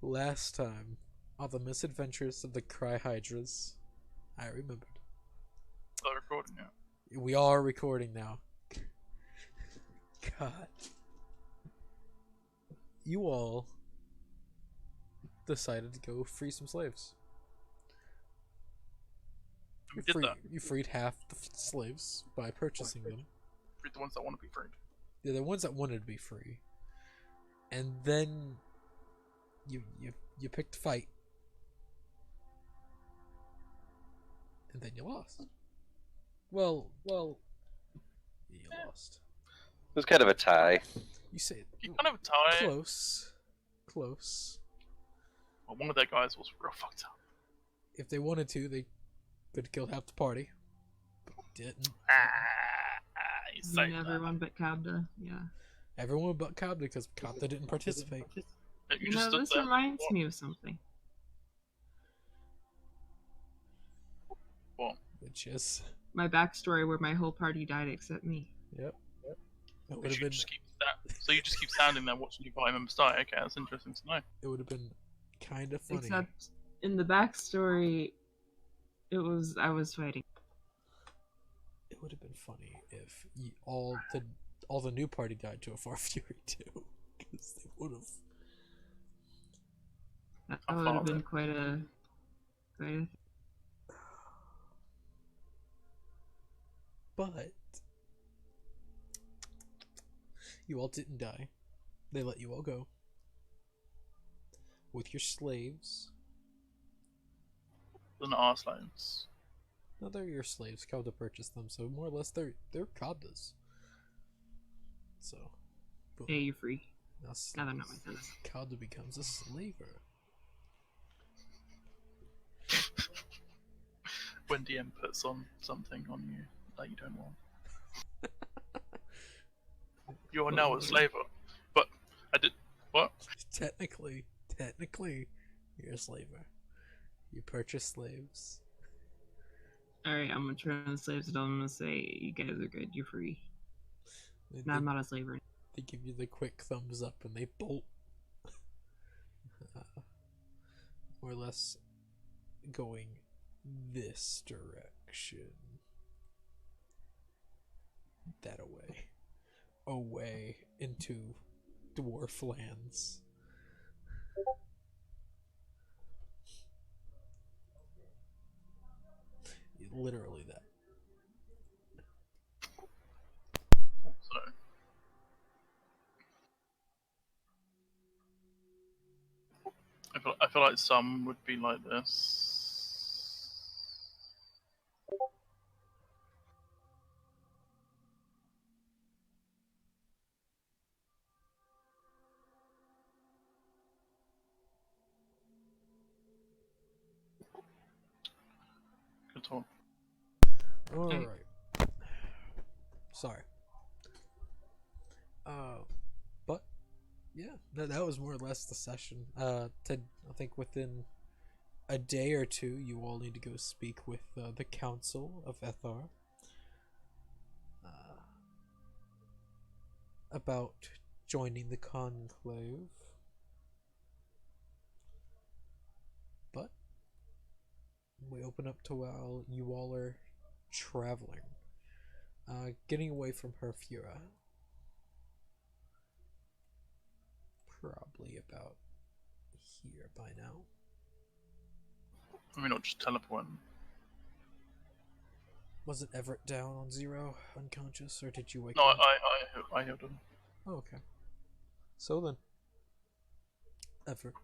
Last time, on the misadventures of the Cry Hydras, I remembered. Start recording now. We are recording now. God. You all decided to go free some slaves. We did that. You freed half the slaves by purchasing them. Freed the ones that want to be freed. Yeah, the ones that wanted to be free. And then you picked a fight. And then you lost. Well, you lost. It was kind of a tie. You say You kind of tie. close. Well, one of their guys was real fucked up. If they wanted to, they could have killed half the party. But didn't. You say that. Everyone but Kabda, yeah. Everyone but Kabda, because Kabda didn't participate. Yeah, You know, this reminds me of something. What? Which is... My backstory where my whole party died except me. Yep. It would You have been... just keep that. So you just keep standing there watching your party members die. Okay, that's interesting to know. It would have been kind of funny. Except in the backstory, I was fighting. It would have been funny if all the new party died to a Far Fury too, because they would have. That would have been quite a. But you all didn't die. They let you all go with your slaves. They're not our slaves. No, they're your slaves. Kabda purchased them, so more or less they're Kabda's. So, boom. Hey, you're free. Now Now they're not my sons. Kabda becomes a slaver. When DM puts on something on you that you don't want. You are now a slaver. But I did what? Technically, you're a slaver. You purchase slaves. Alright, I'm gonna turn on the slaves and I'm gonna say, you guys are good, you're free. They, I'm not a slaver. they give you the quick thumbs up and they bolt. More or less going this direction. That away into dwarf lands. Literally that. So I feel like some would be like this. Good talk. Alright. Sorry. But yeah, that was more or less the session. I think within a day or two, you all need to go speak with the Council of Ethar about joining the Conclave. But we open up to while you all are traveling, getting away from Herfura. Probably about here by now. I mean, not just teleporting. Was it Everett down on zero, unconscious, or did you wake No, up? I healed him. Oh, okay. So then, Everett,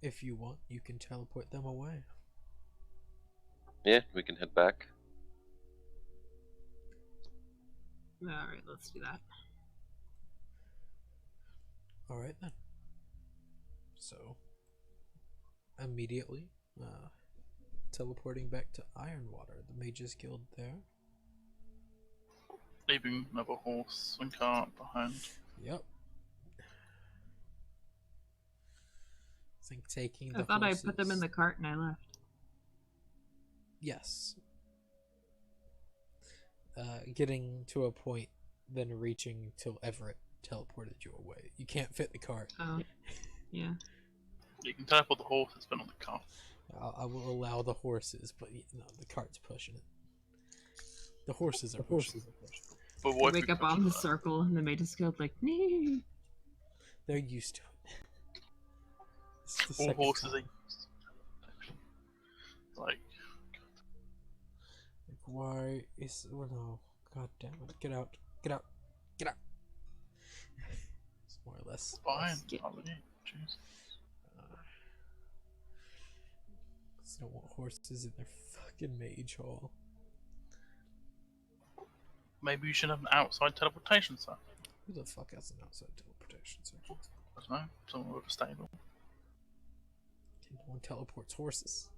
if you want, you can teleport them away. Yeah, we can head back. Alright, let's do that. Alright then. So, immediately, teleporting back to Ironwater, the Mages Guild there. Leaving another horse and cart behind. Yep. I think taking the I thought horses... I put them in the cart and I left. Yes. Getting to a point, then reaching till Everett teleported you away. You can't fit the cart. Oh. Yeah. You can teleport the horses, but not the car. I will allow the horses, but no, the cart's pushing it. The horses are pushing it. But They what if wake we up push on the that? circle and the mate is killed like, nee. They're used to it. It's the All second horses are time. used. Like, Like, why is... Oh no. God damn it. Get out. Get out. Get out. It's more or less. fine. Get- I'll leave. Jeez. They don't want horses in their fucking mage hall. Maybe you should have an outside teleportation cell. Who the fuck has an outside teleportation section? I don't know. Someone with a stable. No one teleports horses.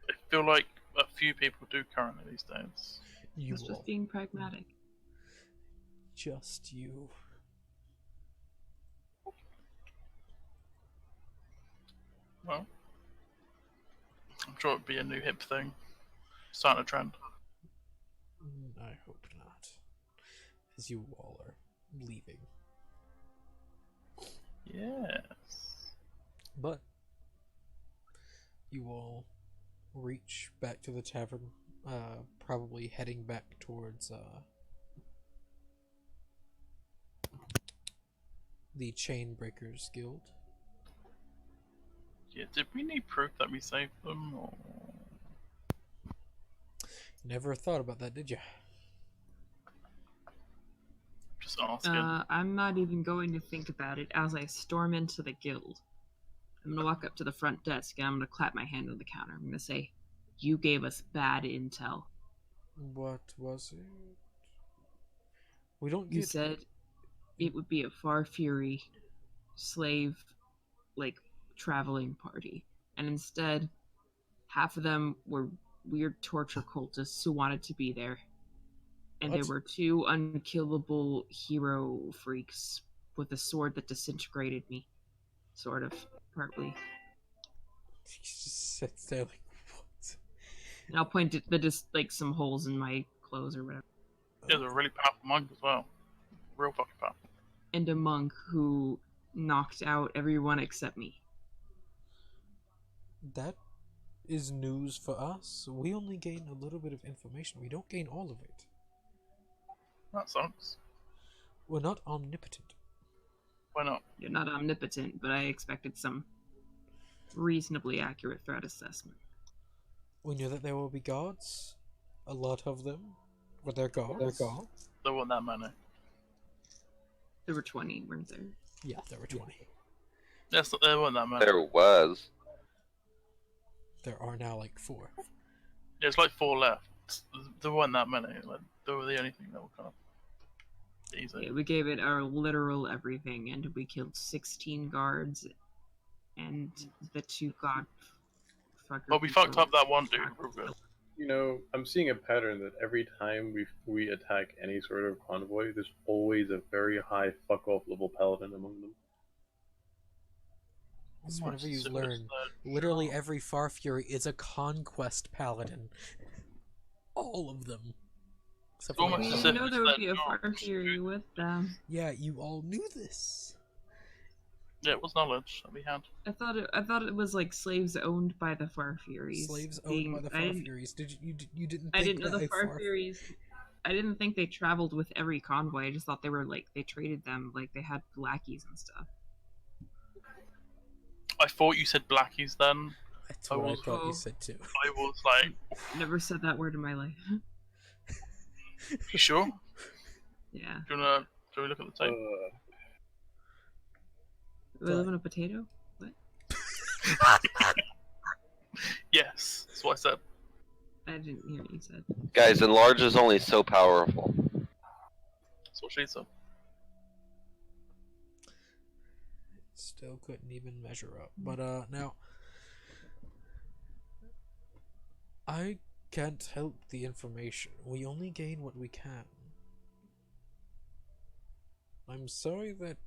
I feel like a few people do currently these days. You That's all. just being pragmatic. Just you. Well, I'm sure it'd be a new hip thing. Starting a trend. I hope not. As you all are leaving. Yes. But you all reach back to the tavern, probably heading back towards the Chainbreakers Guild. Yeah, did we need proof that we saved them? Or... Never thought about that, did you? Just asking. I'm not even going to think about it as I storm into the guild. I'm gonna walk up to the front desk and I'm gonna clap my hand on the counter. I'm gonna say, "You gave us bad intel. What was it? We don't You get... said it would be a Far Fury slave, like, traveling party. And instead, half of them were weird torture cultists who wanted to be there. And there What? were two unkillable hero freaks with a sword that disintegrated me. Sort of, partly. He just sits there like, what? And I'll point at just like some holes in my clothes or whatever. There's a really powerful monk as well. Real fucking powerful. And a monk who knocked out everyone except me. That is news for us. We only gain a little bit of information. We don't gain all of it. That sucks. We're not omnipotent. Why not? You're not omnipotent, but I expected some reasonably accurate threat assessment. We knew that there will be guards. A lot of them. But they're guards. There weren't that many. There were 20, weren't there? Yeah, there were 20. Yes, there weren't that many. There was. There are now like 4. There's like 4 left. There weren't that many. Like, they were the only thing that were kind of easy. Yeah, we gave it our literal everything, and we killed 16 guards and the 2 god fuckers. But we fucked up that one dude real good. You know, I'm seeing a pattern that every time we attack any sort of convoy, there's always a very high fuck off level paladin among them. That's Almost whenever you as if learn. it's Literally every Far Fury is a conquest paladin. All of them. Except for Almost We one. as didn't if know it's there would their be a job. Far Fury with them. Yeah, you all knew this. Yeah, it was knowledge that we had. I thought it was like slaves owned by the Far Furies. Slaves owned by the Far Furies. Did you didn't think I didn't know that the a Far Furies. I didn't think they traveled with every convoy. I just thought they were like they traded them like they had lackeys and stuff. I thought you said blackies then. That's what I was- thought Oh. you said too. I was like, Never said that word in my life. you sure? Yeah. Shall we look at the tape? Do I live in a potato? Yes, that's what I said. I didn't hear what you said. Guys, enlarge is only so powerful. That's what she said. Still couldn't even measure up. But now I can't help the information. We only gain what we can. I'm sorry that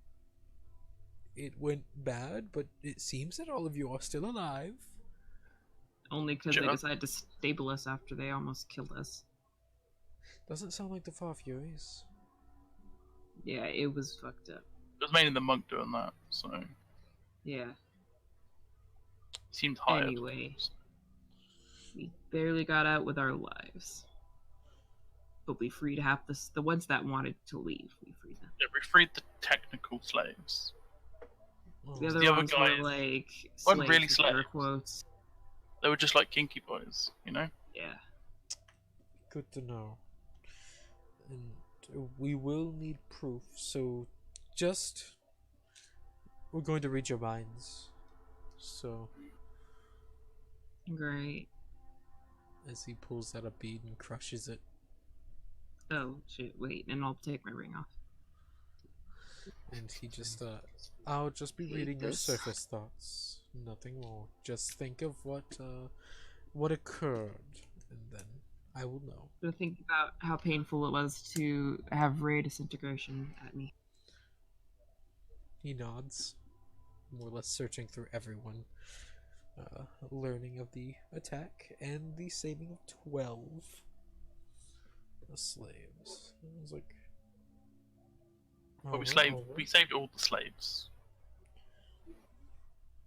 it went bad, but it seems that all of you are still alive. Only because they Sure. decided to stable us after they almost killed us. Doesn't sound like the Far Furies. Yeah, it was fucked up. It was mainly the monk doing that, so he Yeah. seemed hired. Anyway, we barely got out with our lives. But we freed half the ones that wanted to leave. We freed them. Yeah, we freed the technical slaves. Oh, The other The other ones guys were like weren't slaves really with air slaves. quotes. They were just like kinky boys, you know? Yeah. good to know. And we will need proof, so just we're going to read your minds. So Great. as he pulls out a bead and crushes it, Oh shit! Wait, and I'll take my ring off. and he just I'll just be Hate reading your this. surface thoughts, nothing more. Just think of what occurred, and then I will know. But think about how painful it was to have ray disintegration at me. He nods, more or less searching through everyone, learning of the attack and the saving of 12 slaves. I was like, But we alright. saved all the slaves.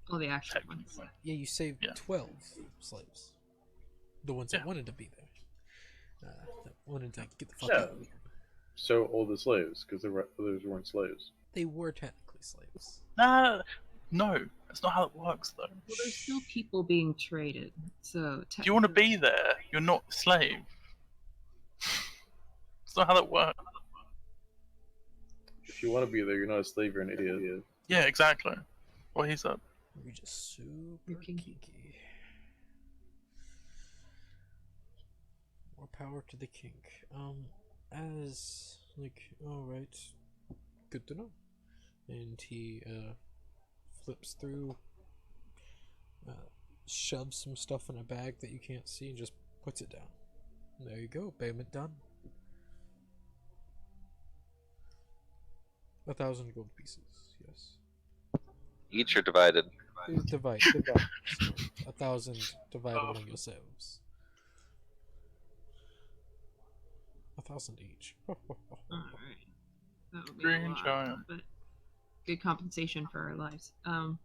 Oh, the actual ones. Technically. Yeah, you saved Yeah. 12 slaves. The ones that Yeah. wanted to be there. That wanted to get the fuck Yeah. out of here. So all the slaves, because the others weren't slaves. They were technically slaves. Nah, no, that's not how it works, though. Well, there's still people being traded. So If you want to be there, you're not a slave. That's not how that works. If you want to be there, you're not a slave, you're an idiot. Yeah, exactly. Well, he's up. We're just super You're kinky. kinky. More power to the kink. As like, alright, good to know. And he flips through, shoves some stuff in a bag that you can't see, and just puts it down. There you go, payment done. 1,000 gold pieces. Yes. Each are divided. Divide. So 1,000 divided among yourselves. 1,000 each. Alright. That would be Green a lot, giant. but good compensation for our lives. You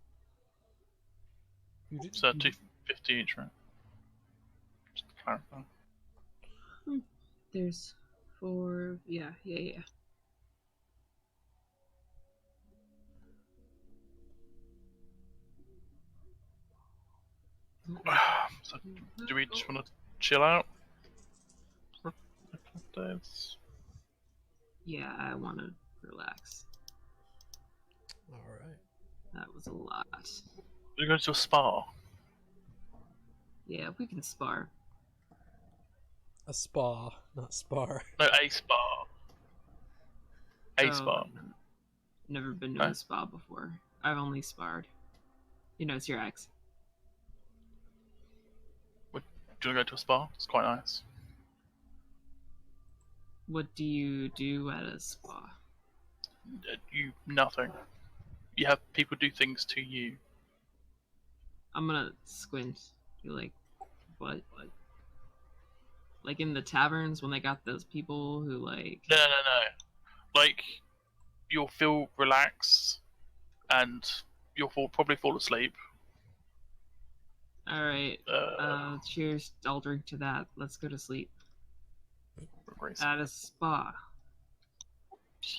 did. So 250 each, right? Just to clarify. There's 4. Yeah. So, do we just want to chill out for a couple of days? Yeah, I want to relax. Alright. That was a lot. We go to a spa. Yeah, we can spar. A spa, not spar. No, a spa. A Oh, spa. Never been to Huh? a spa before. I've only sparred. You know, it's your ex. Do you want to go to a spa? It's quite nice. What do you do at a spa? You nothing. You have people do things to you. I'm gonna squint. Be like, what? Like in the taverns when they got those people who like. No. Like, you'll feel relaxed, and you'll probably fall asleep. All right. Cheers. I'll drink to that. Let's go to sleep at a spa.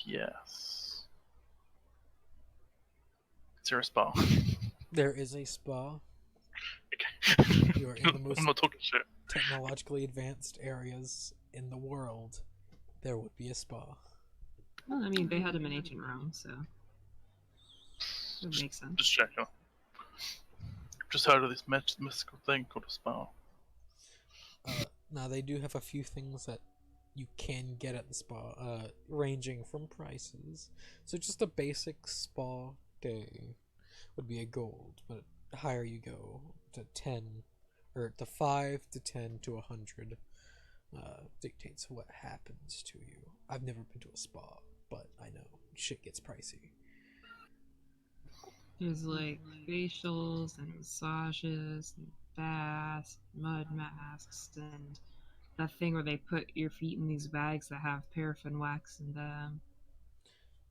Yes. Is there a spa? There is a spa. Okay. You are in the most I'm not talking shit. technologically advanced areas in the world. There would be a spa. Well, I mean, they had them in ancient Rome, so it makes sense. Just checking. Just heard of this mystical thing called a spa. Now they do have a few things that you can get at the spa, ranging from prices. So just a basic spa day would be a gold, but the higher you go to 10, or to 5 to 10 to 100, dictates what happens to you. I've never been to a spa, but I know shit gets pricey. There's like facials and massages and baths, mud masks, and that thing where they put your feet in these bags that have paraffin wax in them.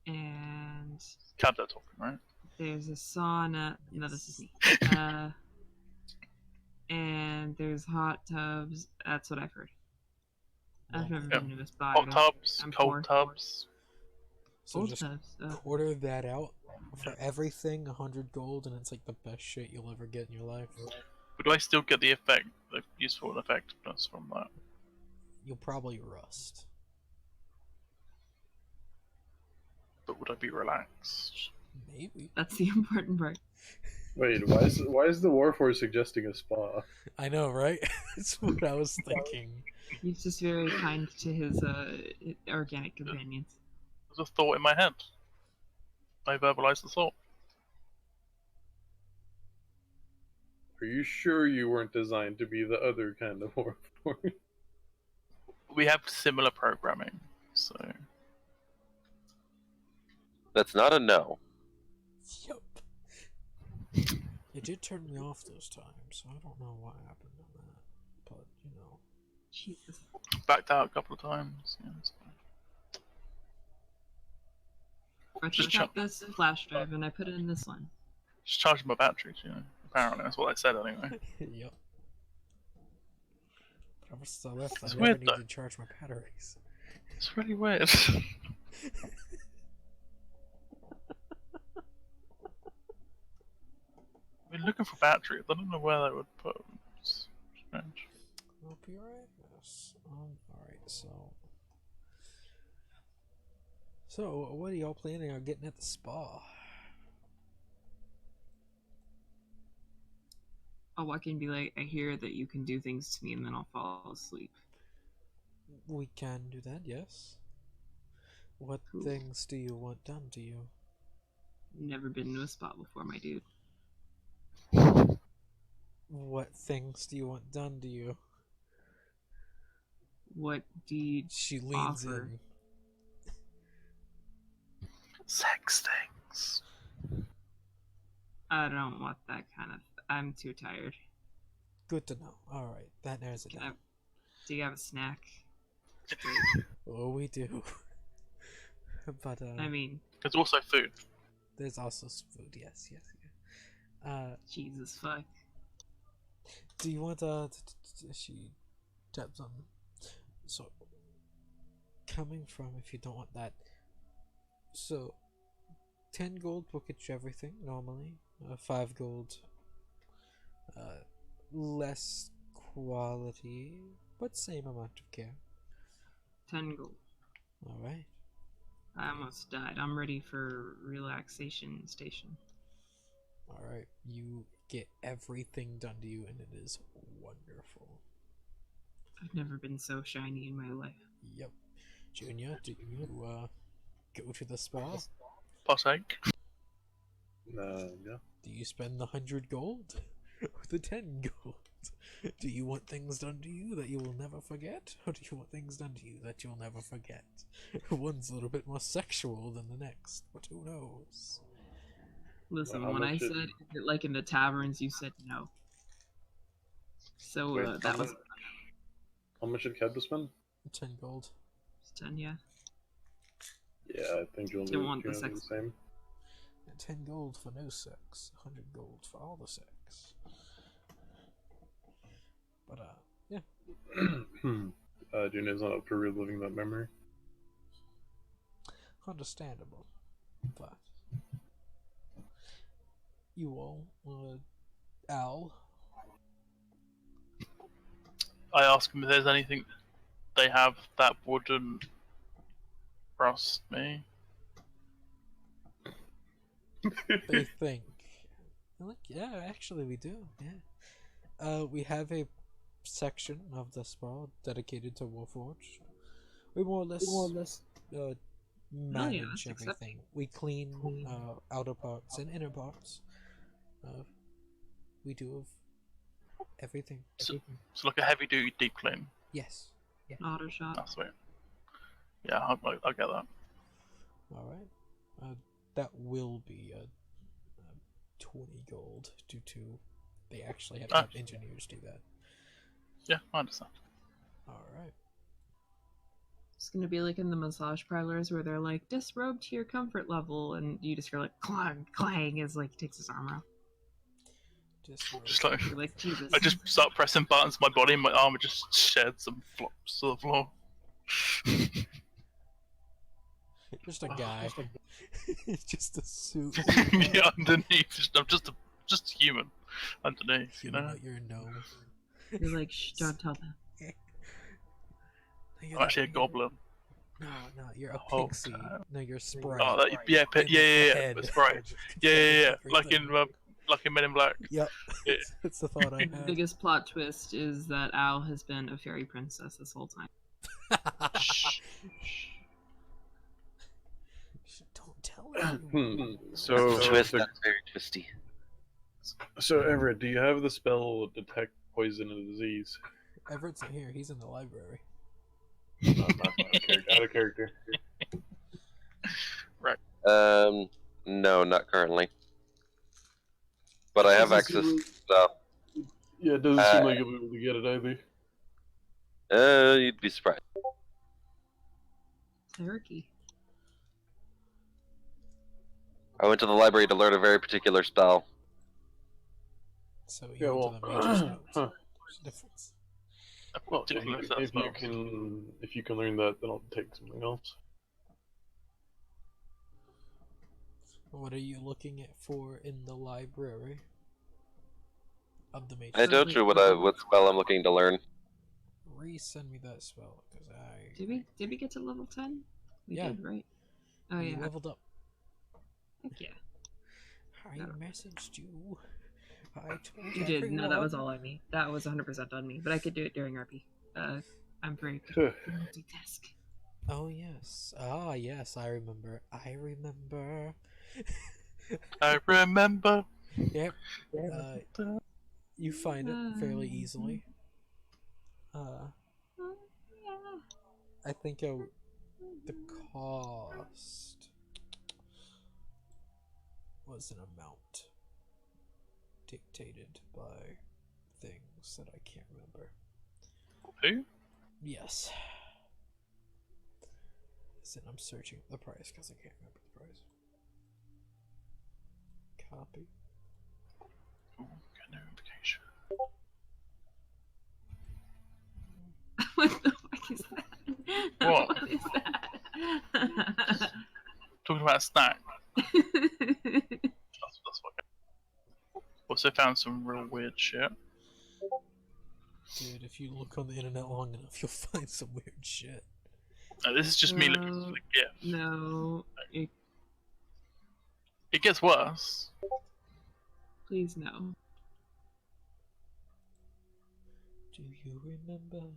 And Cabs are talking, right? there's a sauna. No, this is me. And there's hot tubs. That's what I've heard. I've never Yeah. been to a spa. Hot tubs, I'm cold poor. tubs. So Cold just tubs. quarter that out for everything, 100 gold, and it's like the best shit you'll ever get in your life. But do I still get the effect, the useful effectiveness from that? You'll probably rust. But would I be relaxed? Maybe. That's the important part. Wait, why is the Warforged suggesting a spa? I know, right? That's what I was thinking. He's just very kind to his organic companions. There's a thought in my head. I verbalized the thought. Are you sure you weren't designed to be the other kind of Warforged? We have similar programming, so That's not a no. Yup. It did turn me off those times, so I don't know what happened on that. But, you know. Jesus. backed out a couple of times. Yeah, it's fine. I Just took out this flash drive and I put it in this one. Just charging my batteries, you know. Apparently, that's what I said anyway. Yup. But ever since I left, I It's never weird, needed though. to charge my batteries. It's really weird. We're looking for batteries. I don't know where they would put them. It's strange. I'll be right. Yes. Alright, so. So, what are y'all planning on getting at the spa? I'll walk in and be like, I hear that you can do things to me, and then I'll fall asleep. We can do that, yes. What Cool. things do you want done to you? Never been to a spot before, my dude. What things do you want done to you? What do you She leans offer? in. Sex things. I don't want that kind of. I'm too tired. Good to know. Alright, that narrows it Can I- down. Do you have a snack? Oh, we do. But, I mean, There's also food. there's also some food, yes, yes, yes. Jesus fuck. Do you want, she taps on. So, coming from, if you don't want that. So, 10 gold will get you everything, normally. 5 gold. Less quality, but same amount of care. 10 gold. Alright. I almost died. I'm ready for relaxation station. Alright. You get everything done to you, and it is wonderful. I've never been so shiny in my life. Yep. Junior, do you, go to the spa? Partake. Yeah. Do you spend the 100 gold? Or the 10 gold? Do you want things done to you that you will never forget? Or do you want things done to you that you'll never forget? One's a little bit more sexual than the next, but who knows? Listen, How when I much said, like in the taverns, you said no. So Wait, that was how much did Keb spend? 10 gold. 10, yeah. Yeah, I think you'll Don't do, want the you'll do the sex. same. And 10 gold for no sex. 100 gold for all the sex. But, yeah. Junior's not up for reliving that memory. Understandable. But you all, Al, I ask them if there's anything they have that wouldn't rust me. they think. I'm like, yeah, actually we do, yeah. We have a section of the spa dedicated to Warforged. We more or less manage that's everything. accepting. We clean outer parts and inner parts. We do everything. So it's like a heavy duty deep clean. Yes. Auto shot. That's sweet. Yeah, I'll get that. Alright. That will be 20 gold due to they actually have to have engineers do that. Yeah, I understand. Alright. It's gonna be like in the massage parlors where they're like, disrobe to your comfort level, and you just hear like clang, clang as like he takes his arm off. Just like You're like, Jesus. I just start pressing buttons. My body and my armor just sheds and flops to the floor. Just a guy. Just a suit. Yeah, underneath. I'm just human underneath. You Human, know. not you're a gnome. You're like, shh, don't tell them. No, you're I'm actually a that- goblin. No, you're a Oh, pixie. God. No, you're a sprite. Oh, that, yeah, And yeah, the yeah, head. that's right. Yeah. Like in Men in Black. Yep. Yeah. That's the thought I The had. biggest plot twist is that Al has been a fairy princess this whole time. Don't tell anyone. So, Twist, that's very twisty. so Everett, do you have the spell detect poison and disease? Everett's not here. He's in the library. Out of character. No, not currently. But I have Doesn't access. seem So, Yeah, it doesn't seem like you'll be able to get it either. you'd be surprised. Hierarchy. I went to the library to learn a very particular spell. So you Yeah, went well, to the mage's notes. huh. There's a difference. Well, Ridiculous, that if you spell. can learn that, then I'll take something else. What are you looking at for in the library? Of the mage's I told you what spell I'm looking to learn. Resend me that spell, because I... Did we get to level 10? We Yeah. did, right? Oh you yeah. leveled up. Heck yeah. I No. messaged you. I told You did. No, that was everyone. all on me. That was 100% on me. But I could do it during RP. I'm very good at multitask. Oh, yes. Ah, yes, I remember. I remember. I remember. Yep. You find it fairly easily. I think the cost was an amount dictated by things that I can't remember. Who? Yes. Listen, I'm searching the price because I can't remember the price. Copy. Ooh, get notification. What the fuck is that? What? What is that? Talking about a snack. That's what. Also found some real weird shit. Dude, if you look on the internet long enough, you'll find some weird shit. This is just me looking for the gift. No. It gets worse. Please no. Do you remember?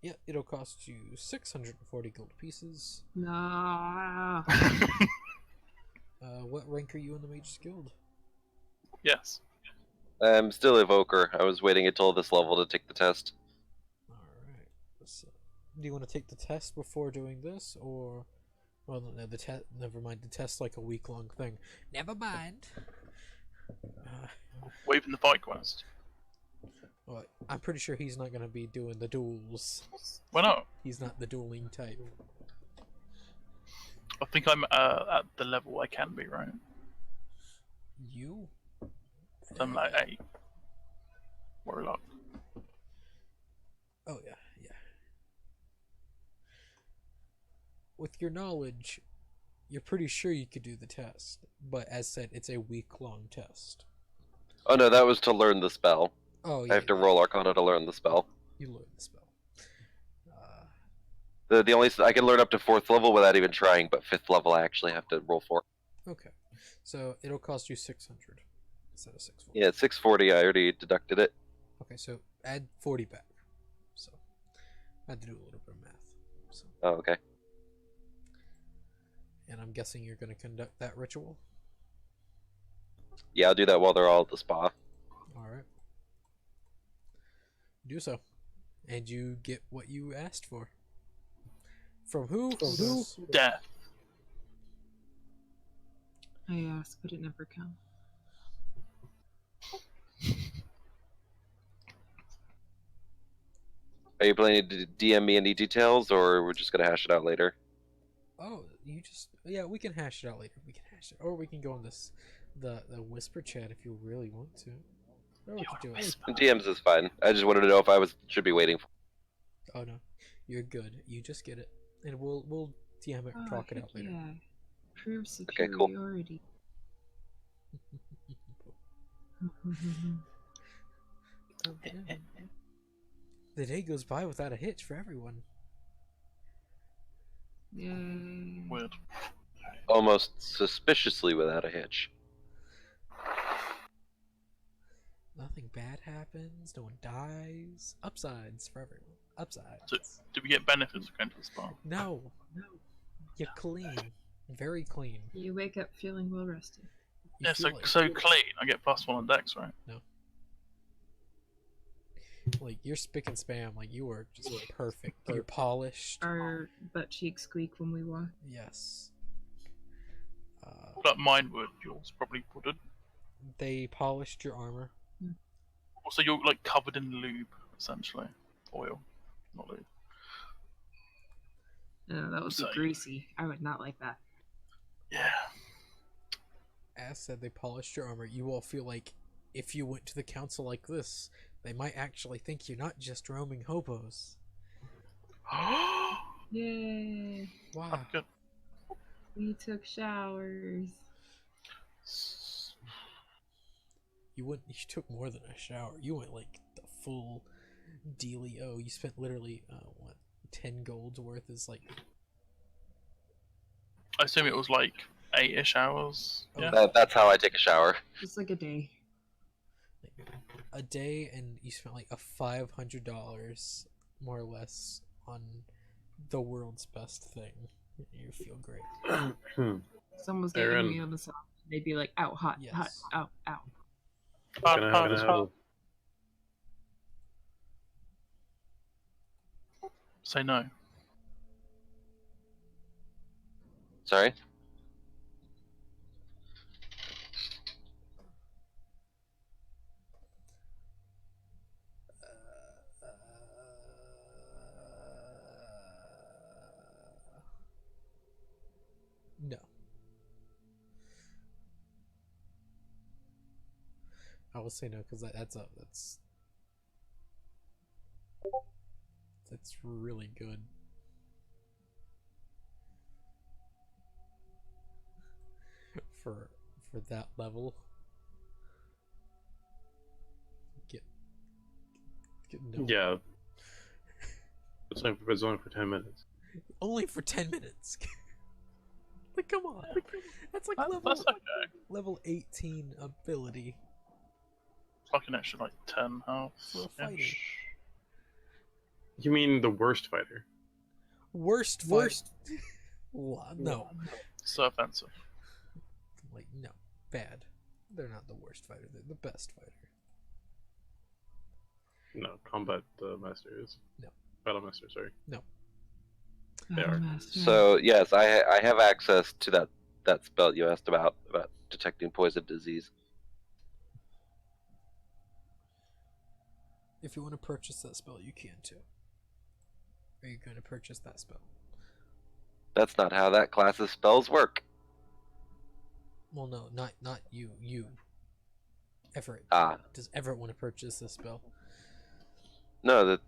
Yeah, it'll cost you 640 gold pieces. No. What rank are you in the Mage's Guild? Yes. I'm still Evoker. I was waiting until this level to take the test. Alright. So, do you want to take the test before doing this, or... Well, no, the test... Never mind, the test's like a week-long thing. Never mind! Waving the fight quest. Well, I'm pretty sure he's not going to be doing the duels. Why not? He's not the dueling type. I think I'm at the level I can be, right? You? I'm like 8. Warlock. Oh, yeah. With your knowledge, you're pretty sure you could do the test. But as said, it's a week-long test. Oh no, that was to learn the spell. Oh, yeah. I have to roll Arcana to learn the spell. You learn the spell. The only I can learn up to 4th level without even trying, but 5th level I actually have to roll for. Okay. So, it'll cost you 600 instead of 640. Yeah, it's 640. I already deducted it. Okay, so add 40 back. So, I had to do a little bit of math. So, Oh, okay. and I'm guessing you're going to conduct that ritual? Yeah, I'll do that while they're all at the spa. Alright. Do so. And you get what you asked for. From who? From who? Death. I asked, but it never comes. Are you planning to DM me any details, or we're just gonna hash it out later? Oh, you just yeah, we can hash it out later. We can hash it, or we can go on this the whisper chat if you really want to. Or we can do it. DMs is fine. I just wanted to know if I should be waiting for. Oh no, you're good. You just get it, and we'll DM it, Oh, talk it heck out later. Yeah. Prove Okay, cool. superiority. The day goes by without a hitch for everyone. Yay. Weird. Almost suspiciously without a hitch. Nothing bad happens. No one dies. Upsides for everyone. Upsides. So, do we get benefits for going to the spa? No, you're clean. Very clean. You wake up feeling well rested. You Yeah, feel so clean. I get +1 on Dex, right? like you're spick and spam. Like you are just perfect. You're polished. Our butt cheeks squeak when we walk. Yes. But mine would. Yours probably wouldn't. They polished your armor. Also, you're like covered in lube, essentially. Oil, not lube. No, that would be So- greasy. I would not like that. Yeah. As said, they polished your armor. You all feel like if you went to the council like this, they might actually think you're not just roaming hobos. Yay! Wow. Good. We took showers. You took more than a shower. You went like the full dealio. You spent literally what 10 golds worth is like I assume it was like 8-ish hours. Oh. Yeah. That's how I take a shower. Just like a day. a day, and you spent like a $500 more or less on the world's best thing. You feel great. Someone's Aaron. getting me on the side. They'd be like, "Ow, hot, Yes. hot, ow, ow." Hot, Gonna hot, have hot. Say no. Sorry. No. I will say no because that's really good. For that level. Get no. Yeah. It's only for 10 minutes. Only for 10 minutes. Like come on. That's like That's okay. level 18 ability. It's like an extra like 10 health. For a fighter. You mean the worst fighter? Worst. No. So offensive. Like no. Bad. They're not the worst fighter, they're the best fighter. No, combat master is. No. Battle master, sorry. They Oh, are. master. So yes, I have access to that spell you asked about detecting poison disease. If you want to purchase that spell, you can too. Are you going to purchase that spell? That's not how that class's spells work. Well, no, not you. You. Everett. Ah, Does Everett want to purchase this spell? no, that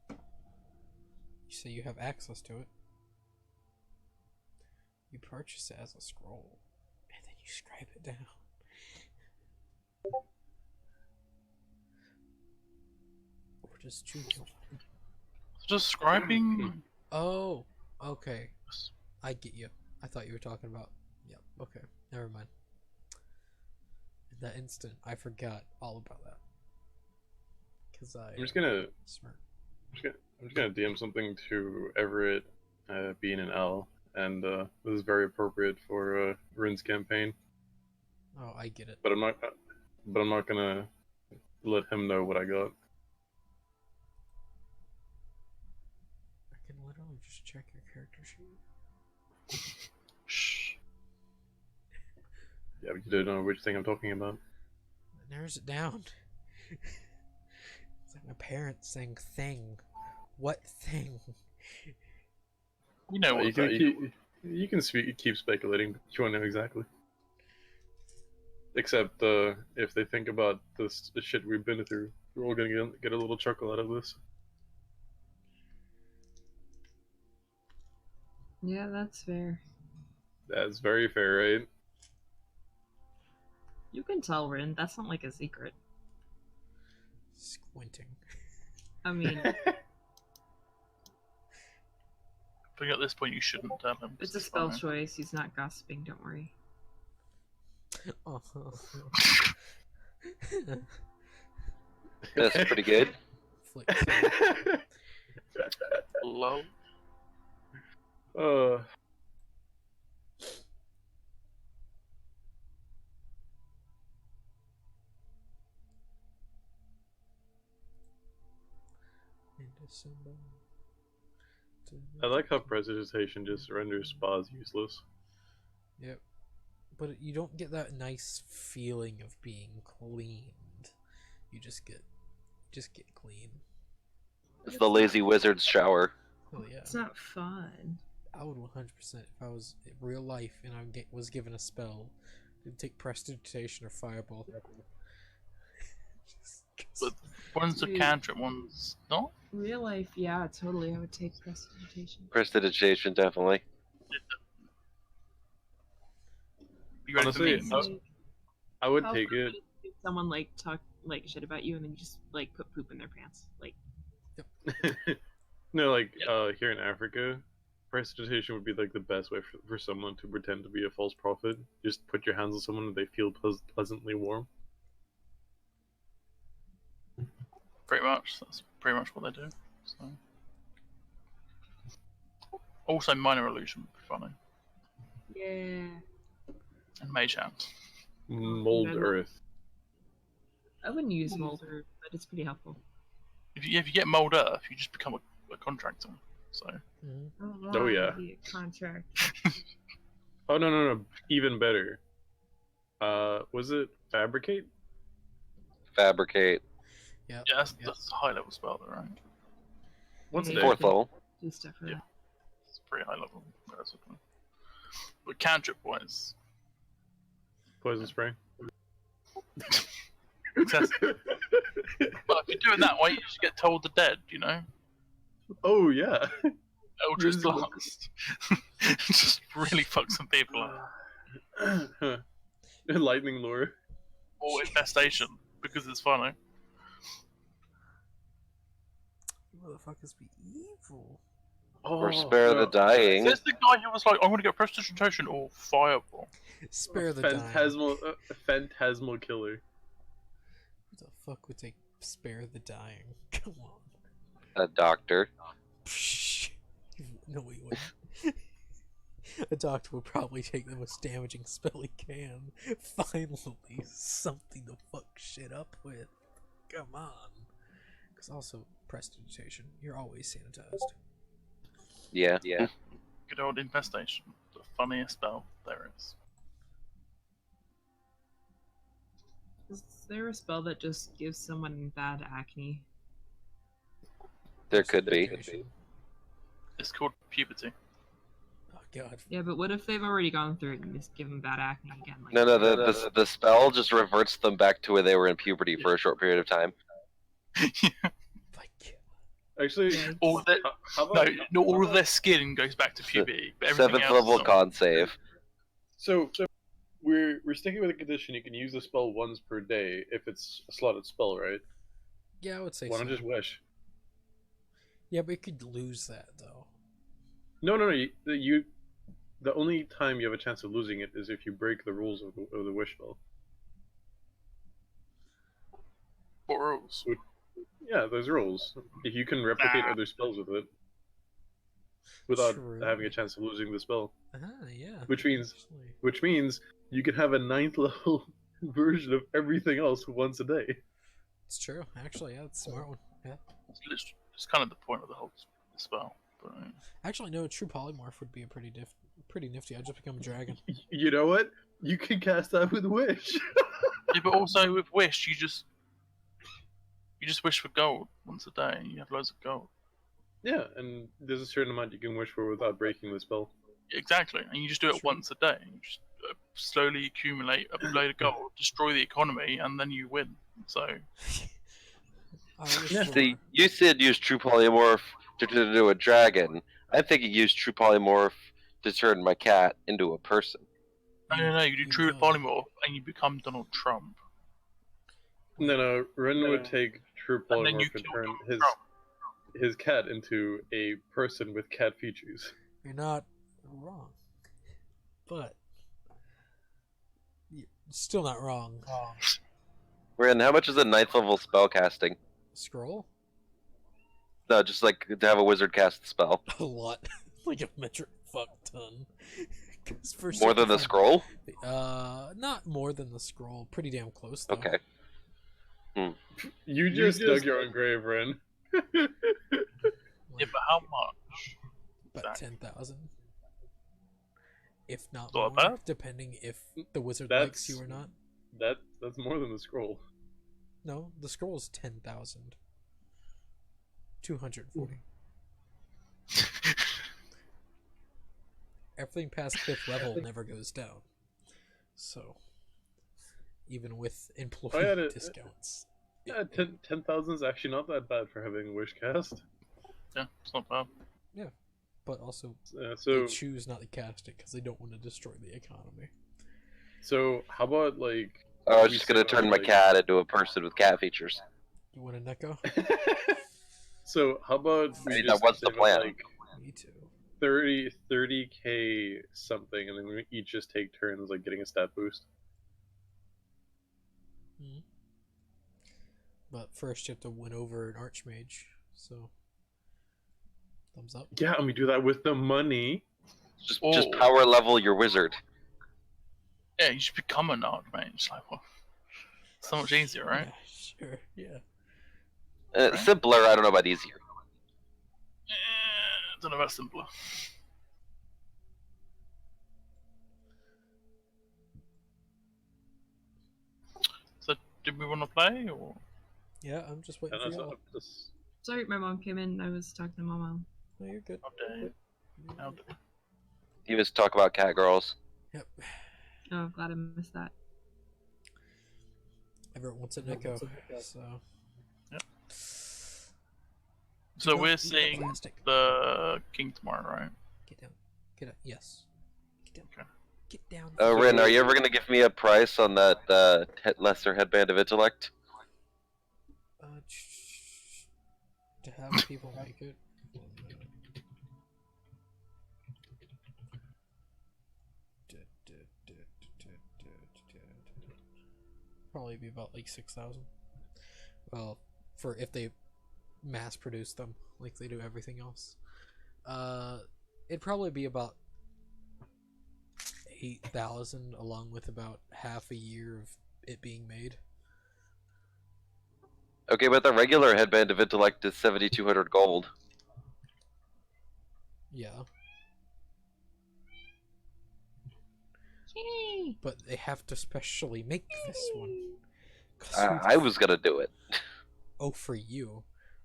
You say you have access to it. You purchase it as a scroll, and then you scribe it down. Or just choose one. Just scribing. Oh, okay. I get you. I thought you were talking about. Yep. Okay. Never mind. In that instant, I forgot all about that. Because I. I'm just gonna Smart. I'm just gonna DM something to Everett, being an L, and this is very appropriate for Rin's campaign. Oh, I get it. But I'm not gonna let him know what I got. I can literally just check your character sheet. Shh. Yeah, but you don't know which thing I'm talking about. It narrows it down. It's like my parents saying thing What thing? You know what? You can keep speculating, but you won't know exactly. Except if they think about the shit we've been through, we're all gonna get a little chuckle out of this. Yeah, that's fair. That's very fair, right? You can tell, Rin. That's not like a secret. Squinting. I mean, But at this point, you shouldn't tell him. it's a spell choice. He's not gossiping. Don't worry. Oh. That's pretty good. Flick. Low. uh, In December. I like how prestidigitation just renders spas useless. Yep. But you don't get that nice feeling of being cleaned. You just get clean. It's the lazy wizard's shower. Oh yeah. It's not fun. I would 100% if I was in real life and was given a spell to take prestidigitation or fireball. But one's a Dude. cantrip, one's not. Real life, yeah, totally. I would take prestidigitation. Prestidigitation, definitely. You ready Honestly, for memes? I would How take funny it. if someone like talk like shit about you and then you just like put poop in their pants. Like, No, like here in Africa, prestidigitation would be like the best way for someone to pretend to be a false prophet. Just put your hands on someone and they feel pleasantly warm. Pretty much. That's pretty much what they do. So. Also, minor illusion would be funny. yeah. And mage hand. Mold Yeah. earth. I wouldn't use molder, but it's pretty helpful. If you get mold earth, you just become a contractor. So Mhm. Oh, wow, Oh, yeah. that'd be a contract. Oh no! Even better. Was it fabricate? Fabricate. Yep. yeah, that's a high level spell, though, right? Once a Yeah. day. Fourth level. Do stuff for Yeah. that. It's pretty high level, basically. But cantrip wise, Poison spray. excessive. But if you're doing that way, you just get told the dead, you know? Oh yeah. Eldritch Yes. Blast. Just really fuck some people up. Lightning lure. Or infestation, because it's funny. You motherfuckers be evil. Or spare the no. dying. There's the guy who was like, I'm gonna get prestidigitation or fireball. Spare the dying. Phantasmal killer. Who the fuck would take spare the dying? Come on. A doctor. Psh. No, he wouldn't. A doctor would probably take the most damaging spell he can. Finally, something to fuck shit up with. Come on. Because also, prestidigitation, you're always sanitized. Yeah. Good old infestation. The funniest spell there is. Is there a spell that just gives someone bad acne? There could be. Prestidigitation. It's called puberty. Oh god. Yeah, but what if they've already gone through it and just give them bad acne again? Like, No, the spell just reverts them back to where they were in puberty for a short period of time. My god. Actually, Yeah. All their, how no, about, no, all of their skin goes back to puberty. But everything Seventh else level is con save. so we're sticking with the condition you can use the spell once per day if it's a slotted spell, right? Yeah, I would say Why so. not just wish? Yeah, but you could lose that, though. No. You the only time you have a chance of losing it is if you break the rules of the wish spell. What rules? Yeah, there's rules. If you can replicate other spells with it without True. having a chance of losing the spell, Yeah. Which means- Actually. which means you can have a 9th level version of everything else once a day. It's true. Actually, yeah, it's a smart one. Yeah. It's kind of the point of the whole spell. But, Actually, no, a true polymorph would be a pretty nifty. I'd just become a dragon. You know what? You can cast that with wish. yeah, but also with wish, you just wish for gold once a day, and you have loads of gold. Yeah, and there's a certain amount you can wish for without breaking the spell. Exactly, and you just do it True. once a day. You just slowly accumulate a load of gold, destroy the economy, and then you win. So I wish Yeah. for See, you said use true polymorph to turn into a dragon. I'm thinking use true polymorph to turn my cat into a person. no, you do you true could. polymorph, and you become Donald Trump, No, Ren would take true and then you polymorph and kill turn Donald Trump. his cat into a person with cat features. You're not wrong, but you're still not wrong. Ren, how much is a 9th level spell casting? Scroll No, just like to have a wizard cast the spell. a lot, like a metric fuck ton. 'Cause first More you have than to the find- scroll? Not more than the scroll. Pretty damn close though. Okay. You just dug your own grave, Ren. Yeah, Like, but how much? about Exactly. 10,000, if not Not more, bad. depending if the wizard That's- likes you or not. That's more than the scroll. No, the scroll is 10,000. 240. Everything past 5th level never goes down. So, even with employee I had a- discounts. Yeah, 10,000 is actually not that bad for having a wish cast. Yeah, it's not bad. But also, So they choose not to cast it because they don't want to destroy the economy. So how about like? I was we just gonna sit turn on, my like- cat into a person with cat features. You want a Neko? So how about we mean, just what's the save up, plan? like Me too. 30k something, and then we each just take turns like getting a stat boost. But first, you have to win over an Archmage. So, thumbs up. Yeah, and we do that with the money. Just Oh. power level your wizard. Yeah, you should become an archmage. It's like, well, so much easier, right? Yeah, sure. Yeah. Right. Simpler, I don't know about easier. I don't know about simpler. So, did we want to play, or Yeah, I'm just waiting And for that's, y'all. that's, Sorry, my mom came in. I was talking to my mom. No, you're good. how dare? How dare? You just talk about cat girls. Yep. Oh, glad I missed that. Everyone wants a Neko, so. Yep. You So don't we're eat the seeing plastic. the king tomorrow, right? Get down. Get up. Yes. Get down. Okay. Get down. Rin, are you ever gonna give me a price on that lesser headband of intellect? To have people make it. Probably be about like 6,000. Well, for if they mass produce them like they do everything else. It'd probably be about 8,000 along with about half a year of it being made. Okay, but the regular headband of intellect is 7,200 gold. Yeah, Yay! but they have to specially make this one. 'Cause I was gonna do it. Oh, for you.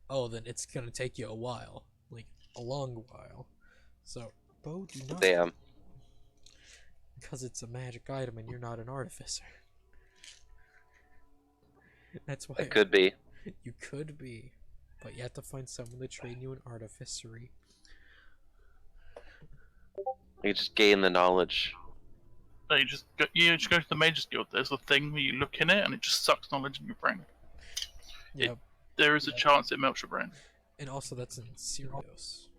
Oh, then it's gonna take you a while. Like, a long while. So, Bo, do not... Damn. Because it's a magic item and you're not an artificer. That's why... It could be. You could be. But you have to find someone to train you in artificery. You just gain the knowledge. No, you just go to the Mage's Guild. There's a thing where you look in it, and it just sucks knowledge in your brain. Yeah, There is a chance it melts your brain. and also that's in Sirius.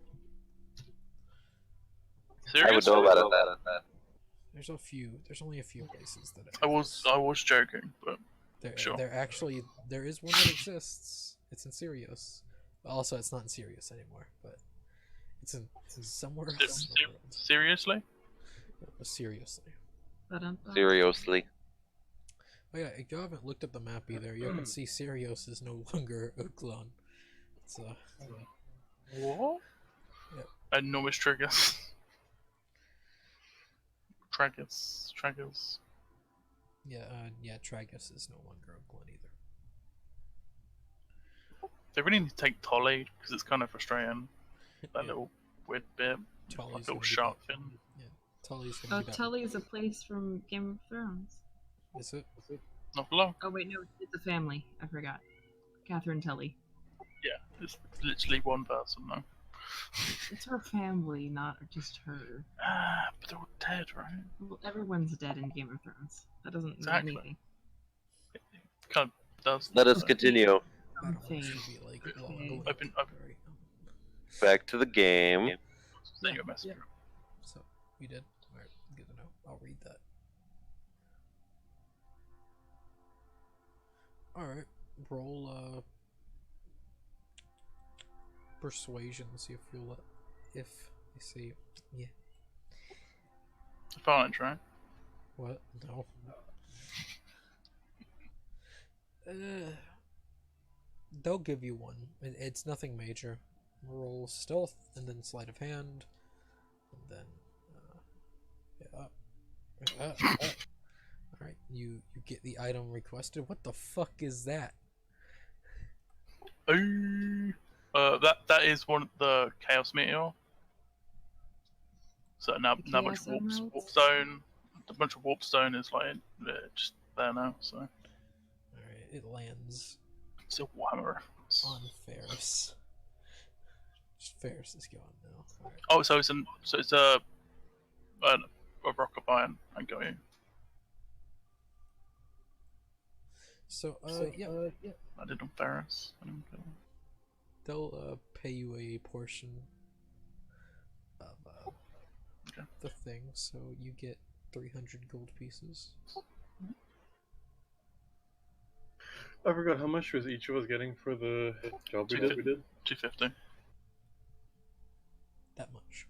I would Seriously? know about that. There's only a few places that I was joking, but sure. there is one that exists. It's in Sirius. Also, it's not in Sirius anymore, but it's in somewhere else in the world. Seriously? Seriously. Ba-dum-bum. Seriously. Oh yeah, if you haven't looked at the map either, you can see Sirius is no longer Uklon. It's What? Yep. Enormous triggers. Traggers. yeah, Tragus is no longer Uklon either. They really need to take Tolly because it's kind of frustrating. That Yeah. little weird bit, Tully's like gonna little be shark that- fin. Yeah, Tully's gonna Oh, be that. Tully is a place from Game of Thrones. Is it? Not below. Oh wait, no, it's a family. I forgot. Catherine Tully. Yeah, it's literally one person though. It's her family, not just her. But they're all dead, right? Well, everyone's dead in Game of Thrones. That doesn't mean Exactly. anything. Kind of does. Let us so. continue. I don't want Something. to be like long. Okay. Open. Very- Back to the game. Send you a message. So you did. All right, good to know. I'll read that. All right, roll persuasion. See if you'll let. If you see, yeah. Advantage, right? What? No. They'll give you one. It's nothing major. Roll stealth and then sleight of hand, and then All right, you get the item requested. What the fuck is that? Ooh. That is one of the Chaos Meteor. So now The now much Chaos warp Emeralds? stone. A bunch of warp stone is like just there now. So All right, it lands it's a Warhammer. on Ferris. Ferris is gone now. All right. Oh, so it's a rock of iron. I got you. So yeah, I did on Ferris. I didn't go. they'll pay you a portion of Okay. the thing, so you get 300 gold pieces. I forgot how much was each of us getting for the job we did. 250. That much.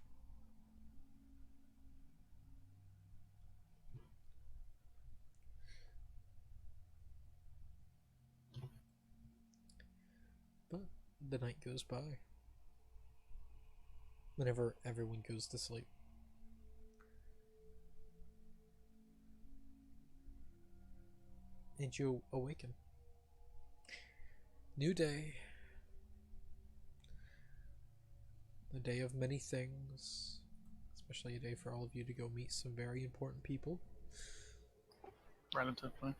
But the night goes by. Whenever everyone goes to sleep. And you awaken. New day. A day of many things. Especially a day for all of you to go meet some very important people. Relatively.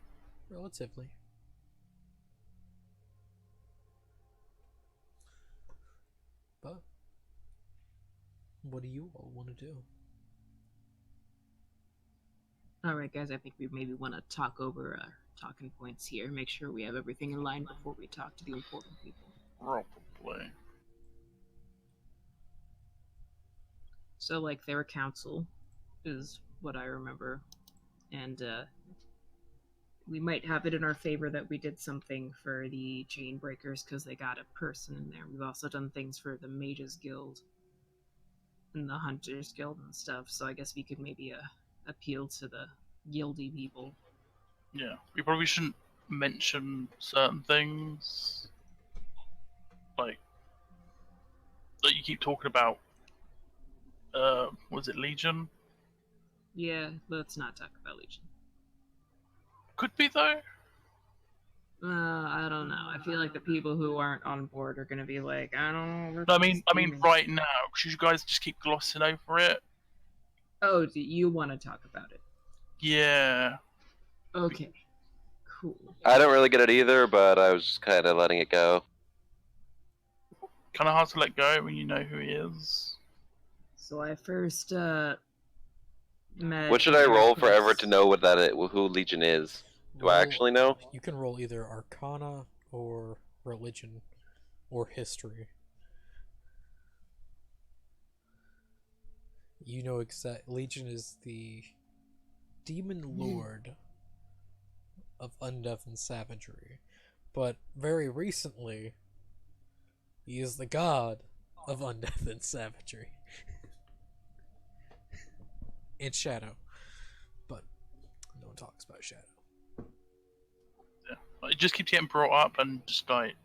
Relatively. But what do you all want to do? All right, guys. I think we maybe want to talk over our talking points here. Make sure we have everything in line before we talk to the important people. Probably. So, like, their council is what I remember, and we might have it in our favor that we did something for the chain breakers because they got a person in there. We've also done things for the Mages Guild and the Hunters Guild and stuff. So I guess we could maybe appeal to the guildy people. Yeah. We probably shouldn't mention certain things. Like you keep talking about. Was it Legion? Yeah, let's not talk about Legion. Could be though. I don't know. I feel like the people who aren't on board are gonna be like, I don't know. No, I mean right now, because you guys just keep glossing over it. Oh, do you want to talk about it? Yeah. Okay, cool. I don't really get it either, but I was just kind of letting it go. Kind of hard to let go when you know who he is. So I first met. What should I roll Chris. forever to know who Legion is? Do I actually know? You can roll either Arcana or Religion or History. You know Legion is the demon lord of undeath and savagery, but very recently, he is the god of undeath and savagery. And Shadow, but no one talks about Shadow. Yeah. Like, it just keeps getting brought up and just like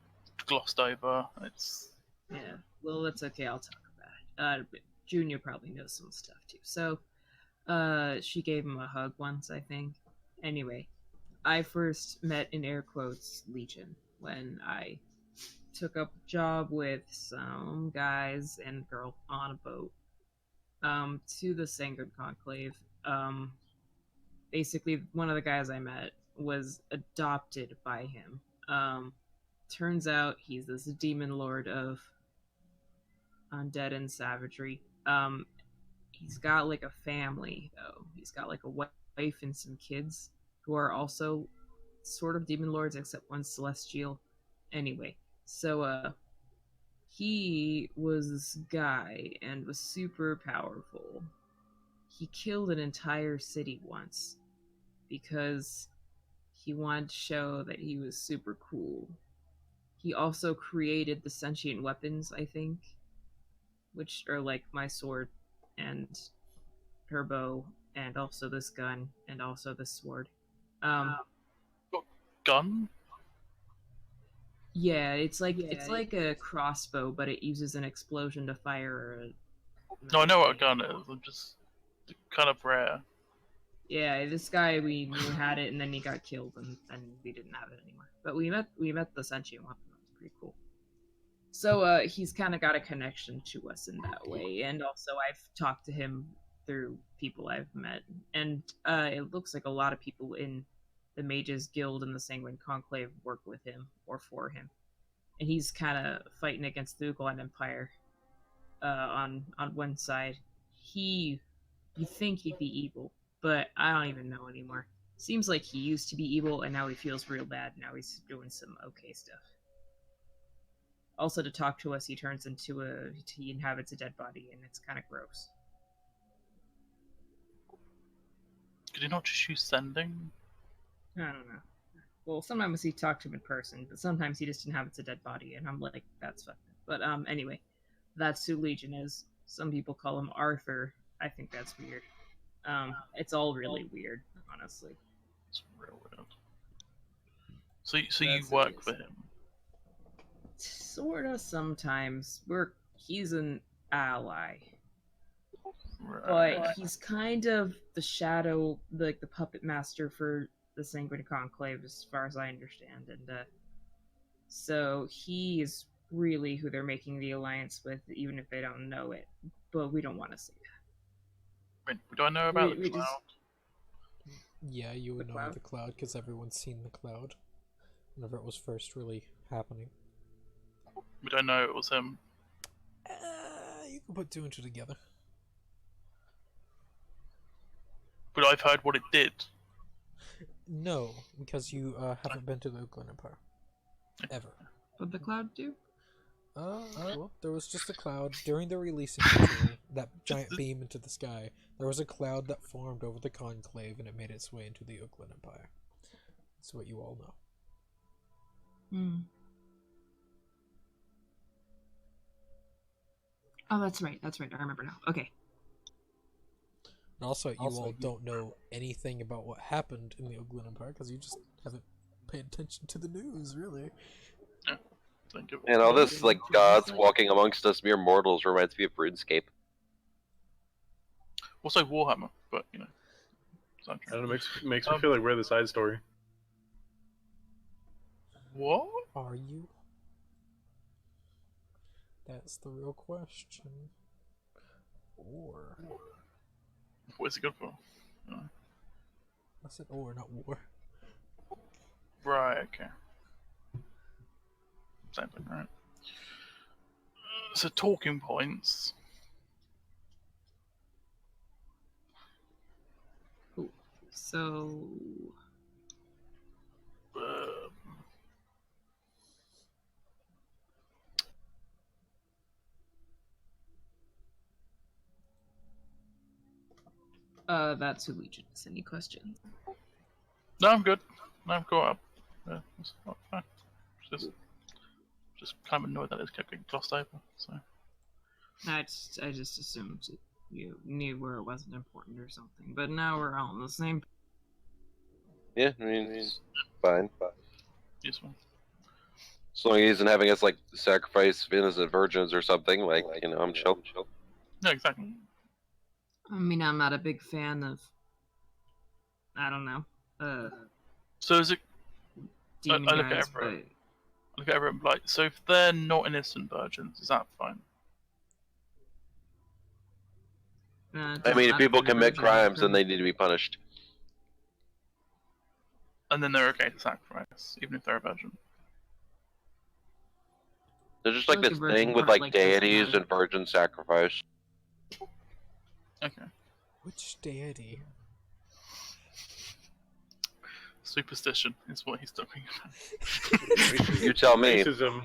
glossed over. It's Yeah, well, that's okay. I'll talk about it. But Junior probably knows some stuff too. So, she gave him a hug once, I think. Anyway, I first met in air quotes Legion when I took up a job with some guys and girl on a boat to the Sanguine Conclave. Basically, one of the guys I met was adopted by him. Turns out he's this demon lord of undead and savagery. He's got like a family though. He's got like a wife and some kids who are also sort of demon lords, except one's celestial. Anyway, so he was this guy and was super powerful. He killed an entire city once because he wanted to show that he was super cool. He also created the sentient weapons, I think, which are like my sword and her bow, and also this gun, and also this sword. Gun? Yeah, it's like a crossbow, but it uses an explosion to fire. No, I know what a gun is. I'm just kind of rare. Yeah, this guy we knew had it, and then he got killed, and we didn't have it anymore. But we met the sentient weapon. It was pretty cool. So he's kind of got a connection to us in that way, and also I've talked to him through people I've met, and it looks like a lot of people in the Mages Guild and the Sanguine Conclave work with him or for him, and he's kind of fighting against the Ugalan Empire. On one side, you think he'd be evil, but I don't even know anymore. Seems like he used to be evil, and now he feels real bad. Now he's doing some okay stuff. Also, to talk to us, he turns into he inhabits a dead body, and it's kind of gross. Could he not just use sending? I don't know. Well, sometimes he talked to him in person, but sometimes he just inhabits a dead body, and I'm like, that's fucked up. But anyway, that's who Legion is. Some people call him Arthur. I think that's weird. It's all really weird, honestly. It's real weird. So you work for him? Sorta sometimes. He's an ally. Right. But he's kind of the shadow, like the puppet master for the Sanguine Conclave, as far as I understand. And so he is really who they're making the alliance with, even if they don't know it. But we don't want to say that. Wait, do I know about We the cloud? Yeah, you would The know cloud? the cloud because everyone's seen the cloud whenever it was first really happening. We don't know it was him. You can put two and two together. But I've heard what it did. No, because you haven't been to the Oakland Empire. Ever. What the cloud do? Well, there was just a cloud during the releasing ritual, that giant beam into the sky. There was a cloud that formed over the conclave, and it made its way into the Oakland Empire. That's what you all know. Oh, that's right. I remember now. Okay. And also, you all don't know anything about what happened in the Oakland Empire because you just haven't paid attention to the news, really. Yeah, think of it. And all this, like, gods walking amongst us mere mortals reminds me of RuneScape. Also Warhammer, but you know. I don't know, makes me feel like we're the side story. What? Are you? That's the real question. Or... What's it good for? I said or, not war. Right, okay. Same thing, right? So talking points. Cool. So that's who Legion is. Any questions? No, I'm good. No, I'm caught up. Yeah, it's not fine. Just kind of annoyed that it's kept getting glossed over. So I just assumed you knew where it wasn't important or something. But now we're all on the same. Yeah, I mean, it's fine. useful. As long as he isn't having us, like, sacrifice innocent virgins or something, like, you know, I'm chill. Yeah, exactly. I mean, I'm not a big fan of. I don't know. So is it? Demon I look at guys, everyone. but look at everyone like, so if they're not innocent virgins, is that fine? It I doesn't mean, if matter people they're commit virgin, crimes, then criminal. they need to be punished. And then they're okay to sacrifice, even if they're a virgin. There's just I like feel this the virgin thing with part, like doesn't deities matter. and virgin sacrifice. Okay. Which deity? Superstition is what he's talking about. You tell me. Racism.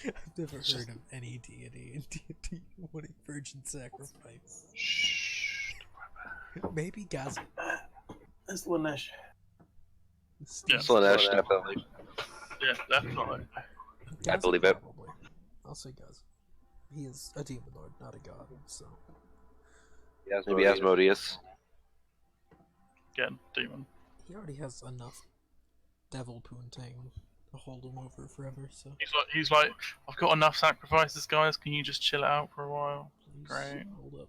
I've never heard of any deity in D&D wanting virgin sacrifice. Shh. Maybe Gazet. That's Lanesh. Yeah. Slanesh, definitely. Yeah, definitely. I believe it. Probably. I'll say Gazet. He is a demon lord, not a god, so. Maybe Asmodeus. Again, demon. He already has enough devil poontang to hold him over forever, so. He's like, I've got enough sacrifices, guys. Can you just chill out for a while? Please Great. hold up.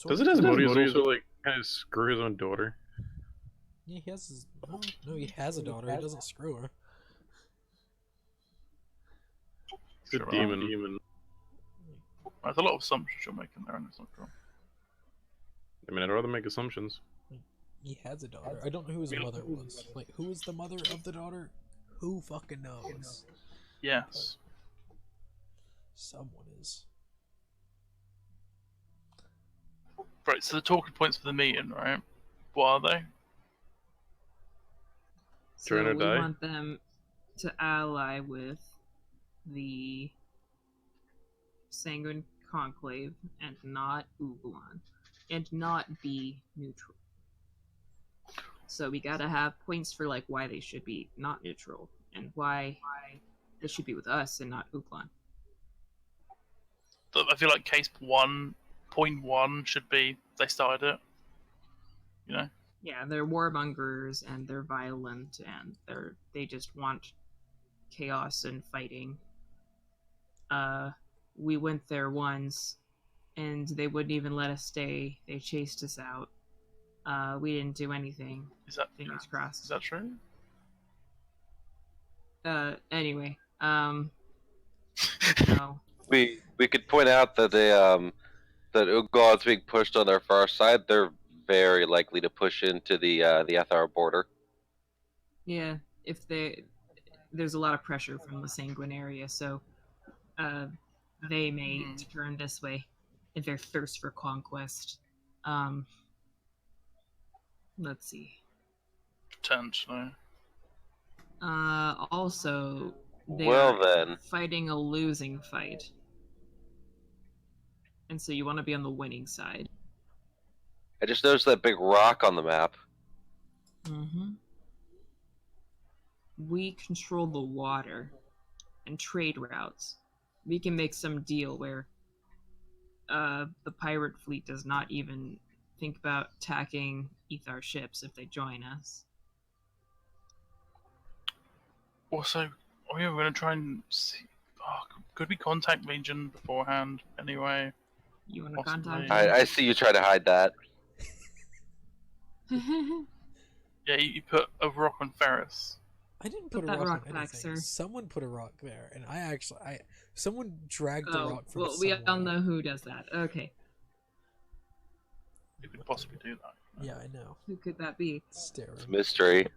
Doesn't Asmodeus also like kind of screw his own daughter? Yeah, he has his. No, he has a daughter. He doesn't screw her. He's a Sure, demon. There's a lot of assumptions you're making there, and it's not true. I mean, I'd rather make assumptions. He has a daughter. I don't know who his mother was. Like, who is the mother of the daughter? Who fucking knows? Yes. Someone is. Right, so the talking points for the meeting, right? What are they? So Turn or we die? want them to ally with the Sanguine Conclave and not Ugulan, and not be neutral. So we gotta have points for like why they should be not neutral and why they should be with us and not Ugulan. I feel like case 1.1 should be they started it. You know? Yeah, they're warmongers and they're violent and they just want chaos and fighting. We went there once and they wouldn't even let us stay. They chased us out. We didn't do anything. Fingers Is crossed. that true? Anyway, no. We could point out that that Ugod's being pushed on their far side. They're very likely to push into the Ethar border. Yeah, there's a lot of pressure from the Sanguine area, so they may turn this way in their thirst for conquest. Let's see. Potentially. Also, they Well are then, fighting a losing fight, and so you want to be on the winning side. I just noticed that big rock on the map. Mm-hmm. We control the water and trade routes. We can make some deal where the pirate fleet does not even think about attacking Ethar ships if they join us. Also, are we going to try and see? Oh, could we contact Legion beforehand anyway? You want to Possibly. contact I see you try to hide that. them? Yeah, you put a rock on Ferris. I didn't Put put a that rock, rock on back, anything. sir. Someone put a rock there, and someone dragged the Oh, rock from well, we somewhere. all know who does that. Okay, You could possibly do that. Yeah, I know. who could that be? Staring. It's a mystery.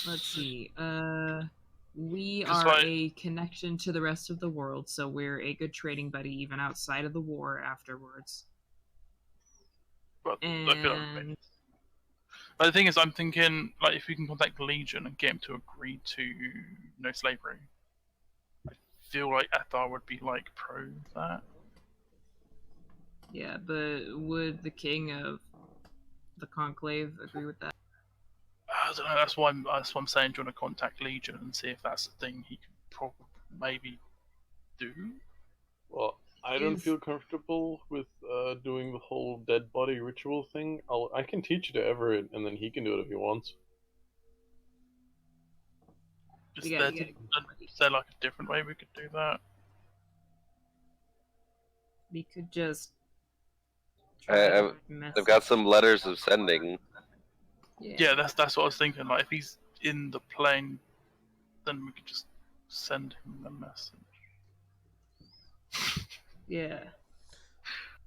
Let's see. We Just are like- a connection to the rest of the world, so we're a good trading buddy even outside of the war afterwards. But I feel like And But the thing is, I'm thinking, like, if we can contact the Legion and get him to agree to no slavery, I feel like Ethar would be, like, pro that. yeah, but would the king of the Conclave agree with that? I don't know, that's why I'm saying, do you want to contact Legion and see if that's the thing he could probably maybe do? Well, I don't Is- feel comfortable with doing the whole dead body ritual thing. I can teach it to Everett, and then he can do it if he wants. Is Yeah, there, yeah. is there like a different way we could do that? We could just. I've got some letters of sending. Yeah, that's what I was thinking. Like, if he's in the plane, then we could just send him a message. Yeah.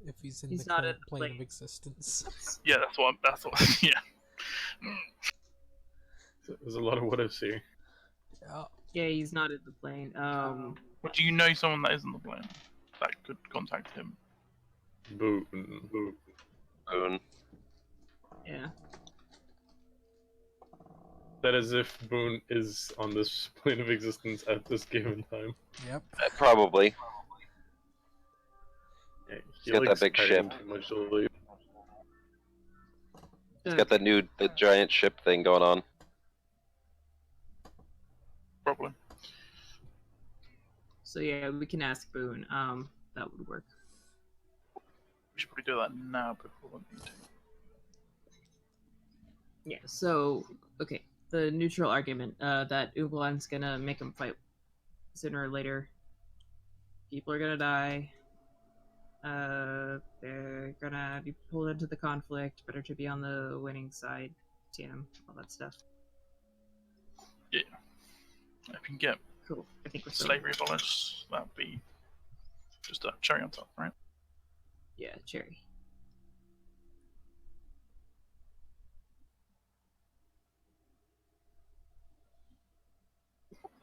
If he's in He's the not in current the plane plane. of existence. Yeah, that's what. Yeah. There's a lot of what ifs here. Yeah. Yeah, he's not in the plane. But do you know someone that is in the plane that could contact him? Boone. Boone. Yeah. That is if Boone is on this plane of existence at this given time. Yep. Probably. Yeah, He's got that likes big petting ship. too much to leave. He's got the giant ship thing going on. Probably. So yeah, we can ask Boone. That would work. We should probably do that now before we need to. Yeah. So okay, the neutral argument that Ublan's gonna make him fight sooner or later. People are gonna die. They're gonna be pulled into the conflict. Better to be on the winning side. TM, all that stuff. If you can get Cool. I think we're still- slavery abolished, that'd be just a cherry on top, right? Yeah, cherry.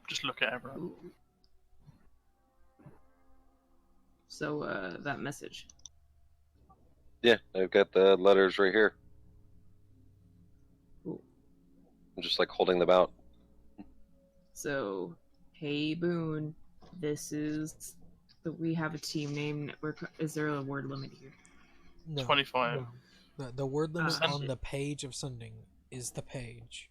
Just look at everyone. Ooh. So that message. Yeah, I've got the letters right here. Cool. I'm just like holding them out. So, hey Boone, this is we have a team name. Is there a word limit here? No. 25. The word limit Ah. on the page of sending is the page.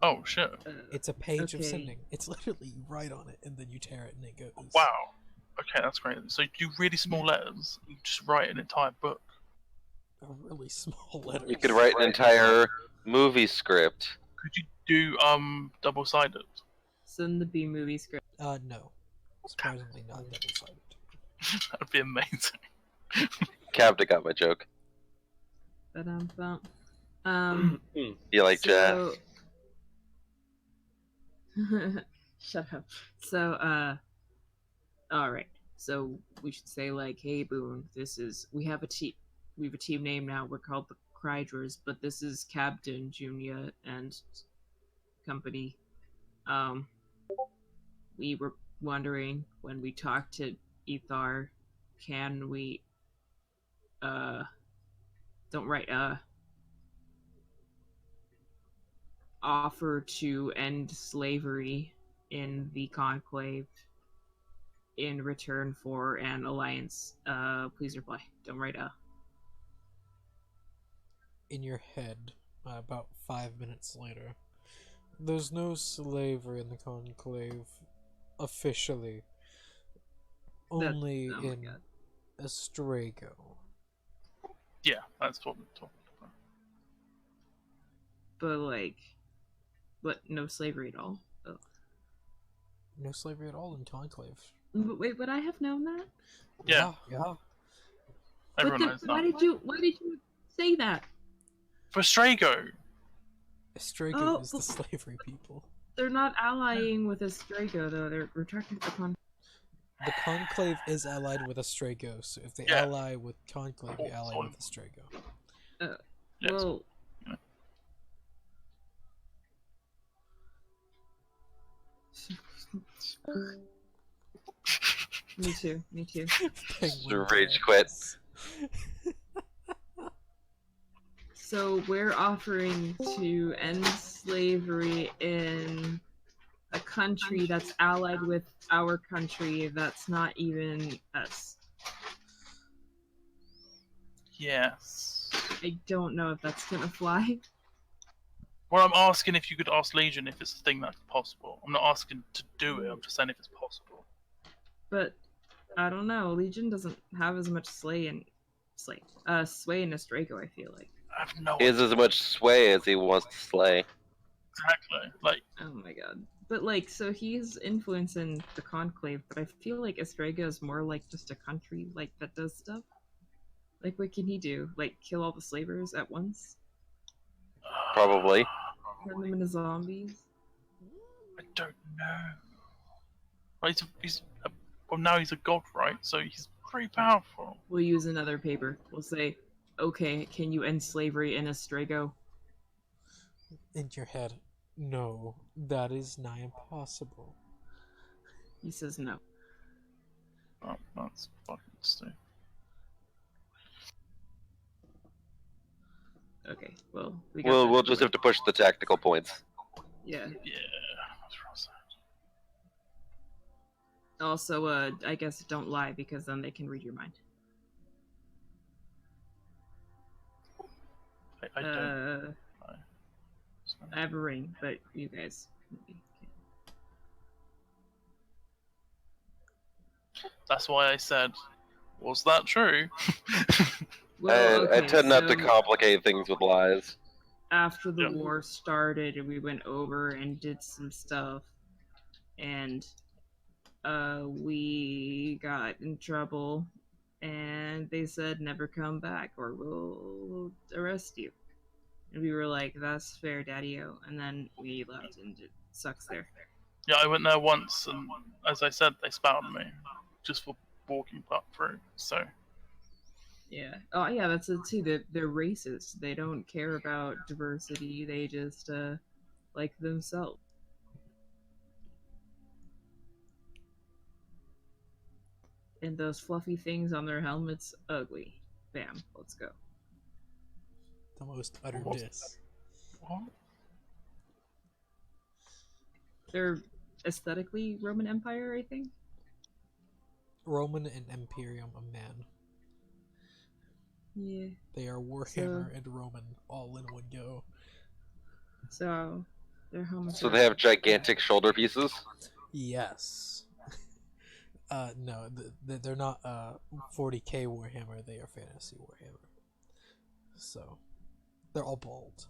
Oh shit! It's a page of Okay. sending. It's literally you write on it and then you tear it and it goes. Wow. Okay, that's great. So you do really small letters. You just write an entire book. A really small letter. You could write an entire movie script. Could you do double-sided? Send the B movie script. No. Surprisingly not double-sided. That'd be amazing. Captain got my joke. Um. You like jazz? Shut up. So, all right. So we should say like, hey Boone, we have a team name now. We're called the Crydrers, but this is Captain Junior and company. We were wondering when we talked to Ethar, can we don't write offer to end slavery in the conclave in return for an alliance. Please reply. Don't write In your head, about 5 minutes later, there's no slavery in the conclave officially. Only oh my in God. Astrago. Yeah, that's what we're talking about. But no slavery at all. Oh. No slavery at all in conclave. But wait, would I have known that? Yeah. Yeah. Everyone but knows why that. did you say that? For Strago! Astrago Oh, is the slavery people. They're not allying with Astrago though. We're talking to the con. The conclave is allied with Astrago, so if they Yeah. ally with conclave, they ally with Astrago. Yes. Well, me too. Penguin rage quit. dance. So we're offering to end slavery in a country that's allied with our country that's not even us. Yes. I don't know if that's gonna fly. Well, I'm asking if you could ask Legion if it's a thing that's possible. I'm not asking to do it, I'm just saying if it's possible. But I don't know. Legion doesn't have as much sway in Astrago, I feel like. I have no He has idea. as much sway as he wants to slay. Exactly. Like, Oh my god. But so he's influencing the conclave, but I feel like Astrago is more like just a country that does stuff. Like what can he do? Like kill all the slavers at once? Probably. Turn them into zombies. I don't know. Well, well, now he's a god, right? So he's pretty powerful. We'll use another paper. We'll say, okay, can you end slavery in Astrago? In your head, no, that is nigh impossible. He says no. Oh, that's fucking stupid. Okay, well, We'll just have to push the tactical points. Yeah. Yeah, that's real sad. Also, I guess don't lie because then they can read your mind. I don't. I have a ring, but you guys. That's why I said, was that true? Well, I okay, tend not to so complicate things with lies. after the Yep. war started, we went over and did some stuff, and we got in trouble, and they said never come back or we'll arrest you. And we were like, that's fair, Daddy-o. And then we left, and it sucks there. Yeah, I went there once, and as I said, they spat on me just for walking up through. So Yeah. Oh, yeah, that's it too. They're racist. They don't care about diversity. They just like themselves. And those fluffy things on their helmets, ugly. Bam. Let's go. The most utter What? diss. what? They're aesthetically Roman Empire, I think. Roman and Imperium a man. Yeah. They are Warhammer and Roman all in one go. So their helmets. So are... they have gigantic shoulder pieces. Yes. No, they're not 40k Warhammer. They are fantasy Warhammer. So they're all bald.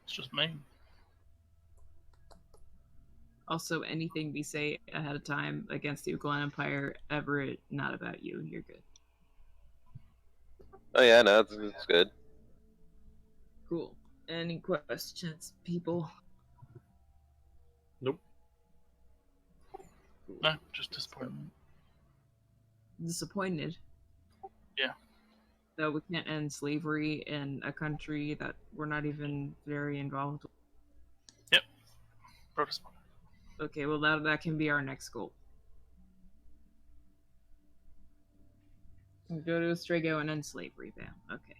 It's just me. Also, anything we say ahead of time against the Ugalan Empire, ever not about you. You're good. Oh yeah, no, it's good. Cool. Any questions, people? Nope. No, just disappointment. Disappointed. Yeah. That we can't end slavery in a country that we're not even very involved with. Protest. Okay, well that can be our next goal. Go to Astrago and end slavery. Bam. Okay.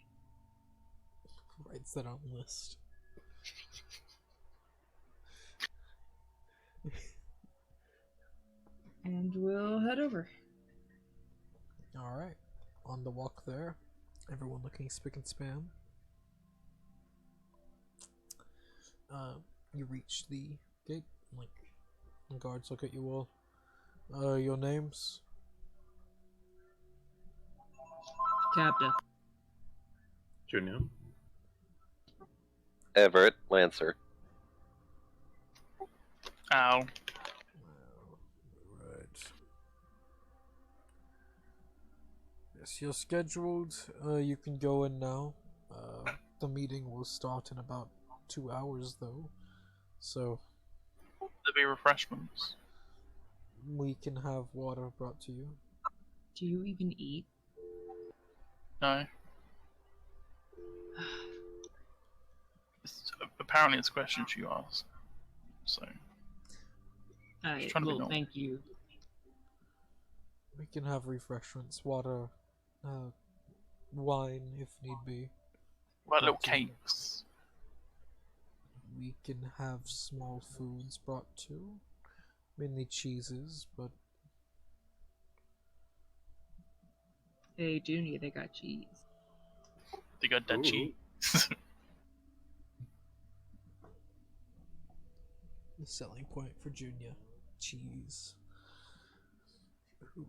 Writes that on the list. And we'll head over. Alright. On the walk there. Everyone looking spick and span. You reach the gate. Like, the guards look at you all. Your names? Captain. Junior. Everett Lancer. Ow. Right. Yes, you're scheduled. You can go in now. The meeting will start in about 2 hours, though. So There'll be refreshments. we can have water brought to you. Do you even eat? No. Apparently, it's questions you ask. So Alright, trying to be well, normal. thank you. We can have refreshments, water, wine if need be. what little Brought to you. cakes? We can have small foods brought too. Mainly cheeses, but Hey, Junior, they got cheese. They got that Ooh. cheese. the selling point for Junior. Cheese. Ooh.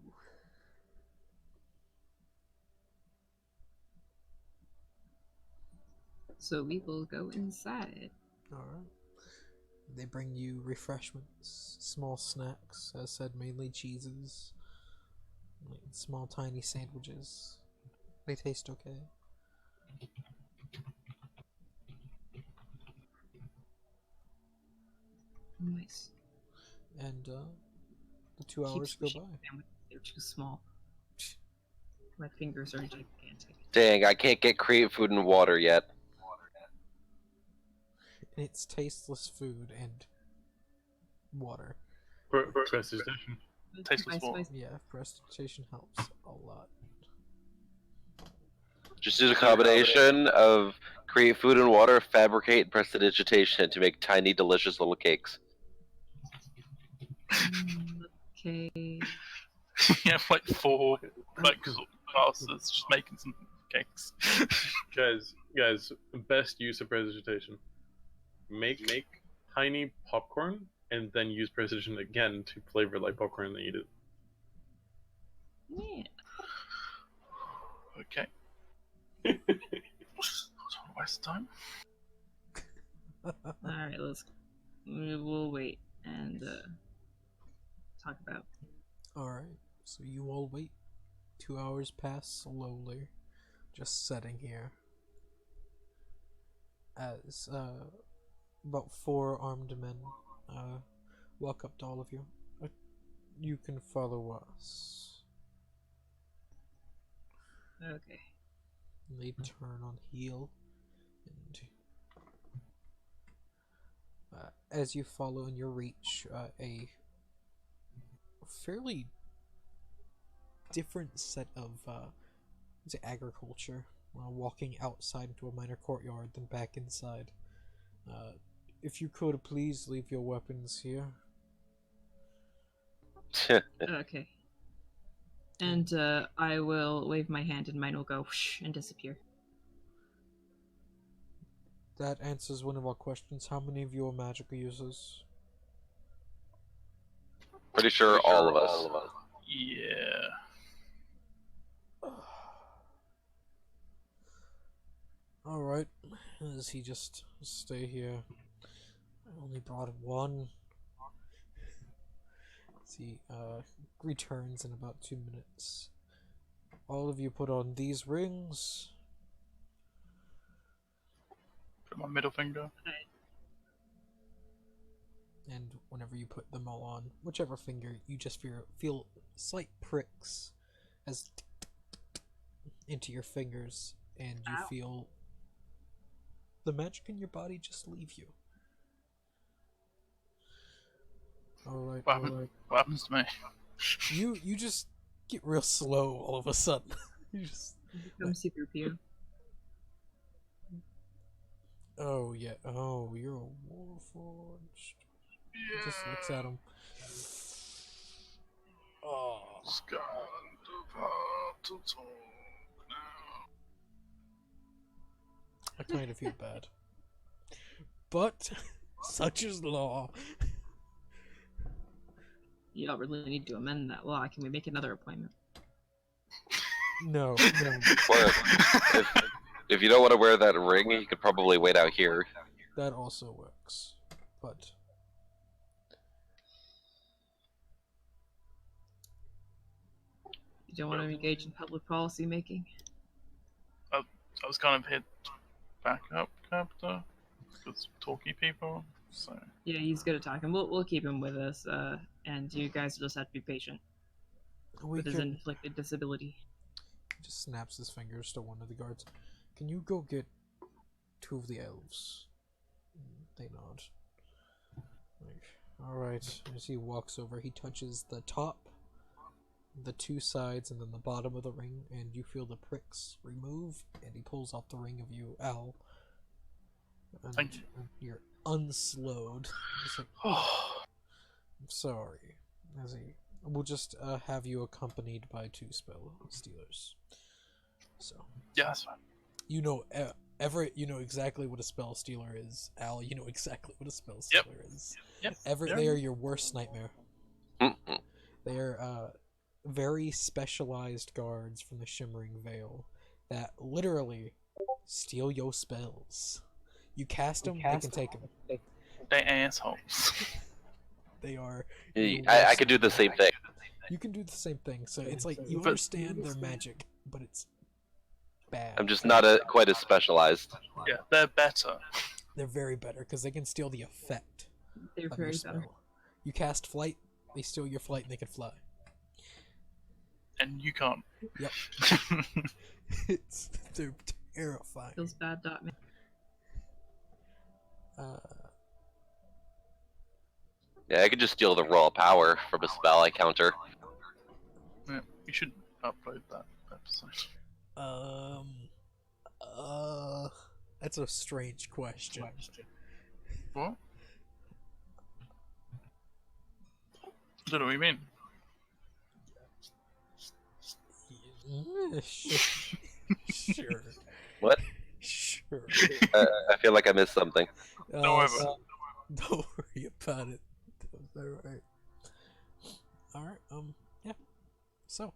So we will go inside. Alright. They bring you refreshments, small snacks, as said, mainly cheeses, like small tiny sandwiches. They taste okay. Nice. And the 2 Keep hours go switching by. them. They're too small. My fingers are gigantic. Dang, I can't get create food and water yet. And it's tasteless food and water. Prestidigitation. Tasteless Spice, water. spice. Yeah, prestidigitation helps a lot. Just do a combination of create food and water, fabricate, and prestidigitation to make tiny, delicious little cakes. Okay. You have like 4 like classes just making some cakes. Guys, best use of prestidigitation. Make tiny popcorn and then use precision again to flavor like popcorn and eat it. Yeah. Okay. Don't waste time. Alright, we'll wait and talk about. Alright, so you all wait. 2 hours pass slowly, just sitting here. As about 4 armed men walk up to all of you. You can follow us. Okay. And they turn on heel, and as you follow and you reach a fairly different set of agriculture, walking outside into a minor courtyard, then back inside. If you could please leave your weapons here. Okay. And I will wave my hand and mine will go whoosh and disappear. That answers one of our questions. How many of you are magical users? Pretty sure all of us. Yeah. Alright, as he just stay here. I only brought one. As he returns in about 2 minutes. All of you put on these rings. Put my middle finger. And whenever you put them all on, whichever finger, you just feel slight pricks as into your fingers, and you feel the magic in your body just leave you. Alright, alright. What happens to me? You just get real slow all of a sudden. You just... Become C-3PO. Oh, yeah. Oh, you're a Warforged. He just looks at him. Oh. It's got the power to talk now. I kind of feel bad. But, such is law. You don't really need to amend that law. Can we make another appointment? No. Or if you don't want to wear that ring, you could probably wait out here. That also works. But... You don't want to engage in public policy making? I was kind of hit back up, Captain. With talky people, so. Yeah, he's good at talking. We'll keep him with us, and you guys just have to be patient We with his can... inflicted disability. He just snaps his fingers to one of the guards. Can you go get 2 of the elves? They nod. Alright, as he walks over, he touches the top, the 2 sides, and then the bottom of the ring, and you feel the pricks remove, and he pulls off the ring of you, Al. And Thank you. you're unslowed. He's like, I'm sorry. As he... We'll just have you accompanied by 2 spell stealers. So... Yeah, that's fine. You know, Everett, you know exactly what a spell stealer is. Al, you know exactly what a spell stealer is. Yep. Everett, they are your worst nightmare. They are very specialized guards from the Shimmering Veil that literally steal your spells. You cast them, they can take them. They assholes. They are. I could do the same thing. You can do the same thing. So it's like you understand their magic, but it's bad. I'm just not quite as specialized. Yeah, they're better. They're very better because they can steal the effect. They're of your very spell. better. You cast flight, they steal your flight and they can fly. And you can't. Yep. They're terrifying. Feels bad, dot man. Yeah, I could just steal the raw power from a spell I counter. Yeah, you should upload that episode. That's a strange question. What? I don't know what you mean. Sure. What? Sure. I feel like I missed something. Don't worry about So- don't worry about it. Alright. Alright, yeah. So,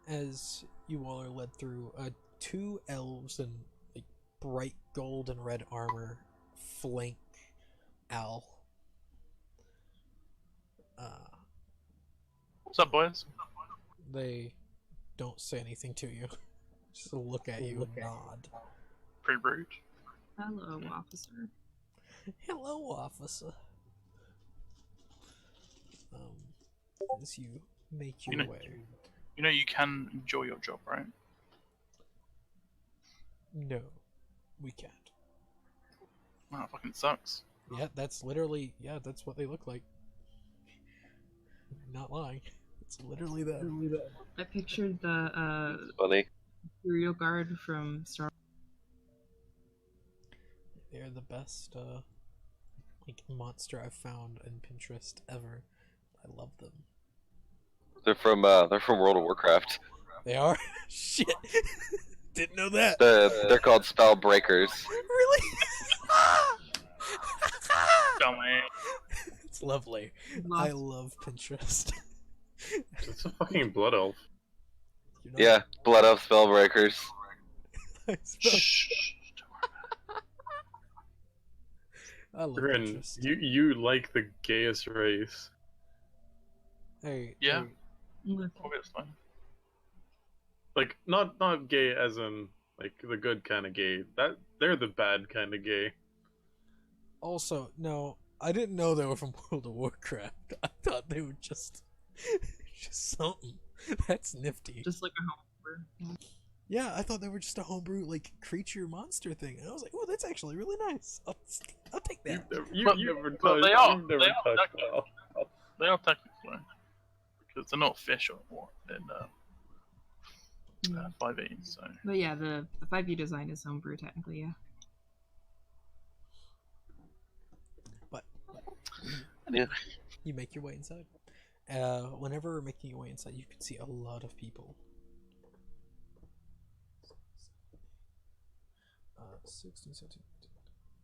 as you all are led through, two elves in like bright gold and red armor flank Al. What's up, boys? They don't say anything to you. Just look at you and nod. Pretty rude. Hello, officer. Hello, officer. As you make your You know- way. You know you can enjoy your job, right? No, we can't. Wow, fucking sucks. Yeah, that's literally, that's what they look like. Not lying. It's literally them. I pictured the Funny. Imperial Guard from Star. They're the best, like, monster I've found in Pinterest ever. I love them. They're from World of Warcraft. They are? Shit. Didn't know that. They're called spell breakers. Really? Dumbass. It's lovely. I love Pinterest. It's a fucking blood elf. You're not- Yeah, blood elf spell breakers. I spell- Shh. I love Grin, Pinterest. you like the gayest race. Hey, Yeah. hey, Obviously. Like not gay as in like the good kind of gay. That they're the bad kind of gay. also, no, I didn't know they were from World of Warcraft. I thought they were just something. That's nifty. Just like a homebrew. Yeah, I thought they were just a homebrew, like, creature monster thing. And I was like, oh, that's actually really nice. I'll take that. You But- never but touched. they are- You've never they are touched technically- Val. They are technically. Because they're not fish or what in 5e, so. But yeah, the 5e design is homebrew technically, yeah. But Yeah. you make your way inside. Whenever you're making your way inside, you can see a lot of people. 16, 17.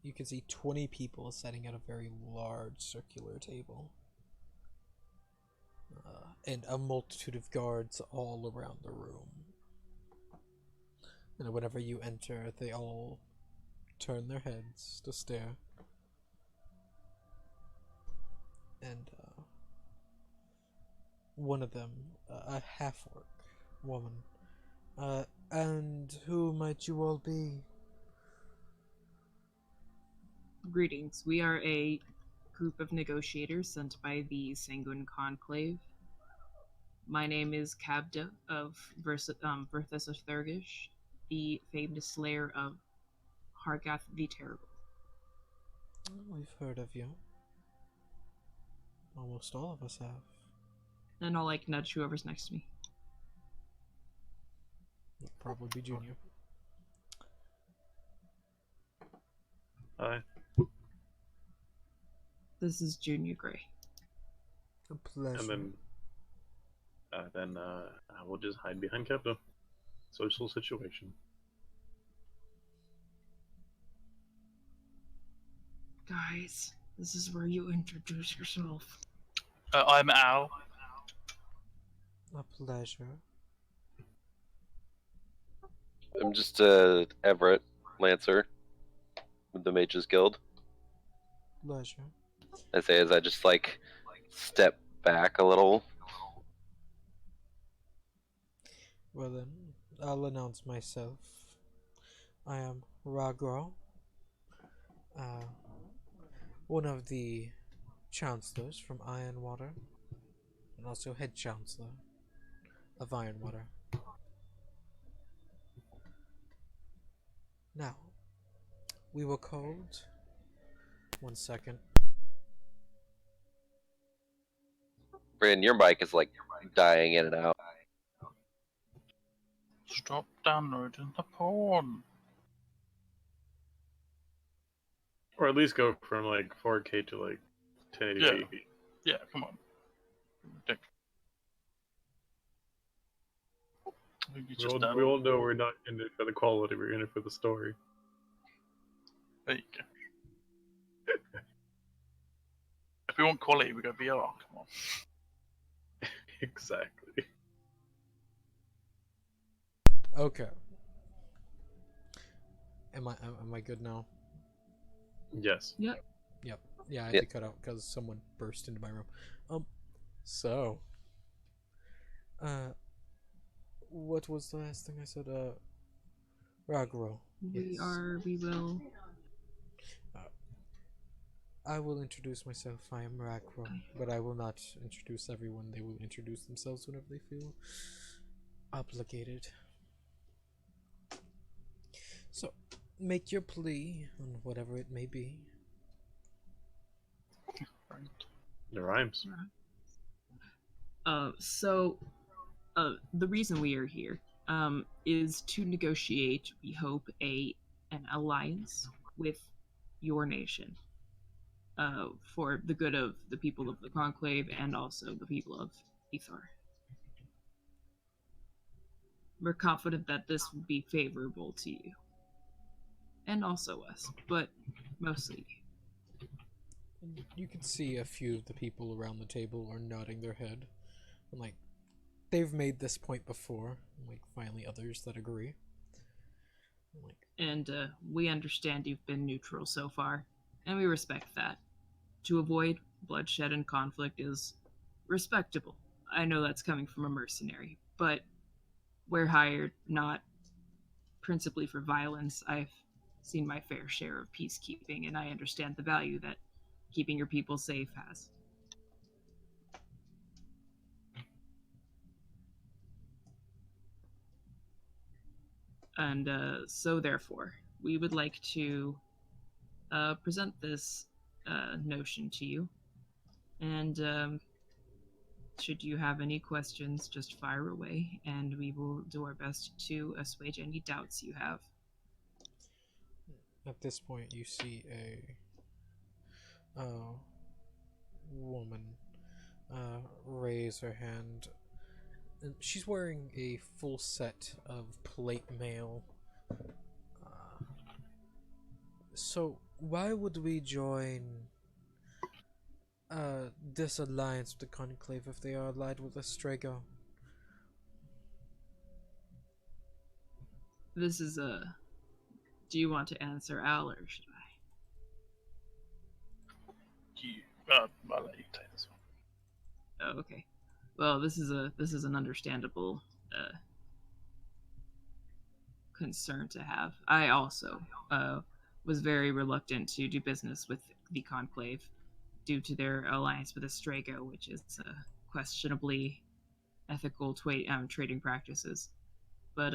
You can see 20 people sitting at a very large circular table. And a multitude of guards all around the room. And whenever you enter, they all turn their heads to stare. And one of them, a half-orc woman. And who might you all be? Greetings. We are a group of negotiators sent by the Sanguine Conclave. My name is Cabda of Verthus of Thurgish, the famed slayer of Hargath the Terrible. We've heard of you. Almost all of us have. And I'll like nudge whoever's next to me. It'll probably be Junior. Hi. This is Junior Gray. A pleasure. And then I will just hide behind Kepta. Social situation. Guys, this is where you introduce yourself. I'm Al. A pleasure. I'm just Everett Lancer with the Mages Guild. Pleasure. I say as I just like step back a little. Well then, I'll announce myself. I am Ragro. one of the chancellors from Ironwater, and also head chancellor of Ironwater. Now, we were called. One second. Brandon, your mic is like dying in and out. Stop downloading the porn. Or at least go from like 4K to like 1080p. Yeah, come on. Don't- You just We all know we're not in it for the quality, we're in it for the story. There you go. If we want quality, we go VR. Come on. Exactly. Okay. Am I good now? Yes. Yep. Yep. Yeah, I had Yep. to cut out because someone burst into my room. So, what was the last thing I said? Ragro. We Yes. we will. I will introduce myself. I am Ragro, but I will not introduce everyone. They will introduce themselves whenever they feel obligated. So, make your plea on whatever it may be. Right. It rhymes. The reason we are here, is to negotiate, we hope, an alliance with your nation, for the good of the people of the Conclave and also the people of Ethar. We're confident that this will be favorable to you. And also us, but mostly you. And you can see a few of the people around the table are nodding their head. And like, they've made this point before. And, like, finally others that agree. And, like, And we understand you've been neutral so far, and we respect that. To avoid bloodshed and conflict is respectable. I know that's coming from a mercenary, but we're hired not principally for violence. I've seen my fair share of peacekeeping, and I understand the value that keeping your people safe has. And so, therefore, we would like to present this notion to you. And should you have any questions, just fire away, and we will do our best to assuage any doubts you have. at this point, you see a woman raise her hand. And she's wearing a full set of plate mail. So, why would we join this alliance with the Conclave if they are allied with Astrago? This is a. Do you want to answer Al, or should I? I'll let you take this one. Oh, okay. Well, this is an understandable concern to have. I also was very reluctant to do business with the Conclave due to their alliance with Astrago, which is questionably ethical trading practices. But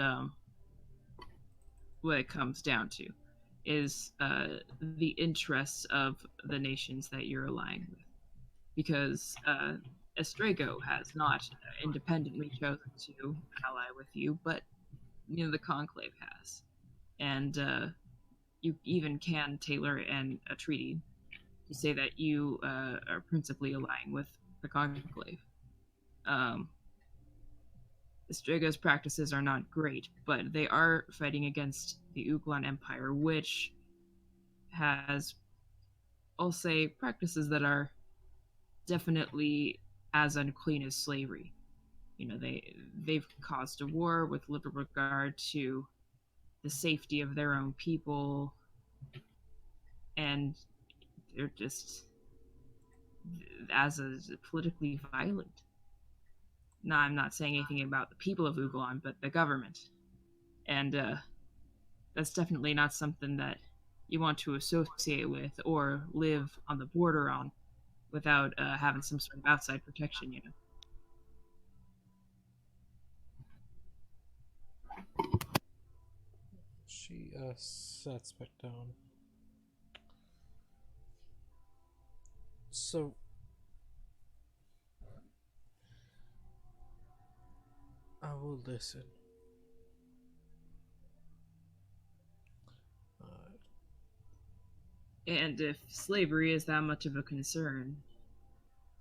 what it comes down to is the interests of the nations that you're aligning with, because Astrago has not independently chosen to ally with you, but the Conclave has, and you even can tailor a treaty to say that you are principally aligning with the Conclave. Astrago's practices are not great, but they are fighting against the Uglan Empire, which has, I'll say, practices that are definitely as unclean as slavery. They've caused a war with little regard to the safety of their own people, and they're just as a politically violent. Now, I'm not saying anything about the people of Uglan, but the government, and that's definitely not something that you want to associate with or live on the border on without having some sort of outside protection, you know. She sets back down. So I will listen. And if slavery is that much of a concern,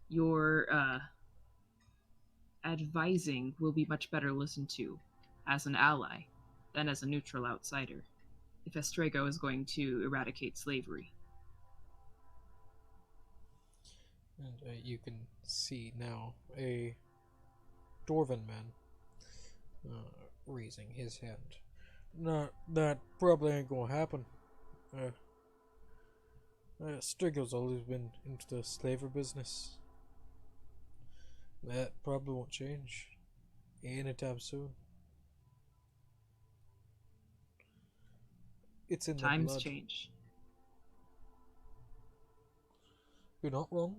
your advising will be much better listened to as an ally than as a neutral outsider if Estrago is going to eradicate slavery. And you can see now a dwarven man raising his hand. No, that probably ain't gonna happen. Strigo's always been into the slaver business. That probably won't change anytime soon. It's in the Times blood. change. You're not wrong.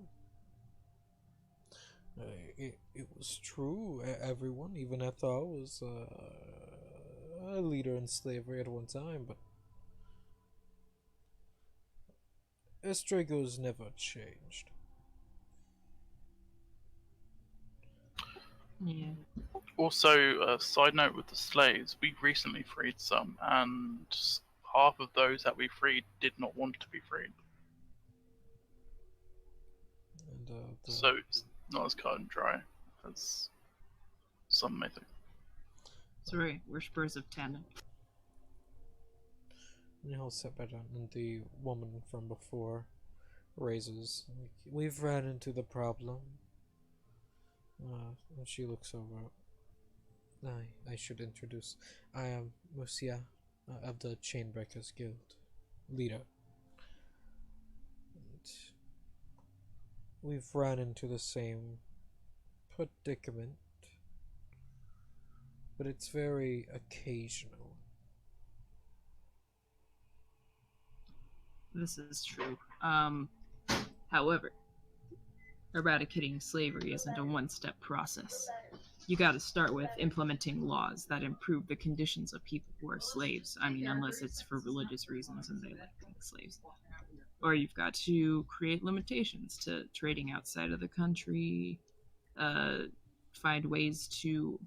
It was true. Everyone, even Ethel, was a leader in slavery at one time, but Estrago's never changed. Yeah. Also, side note with the slaves, we recently freed some, and half of those that we freed did not want to be freed. And So it's not as cut and dry as some may think. Sorry, we're Spurs of 10. and he'll sit back down, and the woman from before raises. We've ran into the problem. And she looks over. I should introduce. I am Musia of the Chainbreakers Guild, leader. And we've run into the same predicament, but it's very occasional. This is true. However, eradicating slavery isn't a one-step process. You gotta start with implementing laws that improve the conditions of people who are slaves. I mean, unless it's for religious reasons and they like being slaves. Or you've got to create limitations to trading outside of the country, find ways to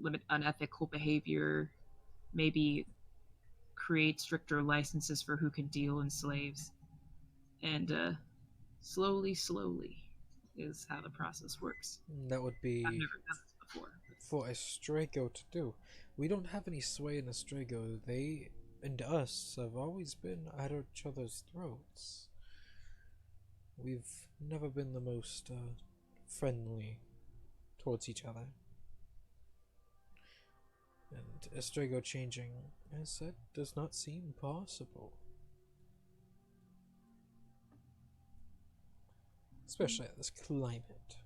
limit unethical behavior, maybe create stricter licenses for who can deal in slaves. And slowly is how the process works. That would be I've never done this before. for Estrago to do. We don't have any sway in Estrago. They and us have always been at each other's throats. We've never been the most friendly towards each other. And Estrago changing, as said, does not seem possible. Especially at this climate.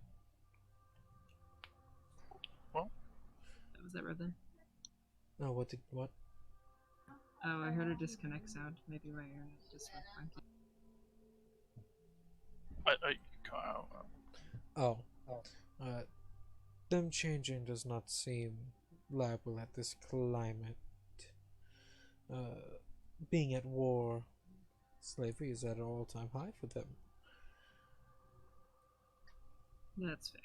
Was that red then? Oh, what? Oh, I heard a disconnect sound. Maybe my internet just went funky. I cut out. Oh. Them changing does not seem liable at this climate. Being at war, slavery is at an all-time high for them. That's fair.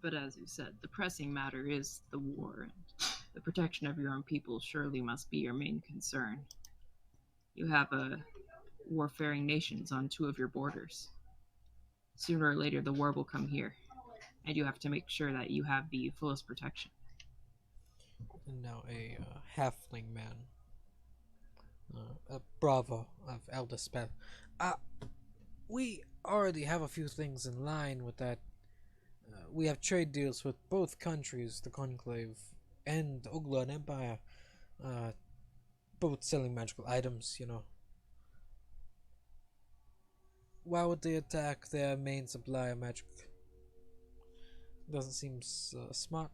But as you said, the pressing matter is the war, and the protection of your own people surely must be your main concern. You have warfaring nations on 2 of your borders. Sooner or later, the war will come here, and you have to make sure that you have the fullest protection. And now a halfling man, a bravo of Elderspell. We already have a few things in line with that. We have trade deals with both countries, the Conclave and the Uglan Empire, both selling magical items, you know. Why would they attack their main supply of magic? Doesn't seem smart.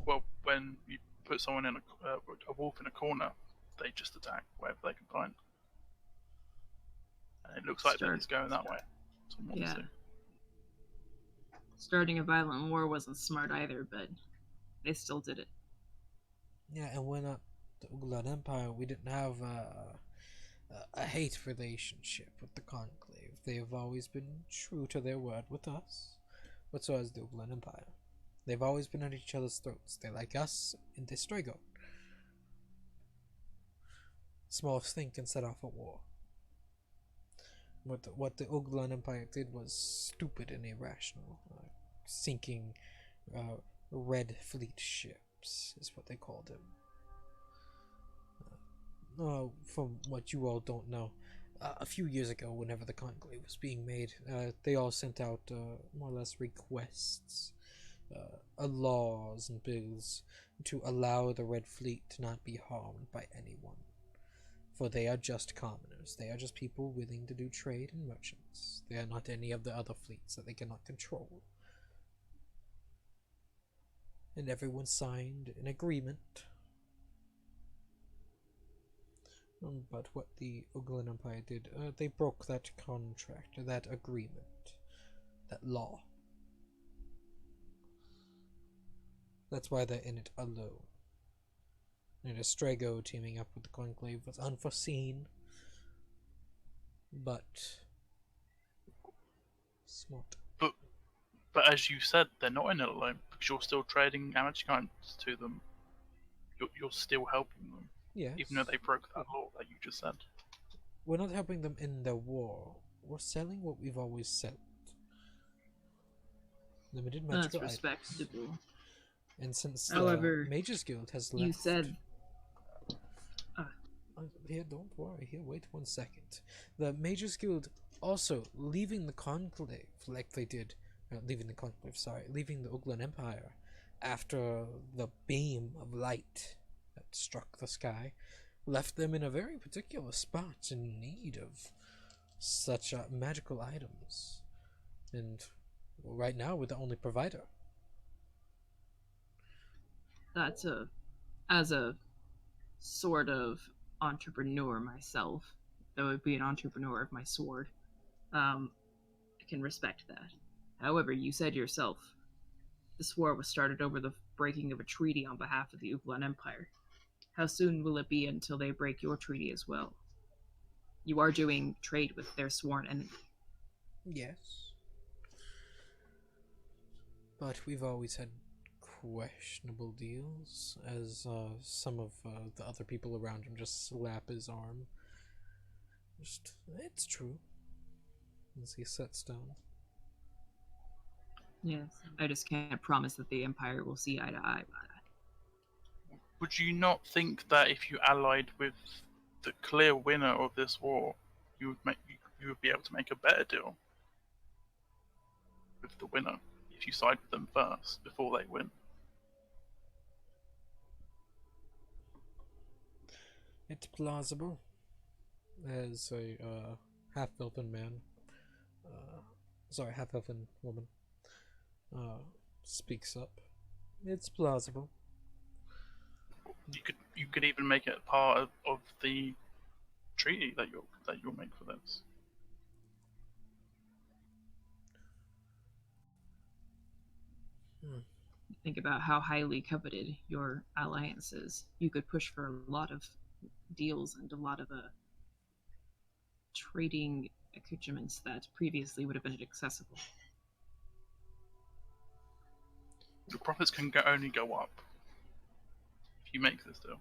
Well, when you put someone in a wolf in a corner, they just attack wherever they can find. And it looks like they're just going that way. So I'm Yeah. see. Starting a violent war wasn't smart either, but they still did it. Yeah, and when the Uglan Empire, we didn't have a hate relationship with the Conclave. They have always been true to their word with us, but so has the Uglan Empire. They've always been at each other's throats. They like us, and they Strago. Smallest thing can set off a war. What the Uglan Empire did was stupid and irrational. Sinking Red Fleet ships is what they called him. From what you all don't know, a few years ago, whenever the Conclave was being made, they all sent out more or less requests, laws and bills to allow the Red Fleet to not be harmed by anyone. For they are just commoners. They are just people willing to do trade and merchants. They are not any of the other fleets that they cannot control. And everyone signed an agreement. But what the Uglan Empire did, they broke that contract, that agreement, that law. That's why they're in it alone. And Strago teaming up with the Conclave was unforeseen, but smart. But as you said, they're not in it alone because you're still trading amateur coins to them. You're still helping them, Yes. even though they broke that law that you just said. We're not helping them in their war. We're selling what we've always sold. Limited magical That's respectable. items. And since However, the Mages Guild has left... You said... Here, don't worry. Here, wait 1 second. The Mages Guild also leaving the Conclave, like they did... leaving the Conclave, sorry. Leaving the Uglan Empire after the beam of light that struck the sky, left them in a very particular spot in need of such magical items. And right now, we're the only provider. As a sort of entrepreneur myself, though I'd be an entrepreneur of my sword, I can respect that. However, you said yourself, this war was started over the breaking of a treaty on behalf of the Uglan Empire. How soon will it be until they break your treaty as well? You are doing trade with their sworn enemy. Yes. But we've always had questionable deals, as some of the other people around him just slap his arm. It's true. As he sets down. Yes, I just can't promise that the Empire will see eye to eye by that. Would you not think that if you allied with the clear winner of this war, you would be able to make a better deal with the winner if you side with them first before they win? It's plausible. As a half-elven man, half-elven woman, speaks up. It's plausible. You could even make it part of the treaty that you'll make for this. Think about how highly coveted your alliance is. You could push for a lot of deals and a lot of trading accoutrements that previously would have been inaccessible. The profits can only go up if you make this deal.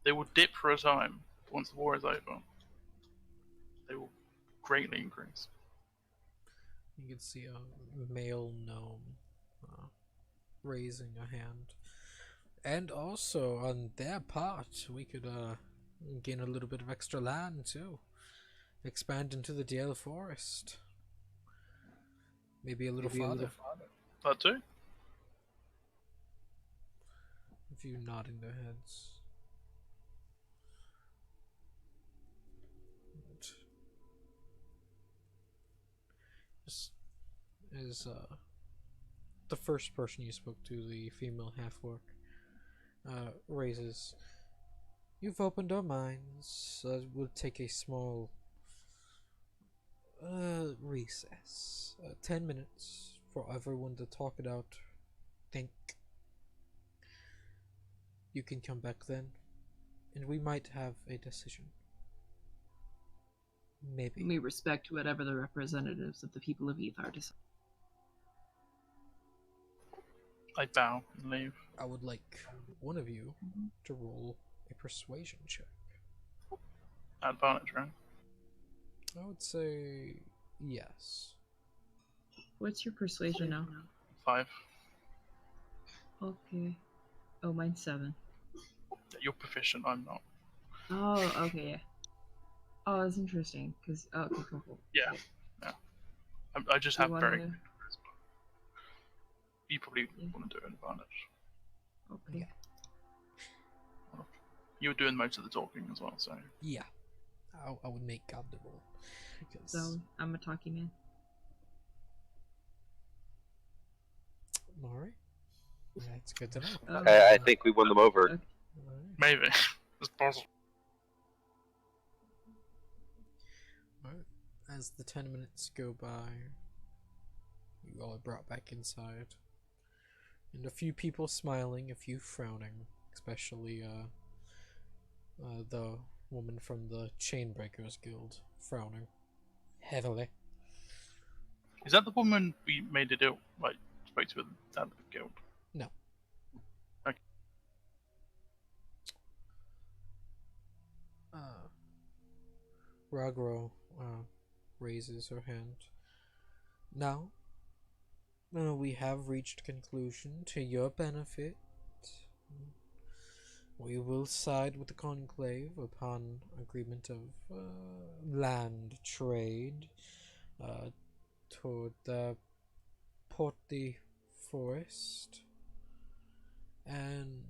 They will dip for a time, but once the war is over, they will greatly increase. You can see a male gnome raising a hand. And also, on their part, we could gain a little bit of extra land, too. Expand into the Dale Forest. Maybe a little farther. That too? A few nodding their heads. Just as the first person you spoke to, the female half-orc, raises. You've opened our minds. We'll take a small recess. 10 minutes for everyone to talk it out. Think. You can come back then, and we might have a decision. Maybe. We respect whatever the representatives of the people of Ethar decide. I bow and leave. I would like one of you to roll a persuasion check. Advantage, right? I would say yes. What's your persuasion now? 5. Okay. Oh, mine's 7. You're proficient, I'm not. Oh, okay, yeah. Oh, that's interesting, because... Oh, okay, cool. Yeah. I just Do you have very wanna- good charisma. You probably Yeah. want to do an advantage. Okay. Yeah. You were doing most of the talking as well, so... Yeah. I would make God the roll. Because So, I'm a talking man. alright. That's good to know. Oh, I think we won them over. Okay. Alright. Maybe. It's possible. Alright. As the 10 minutes go by, you all are brought back inside. And a few people smiling, a few frowning, especially the woman from the Chainbreakers Guild frowning heavily. Is that the woman we made a deal, like, spoke to at the guild? No. Okay. Ragro raises her hand. Now, we have reached a conclusion to your benefit. We will side with the Conclave upon agreement of land trade toward the Porty Forest and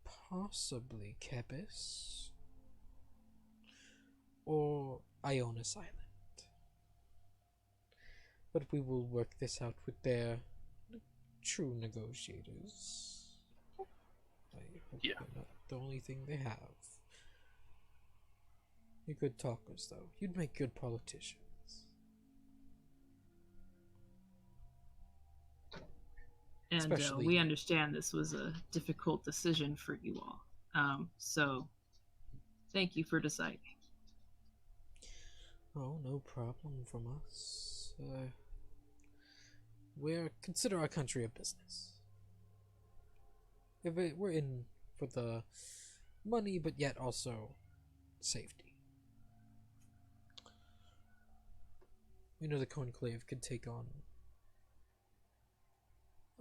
possibly Kebis or Ionis Island. But we will work this out with their true negotiators. I hope Yeah. we're not the only thing they have. You're good talkers, though. You'd make good politicians. And Especially we you. understand this was a difficult decision for you all. So, thank you for deciding. Oh, no problem from us. Consider our country a business. We're in for the money, but yet also safety. We know the Conclave could take on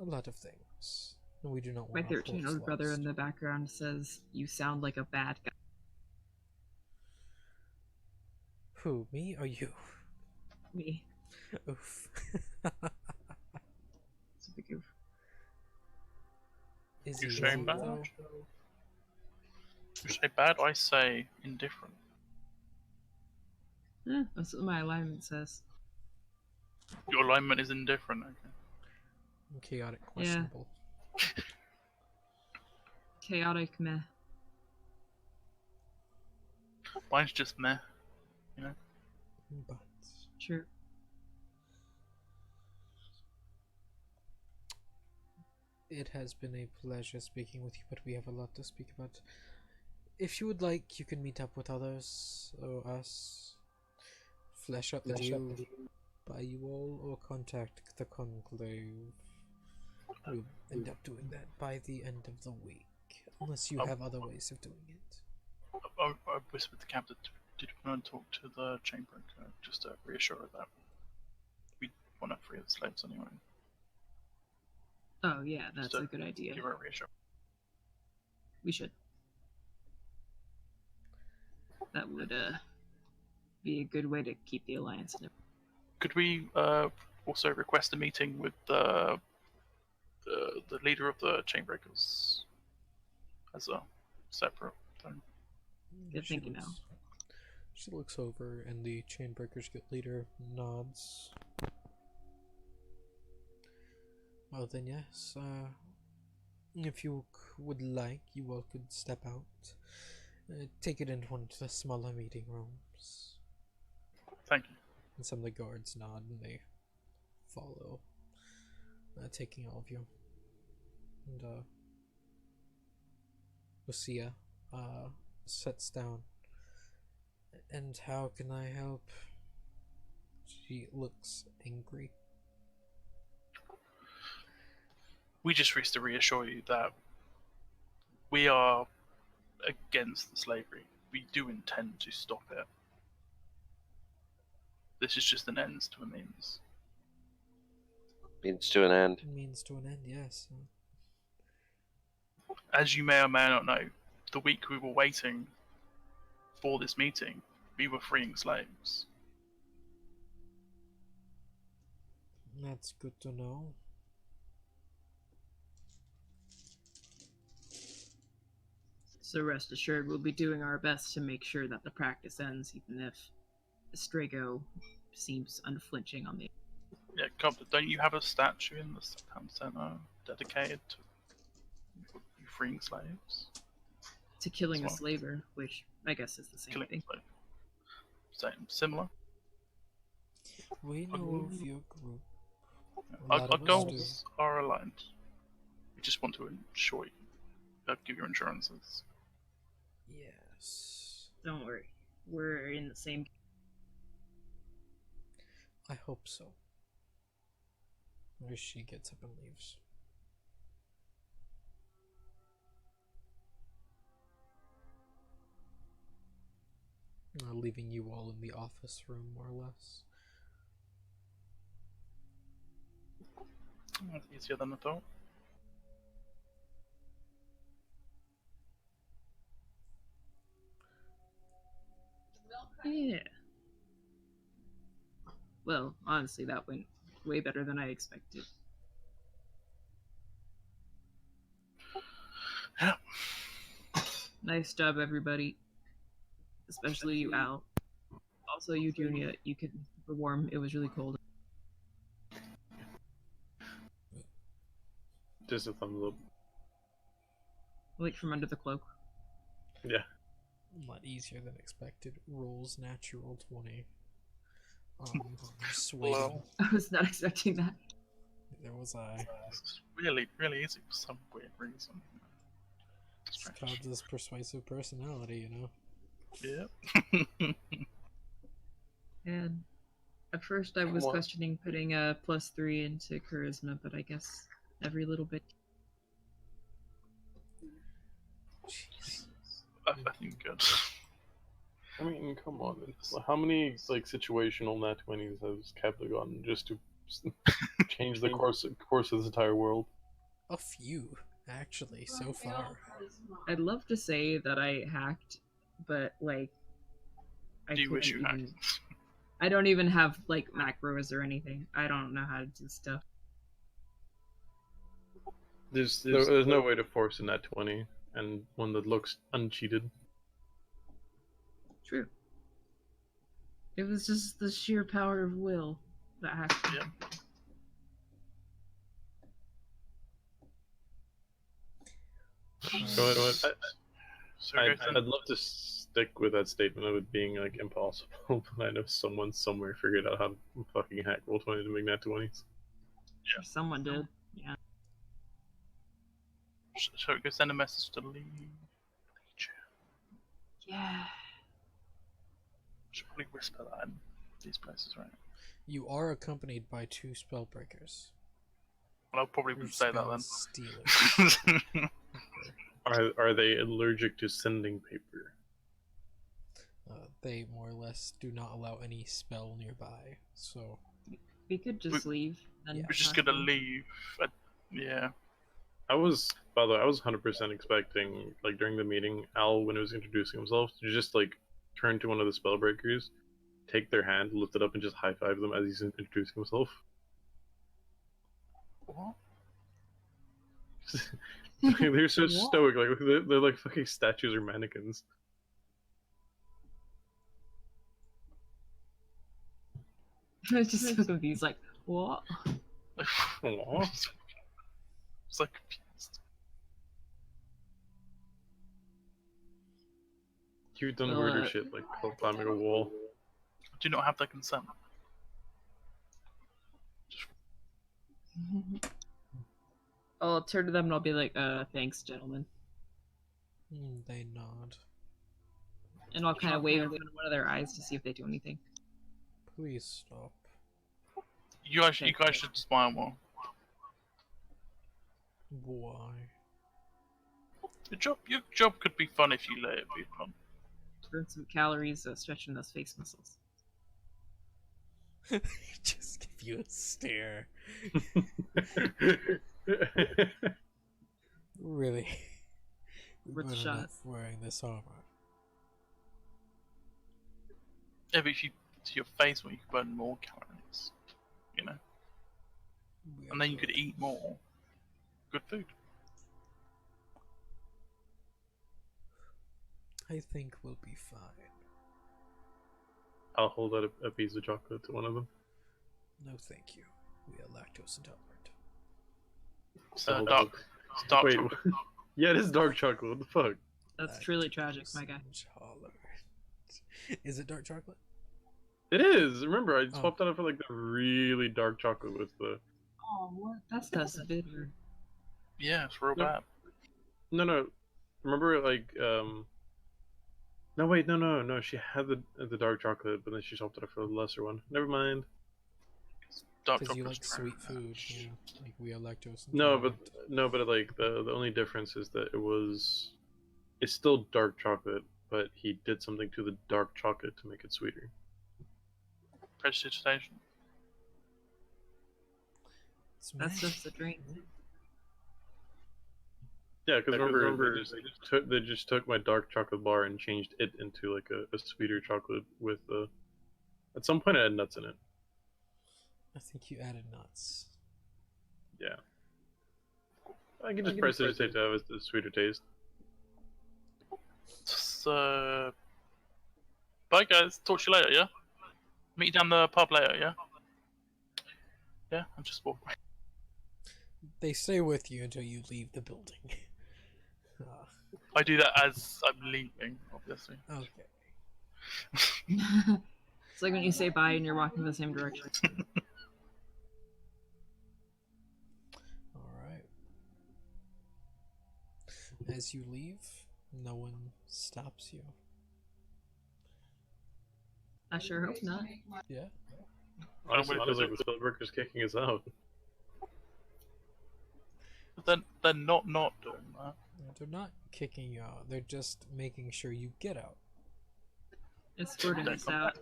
a lot of things, and we do not My want our 13-year-old hopes brother lost. in the background says, "You sound like a bad guy." Who, me or you? Me. Oof. It's a big oof. Is You he saying wrong, bad? though? You say bad, I say indifferent. That's what my alignment says. Your alignment is indifferent, okay. Chaotic, questionable. Chaotic meh. Mine's just meh. But True. it has been a pleasure speaking with you, but we have a lot to speak about. If you would like, you can meet up with others or us, flesh out the deal by you all, or contact the Conclave. We'll end up doing that by the end of the week, unless you have other ways of doing it. I whispered the captain, did we want to talk to the chamber just to reassure her that we want to free the slaves anyway? Oh yeah, that's Just a good idea. Give her a reassurance. We should. That would be a good way to keep the alliance. Could we also request a meeting with the leader of the Chainbreakers as a separate thing? Good thinking now. She looks over, and the Chainbreakers Guild leader nods. Well then, yes. If you would like, you all could step out. Take it into one of the smaller meeting rooms. Thank you. And some of the guards nod and they follow, taking all of you. And Lucia sits down. And how can I help? She looks angry. We just wish to reassure you that we are against slavery. We do intend to stop it. This is just an ends to a means. Means to an end. Means to an end, yes. As you may or may not know, the week we were waiting for this meeting, we were freeing slaves. That's good to know. So rest assured, we'll be doing our best to make sure that the practice ends, even if Strago seems unflinching on the. Yeah, Copter, don't you have a statue in the town center dedicated to you freeing slaves? To killing a Well, slaver, which I guess is the same Killing thing. slaves. Same, similar. We know of your group. A Our, lot our of us goals are aligned. We just want to ensure you give your insurances. Yes. Don't worry, we're in the same. I hope so. Or she gets up and leaves. Leaving you all in the office room, more or less. That's easier than I thought. Yeah. Well, honestly, that went way better than I expected. Yeah. Nice job, everybody. Especially you, Al. Also, you, Junia. You could keep it warm. It was really cold. Just a thumbs up. Like from under the cloak. Yeah. A lot easier than expected. Rolls natural 20. Swaying. Well, I was not expecting that. There was I. it's really, really easy for some weird reason. It's Strange. called this persuasive personality, you know? Yeah. And at first, I was What? questioning putting a +3 into charisma, but I guess every little bit. Jeez. I think good. I mean, come on. How many like situational nat 20s has Kepler gotten just to change the course of this entire world? A few, actually, so far. I'd love to say that I hacked, but like, I Do you wish couldn't you had? even. I don't even have like macros or anything. I don't know how to do stuff. There's no way to force a nat 20 and one that looks uncheated. True. It was just the sheer power of will that hacked me. Yeah. Go ahead. So I'd guys, then, love to stick with that statement of it being like impossible, but I know someone somewhere figured out how to fucking hack Roll20 to make nat 20s. Yeah. Someone did. Yeah. so go send a message to Lee. Yeah. Should probably whisper that in these places, right? You are accompanied by 2 spellbreakers. Well, I'll probably Who say that spell then. stealing. Are they allergic to sending paper? They more or less do not allow any spell nearby, so... We could just leave. And Yeah. We're just gonna leave. Yeah. By the way, I was 100% expecting, like, during the meeting, Al, when he was introducing himself, to just, like, turn to one of the spellbreakers, take their hand, lift it up, and just high-five them as he's introducing himself. What? They're so What? stoic, like, they're like fucking statues or mannequins. I was just so confused. Like, what? Aww. so confused. You've done weirder shit like climbing a wall. I do not have their consent. I'll turn to them and I'll be like, thanks, gentlemen. They nod. And I'll kind of wave in front of one of their eyes to see if they do anything. Please stop. You guys should smile more. Why? Your job could be fun if you let it be fun. Burn some calories stretching those face muscles. Just give you a stare. Really? Worth a Better shot. not wearing this armor. Yeah, but if you to your face, well, you could burn more calories. You know, We and are then you could good. eat more good food. I think we'll be fine. I'll hold out a piece of chocolate to one of them. No, thank you. We are lactose intolerant. So hold dark, dark Wait, chocolate. yeah, it is dark chocolate. What the fuck? That's truly tragic, my guy. Intolerant. Is it dark chocolate? It is. Remember, I Oh. swapped out for like the really dark chocolate with the. Oh, what? That's bitter. Yeah, it's real No. bad. No. Remember, like No, wait, no. She had the dark chocolate, but then she swapped it out for the lesser one. Never mind. Dark Because you chocolate's like very sweet bad. food. Yeah. Like we are lactose No, intolerant. but like the only difference is that it's still dark chocolate, but he did something to the dark chocolate to make it sweeter. Precipitation. That's just the drink. Yeah, because remember they just took my dark chocolate bar and changed it into like a sweeter chocolate with at some point I had nuts in it. I think you added nuts. Yeah. I can just press it to have a sweeter taste. So, bye guys. Talk to you later. Yeah. Meet you down the pub later. Yeah. Yeah. I'm just walking. They stay with you until you leave the building. I do that as I'm leaving, obviously. Okay. It's like when you say bye and you're walking in the same direction. Alright. As you leave, no one stops you. I sure hope not. Yeah? Honestly, it feels like the Spellbreaker's kicking us out. They're not doing that. They're not kicking you out. They're just making sure you get out. It's sorting us out.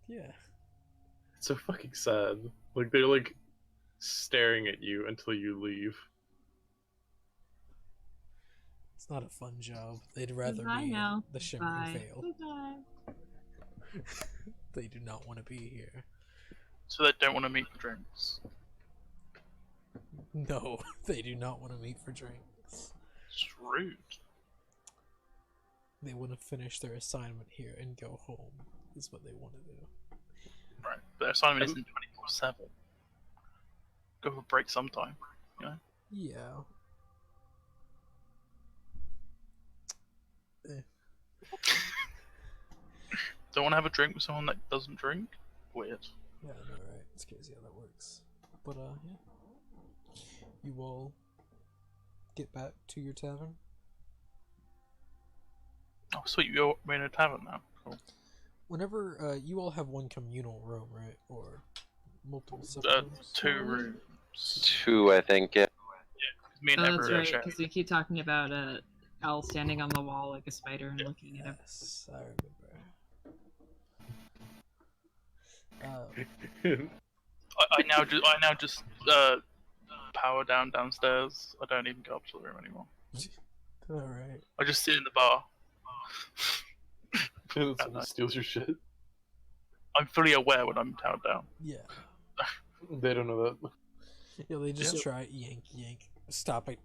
Yeah. It's so fucking sad. Like they're like staring at you until you leave. It's not a fun job. They'd rather Goodbye be now. the Shimmering Bye. Veil. Goodbye. They do not want to be here. So they don't want to meet for drinks. No, they do not want to meet for drinks. It's rude. They want to finish their assignment here and go home, is what they want to do. Right. Their assignment isn't 24/7. Go for a break sometime. You know. Yeah. Don't want to have a drink with someone that doesn't drink? Weird. Yeah, I know, right? It's crazy how that works. But, yeah. You all get back to your tavern? Oh, sweet. We're in a tavern now. Cool. Whenever, you all have one communal room, right? Or multiple separate rooms? 2 rooms. 2, I think. Yeah. Me and Oh, Ever that's are right, sharing. because we keep talking about Al standing on the wall like a spider and looking at him. Yes, I remember. I now just power downstairs. I don't even go up to the room anymore. Alright. I just sit in the bar. And someone steals your shit. I'm fully aware when I'm towered down. Yeah. They don't know that. Yeah, they just Yep. try yank. Stop it.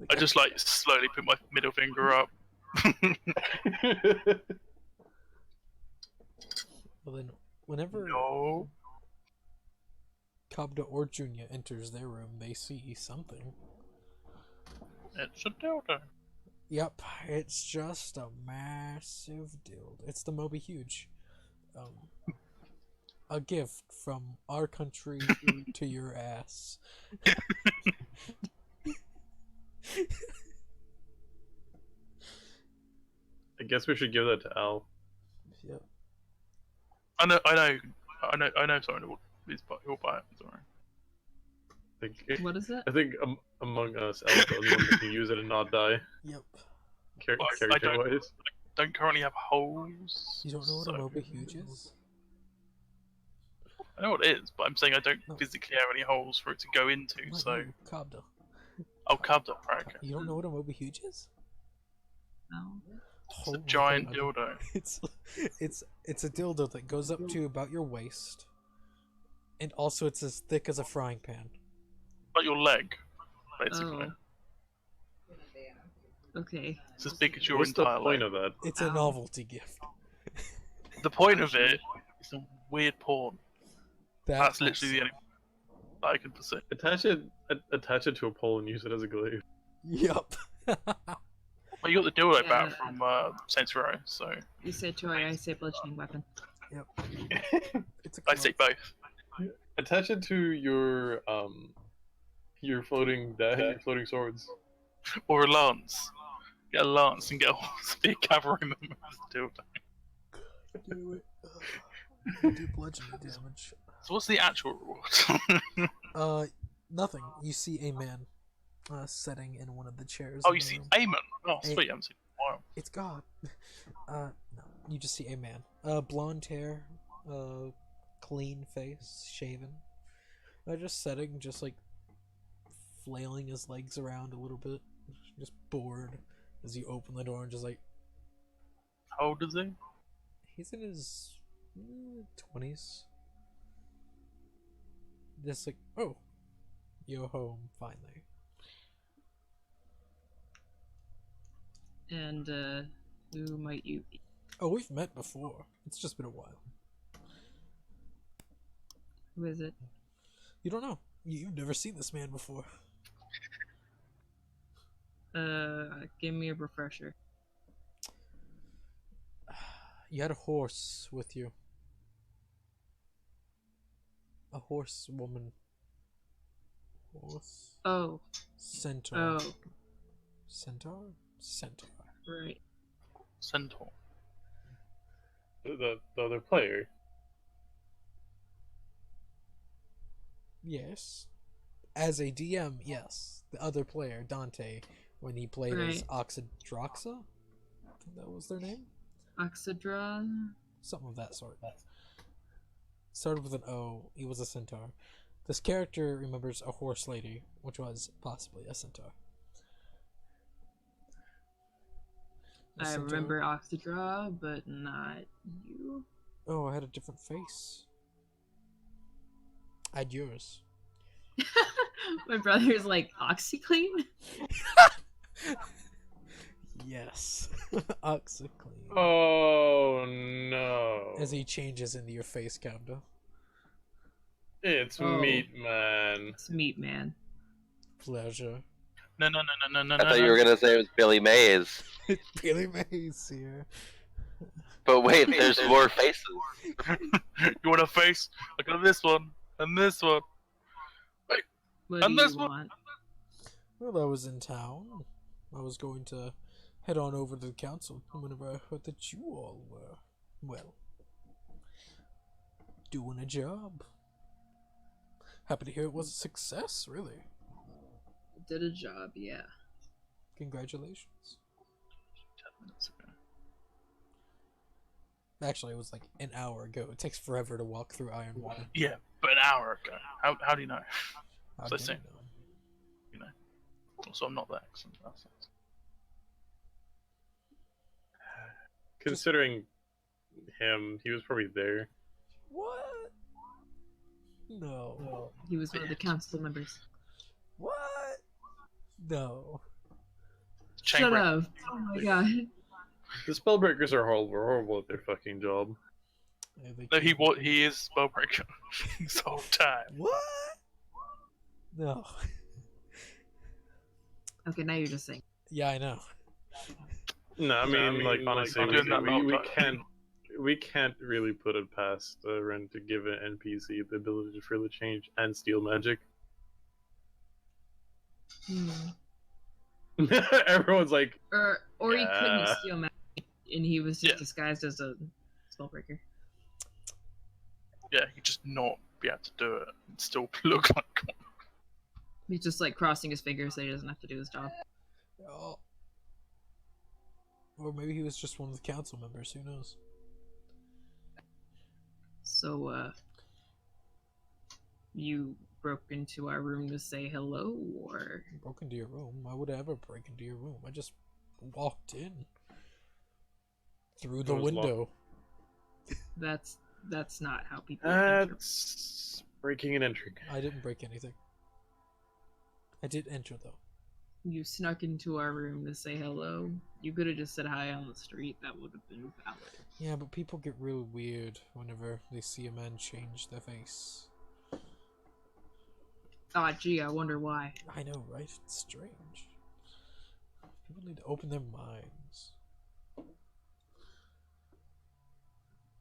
I just like slowly put my middle finger up. Well then, whenever No. Kabda or Junya enters their room, they see something. It's a dildo. Yep, it's just a massive dildo. It's the Moby Huge. A gift from our country to your ass. I guess we should give that to Al. Yep. I know someone who'll buy it. Sorry. What is it? I think among us, Al's the only one that can use it and not die. Yep. Character-wise. Don't currently have holes. You don't know what so- a Moby Huge is? I know what it is, but I'm saying I don't No. physically have any holes for it to go into. Not So, you, Kabda. oh, Kabda, right? Okay. You don't know what a Moby Huge is? No. It's Oh a my giant God. dildo. It's a dildo that goes up to about your waist, and also it's as thick as a frying pan. Like your leg, basically. Oh. Okay. It's as big as your What's the entire point leg. of that? It's a novelty gift. The point of it is a weird porn. That's makes literally the only that I can perceive. Attach it to a pole and use it as a glaive. Yup. Well, you got the dildo back Yeah. from Saints Row, so You say toy, I say bludgeoning weapon. It's a I say glove. both. Attach it to your floating floating swords. Or a lance. Get a lance and get a spear covering them with a dildo. Do it. Do bludgeoning damage. So what's the actual reward? Nothing. You see a man sitting in one of the chairs. Oh, in you the see room. Eamon. Oh, sweet. I haven't seen him in a while. It's God. No, you just see a man. Blonde hair, clean face, shaven. Just sitting, just like flailing his legs around a little bit, just bored as you open the door and just like How old is he? he's in his 20s. Just like, oh, you're home finally. And who might you be? Oh, we've met before. It's just been a while. Who is it? You don't know. You've never seen this man before. Give me a refresher. You had a horse with you. A horse woman. Horse. Oh, Centaur. oh, Centaur? Centaur. right. Centaur. The other player. Yes. As a DM, yes. The other player, Dante, when he played as Right. Oxydroxa? I think that was their name? Oxydra. Something of that sort. Started with an O. He was a centaur. This character remembers a horse lady, which was possibly a centaur. A I centaur- remember Oxydra, but not you. Oh, I had a different face. I had yours. My brother's like OxyClean. Yes. OxyClean. Oh no! As he changes into your face, Kabda. It's Oh. Meat Man. It's Meat Man. Pleasure. No. I thought you were gonna say it was Billy Mays. Billy Mays here. But wait, there's more faces. You want a face? Look at this one and this one. What And do this you one- want? Well, I was in town. I was going to head on over to the council whenever I heard that you all were, well, doing a job. Happy to hear it was a success, really. Did a job, yeah. Congratulations. 10 minutes ago. Actually, it was like an hour ago. It takes forever to walk through Ironwater. Yeah, but an hour ago. How do you know? How So dare soon. you know? Also, I'm not there. So that's it. Considering him, he was probably there. What? No. He was one of the council members. What? No. Shut Chamber. up. Oh my god. The Spellbreakers are horrible at their fucking job. No, he is Spellbreaker this whole time. What? No. Okay, now you're just saying. Yeah, I know. No, I mean, like honestly, doing that we can't really put it past Ren to give an NPC the ability to freely change and steal magic. Everyone's like, Or he couldn't Yeah. steal magic, and he was just Yeah. disguised as a spellbreaker. Yeah, he just not be able to do it and still look like one. He's just like crossing his fingers so he doesn't have to do his job. Oh. Or maybe he was just one of the council members. Who knows? So, you broke into our room to say hello, or Broke into your room? Why would I ever break into your room? I just walked in through the was window. that's not how people enter. that's breaking and entering. I didn't break anything. I did enter though. You snuck into our room to say hello. You could have just said hi on the street. That would have been valid. Yeah, but people get real weird whenever they see a man change their face. Ah, gee, I wonder why. I know, right? It's strange. People need to open their minds.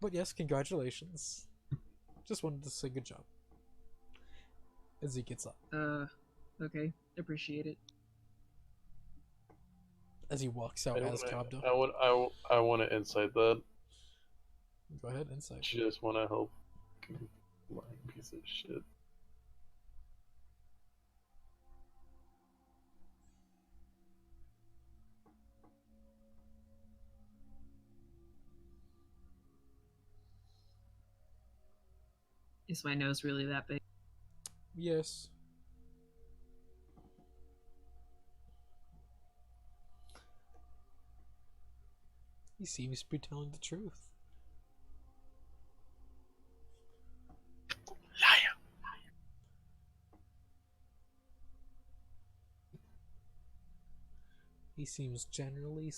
But yes, congratulations. Just wanted to say good job. As he gets up. Okay, appreciate it. As he walks out as Cobdo. I want to insight that. Go ahead, insight. Just want to help. Lying piece of shit. Is my nose really that big? Yes. He seems to be telling the truth. Liar. He seems genuinely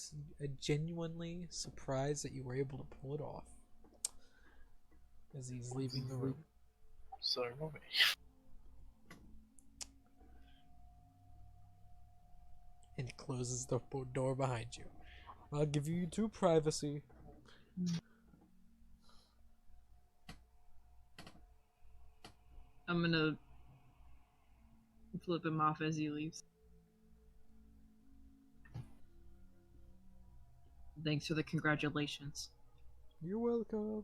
surprised that you were able to pull it off. As he's leaving the room. So Robbie. And closes the door behind you. I'll give you two privacy. I'm gonna flip him off as he leaves. Thanks for the congratulations. You're welcome.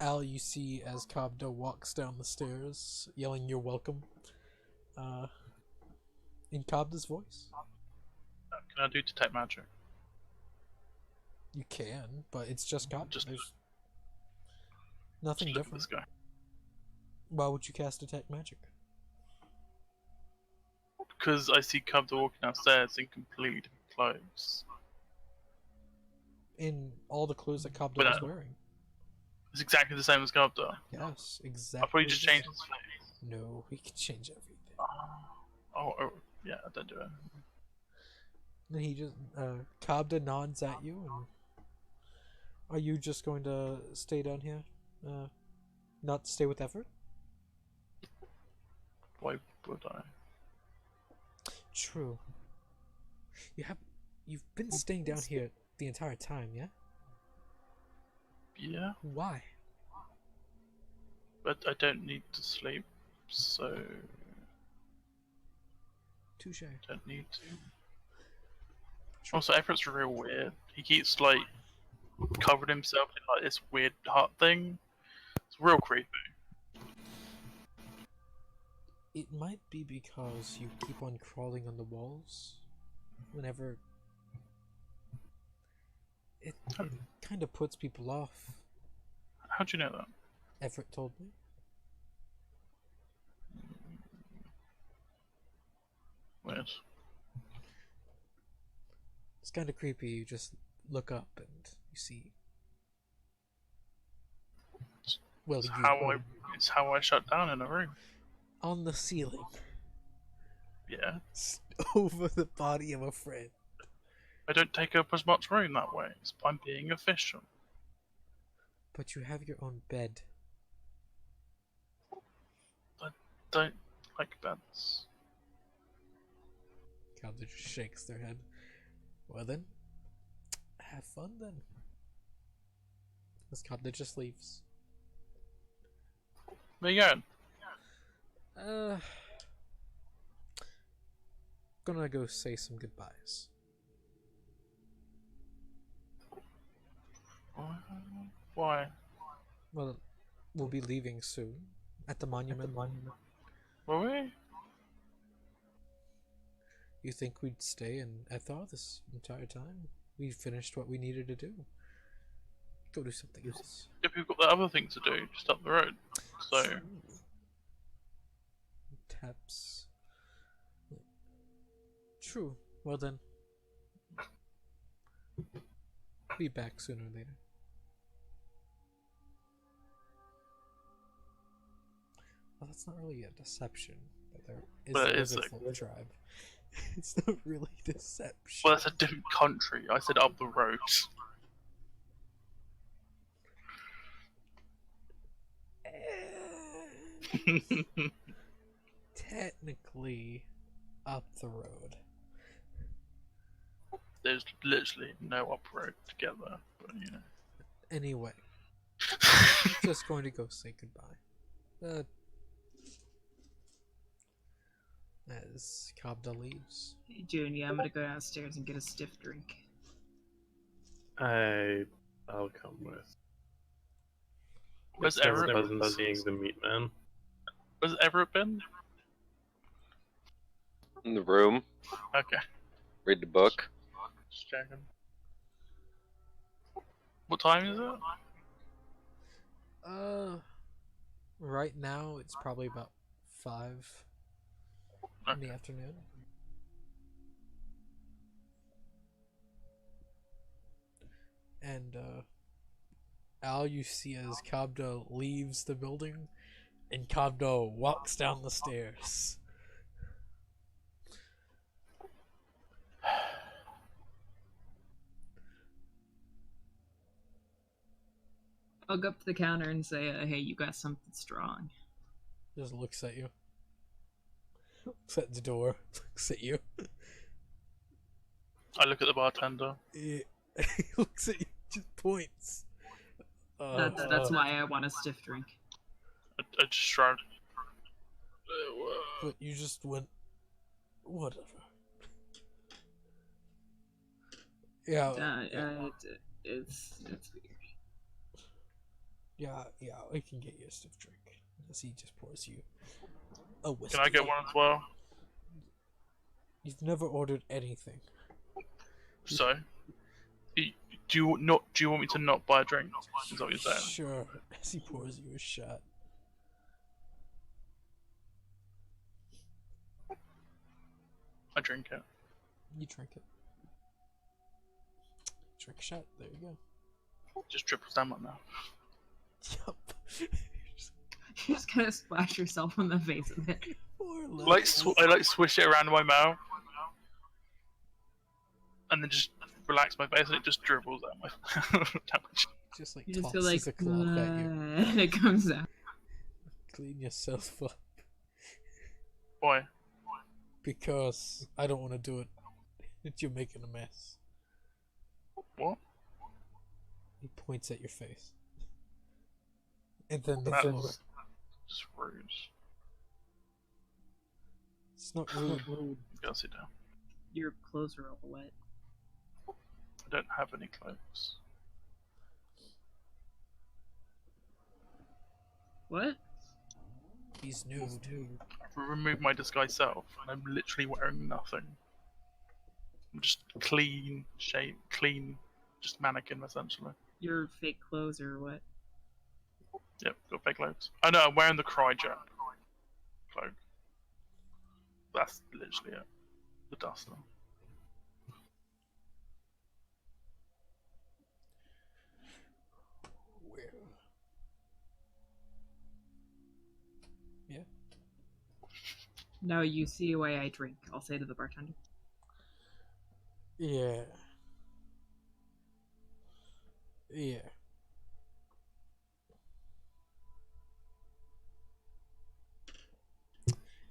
Al, you see as Cobdo walks down the stairs, yelling, "You're welcome," in Cobdo's voice. Can I do detect magic? You can, but it's just Cobdo. Just- There's nothing Just look at different. this guy. Why would you cast Detect Magic? Because I see Cubda walking downstairs in complete clothes. In all the clothes that Cobdo But, was wearing. It's exactly the same as Cubda. Yes, I'll exactly. probably just the change same. his face. No, he can change everything. Oh, yeah, don't do it. And he just, Cobda nods at you, and are you just going to stay down here? Not stay with effort? Why would I? True. You've been staying down here the entire time, yeah? Yeah, Why? but I don't need to sleep, so Touche. don't need to. Also, Everett's real weird. He keeps like covered himself in like this weird heart thing. It's real creepy. It might be because you keep on crawling on the walls whenever it kind of puts people off. How'd you know that? Everett told me. Weird. It's kind of creepy. You just look up and you see. Well, It's how I shut down in a room. on the ceiling, Yeah. over the body of a friend, I don't take up as much room that way. I'm being efficient. But you have your own bed. Don't like beds. Cobbler just shakes their head. Well then, have fun then. This Cobbler just leaves. Where you going? Gonna go say some goodbyes. Why? Well, we'll be leaving soon. At the monument. Were we? You think we'd stay in Ethar this entire time? We finished what we needed to do. Go do something else. If we've got the other thing to do, just up the road. So, True. Taps. True. Well then. Be back sooner or later. Well, that's not really a deception. But it There is is a like- full tribe. It's not really deception. well, that's a different country. I said up the road. Technically, up the road. There's literally no up road together, but you know. Anyway, just going to go say goodbye. As Kabda leaves. Hey, Junior, I'm gonna go downstairs and get a stiff drink. I'll come with. Where's It's never Everett? pleasant seeing the meat man. Where's Everett been? In the room, Okay, read the book. just checking. What time is it? Right now it's probably about 5 in the afternoon. And Al, you see as Kabda leaves the building, and Kabda walks down the stairs. I'll go up to the counter and say, hey, you got something strong. Just looks at you. Looks at the door. Looks at you. I look at the bartender. He looks at you. Just points. That's why I want a stiff drink. I just shrug. But you just went. Whatever. Yeah. It's weird. Yeah, I can get you a stiff drink. As he just pours you a whiskey. Can I get one as well? You've never ordered anything. So, do you want me to not buy a drink? Is that what you're saying? Sure. As he pours you a shot. I drink it. You drink it. Drink a shot. There you go. Just dribbles down my mouth. Yup. You're just gonna splash yourself on the face with it. I swish it around my mouth, and then just relax my face, and it just dribbles out my mouth. Just like You just tosses feel like, a cloth at you. and it comes out. Clean yourself up. Why? Because I don't want to do it. You're making a mess. What? He points at your face. And then That's floor. just rude. It's not rude. Go sit down. Your clothes are all wet. I don't have any clothes. What? He's nude. I've removed my disguise self, and I'm literally wearing nothing. I'm just clean, just mannequin essentially. Your fake clothes or what? Yep, got fake clothes. Oh no, I'm wearing the Cryjack cloak. That's literally it. The duster. Where? Yeah. Now you see why I drink, I'll say to the bartender. Yeah. Yeah.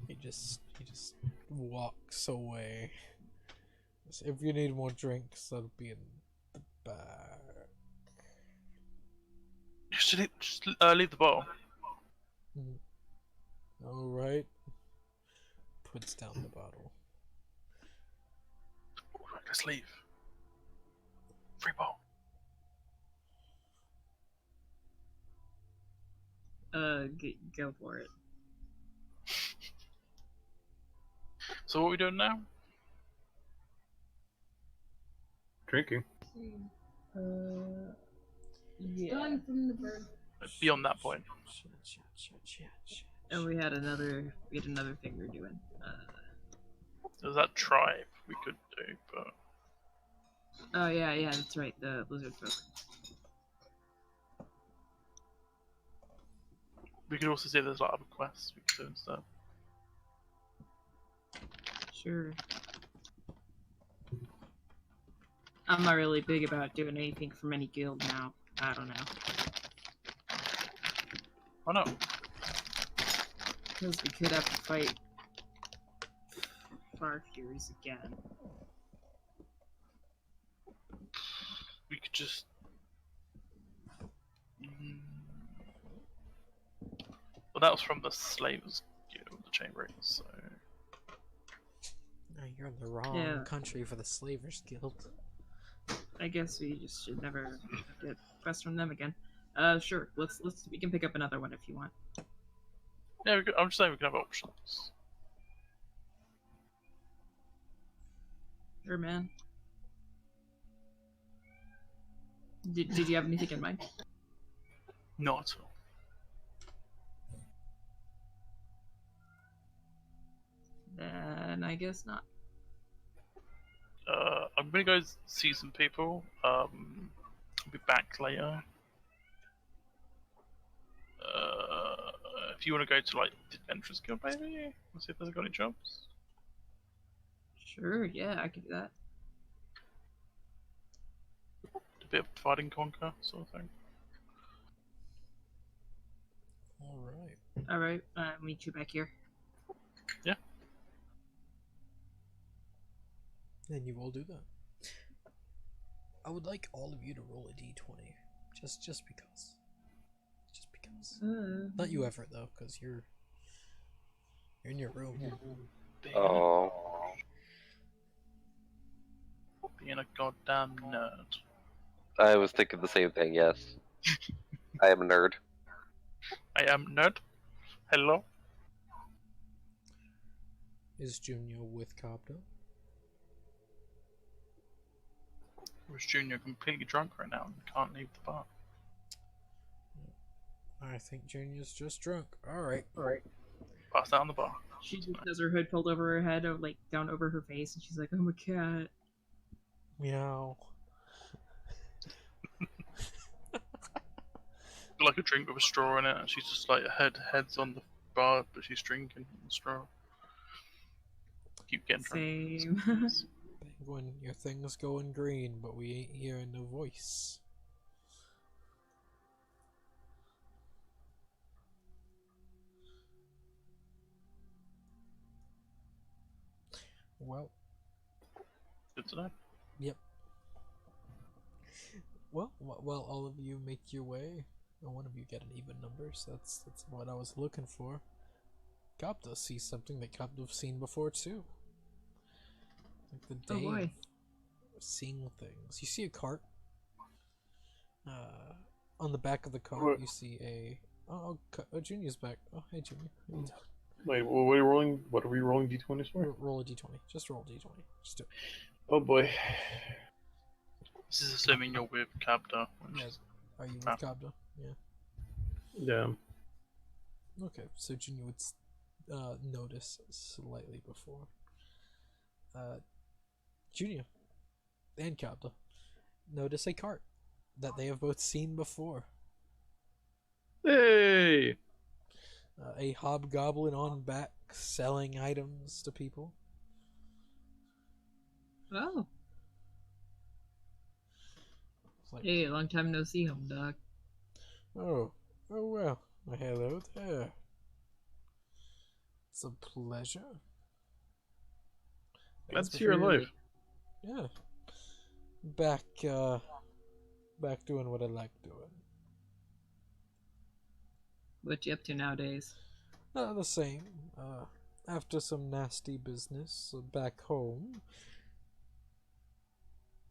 He just walks away. If you need more drinks, that'll be in the back. You should just leave the bottle. All right. Puts down the bottle. Let's leave. Free bottle. Go for it. So what are we doing now? Drinking. Yeah. Stealing from the bird. Beyond that point. And we had another thing we were doing. There's that tribe we could do, but Oh yeah, that's right. The lizard folk. we could also see there's like other quests we could do and stuff. Sure. I'm not really big about doing anything from any guild now. I don't know. Why not? Because we could have to fight Far Furies again. We could just. Well, that was from the Slavers Guild, the Chamber, so. No, you're in the wrong country for the Slavers Guild. I guess we just should never get quests from them again. Sure. We can pick up another one if you want. Yeah, I'm just saying we can have options. Sure, man. Did you have anything in mind? Not at all. Then I guess not. I'm gonna go see some people. I'll be back later. If you want to go to like the Adventurers Guild, maybe, and see if they've got any jobs. Sure, yeah, I can do that. A bit of divide and conquer sort of thing. All right. Alright, meet you back here. Yeah. And you all do that. I would like all of you to roll a d20, just because. Just because. Not you, Everett, though, because you're in your room. Oh. Being a goddamn nerd. I was thinking the same thing, yes. I am a nerd. I am nerd. Hello. Is Junior with Cobdo? Or is Junior completely drunk right now and can't leave the bar? I think Junior's just drunk. All right. Pass out on the bar. She just has her hood pulled over her head, or like down over her face, and she's like, "I'm a cat." Meow. Like a drink with a straw in it, and she's just like head's on the bar, but she's drinking the straw. Keep getting drunk. Same. Penguin, your thing's going green, but we ain't hearing no voice. Well. Good to know. Yep. Well, while all of you make your way, and one of you get an even number, so that's what I was looking for. Copta sees something that Copta's seen before too. Like the day of seeing things. You see a cart. On the back of the cart, you see a. Oh, Junior's back. Oh, hey, Junior. Wait, what are we rolling? What are we rolling d20s for? Roll a d20. Just roll a d20. Just do it. Oh boy. This is assuming you're with Cabda. Yeah. Are you with Cobda? Yeah. Yeah. Okay, so Junior would notice slightly before. Junior and Cobda notice a cart that they have both seen before. Hey! A hobgoblin on back selling items to people. Oh. like, Hey, long time no see, home dog. oh well, hello there. It's a pleasure. Glad As to see you're alive. Yeah. Back doing what I like doing. What you up to nowadays? Not the same. After some nasty business back home,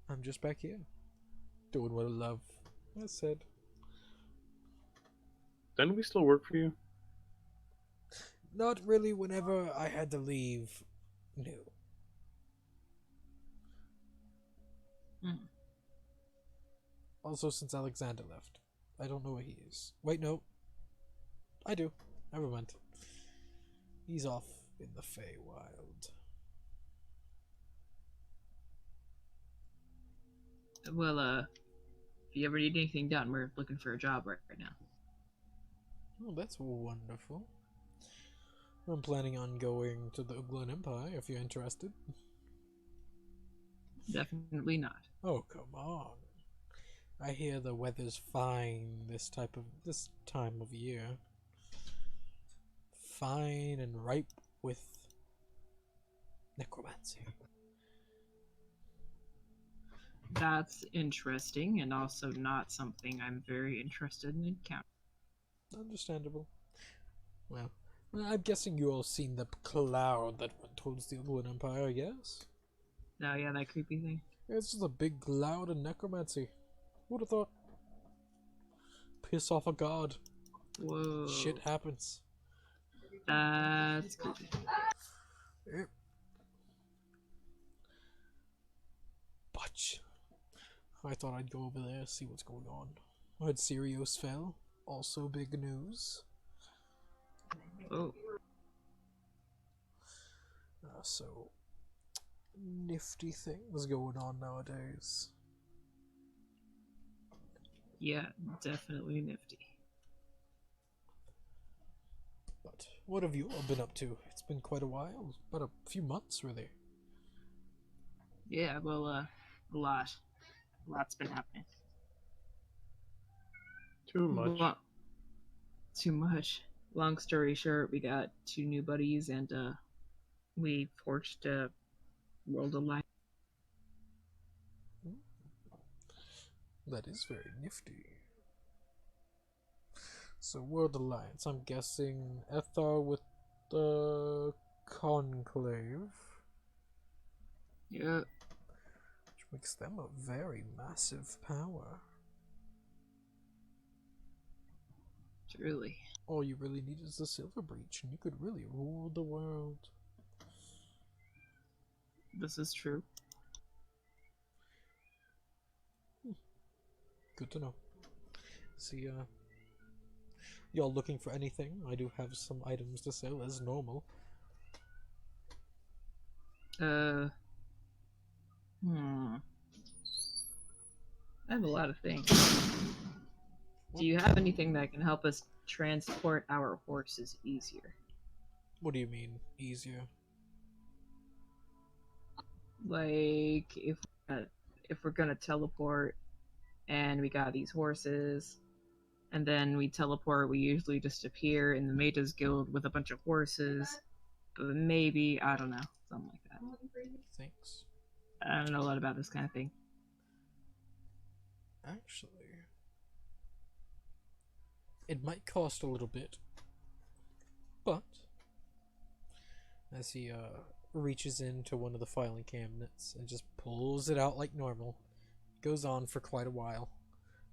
I'm just back here. Doing what I love. I said. Then we still work for you? Not really whenever I had to leave. No. Hmm. Also, since Alexander left. I don't know where he is. Wait, no. I do. Never mind. He's off in the Feywild. Well, if you ever need anything done, we're looking for a job right now. Oh, that's wonderful. I'm planning on going to the Uglin Empire if you're interested. Definitely not. Oh, come on. I hear the weather's fine this time of year. Fine and ripe with necromancy. That's interesting, and also not something I'm very interested in encountering. Understandable. Well, I'm guessing you all seen the cloud that went towards the Uglin Empire, yes? Oh yeah, that creepy thing. It's just a big cloud of necromancy. Who'd have thought? Piss off a god. Whoa. Shit happens. That's creepy. Yep. But I thought I'd go over there, see what's going on. I heard Sirius fell. Also big news. Oh. So, nifty things going on nowadays. Yeah, definitely nifty. But what have you all been up to? It's been quite a while. About a few months, really. Yeah, well, a lot. A lot's been happening. Too much. Well, too much. Long story short, we got 2 new buddies, and we forged a world alliance. That is very nifty. So, World Alliance, I'm guessing Ethar with the Conclave. Yeah. Which makes them a very massive power. Truly. All you really need is the Silver Breach, and you could really rule the world. This is true. Good to know. See, y'all looking for anything? I do have some items to sell as normal. I have a lot of things. Do you have anything that can help us transport our horses easier? What do you mean, easier? Like, if we're gonna teleport, and we got these horses, and then we teleport, we usually just appear in the Mages Guild with a bunch of horses. But maybe, I don't know, something like that. Thanks. I don't know a lot about this kind of thing. Actually, it might cost a little bit, but as he reaches into one of the filing cabinets and just pulls it out like normal, it goes on for quite a while,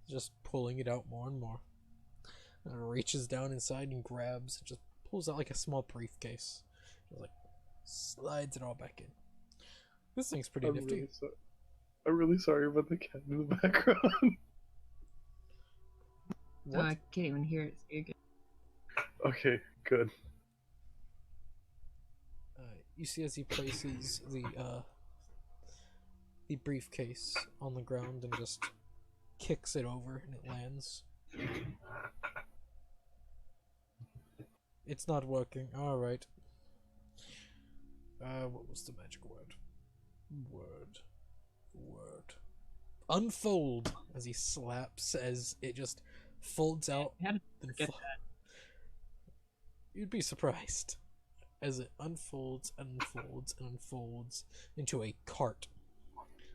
just pulling it out more and more. And reaches down inside and grabs, and just pulls out like a small briefcase, just like slides it all back in. This thing's pretty nifty. I'm really sorry about the cat in the background. What? I can't even hear it. You're good. Okay, good. You see as he places the briefcase on the ground and just kicks it over and it lands. It's not working. Alright. What was the magic word? Word. unfold as he slaps as it just folds out. How did and forget You'd be surprised as it unfolds and unfolds and unfolds into a cart.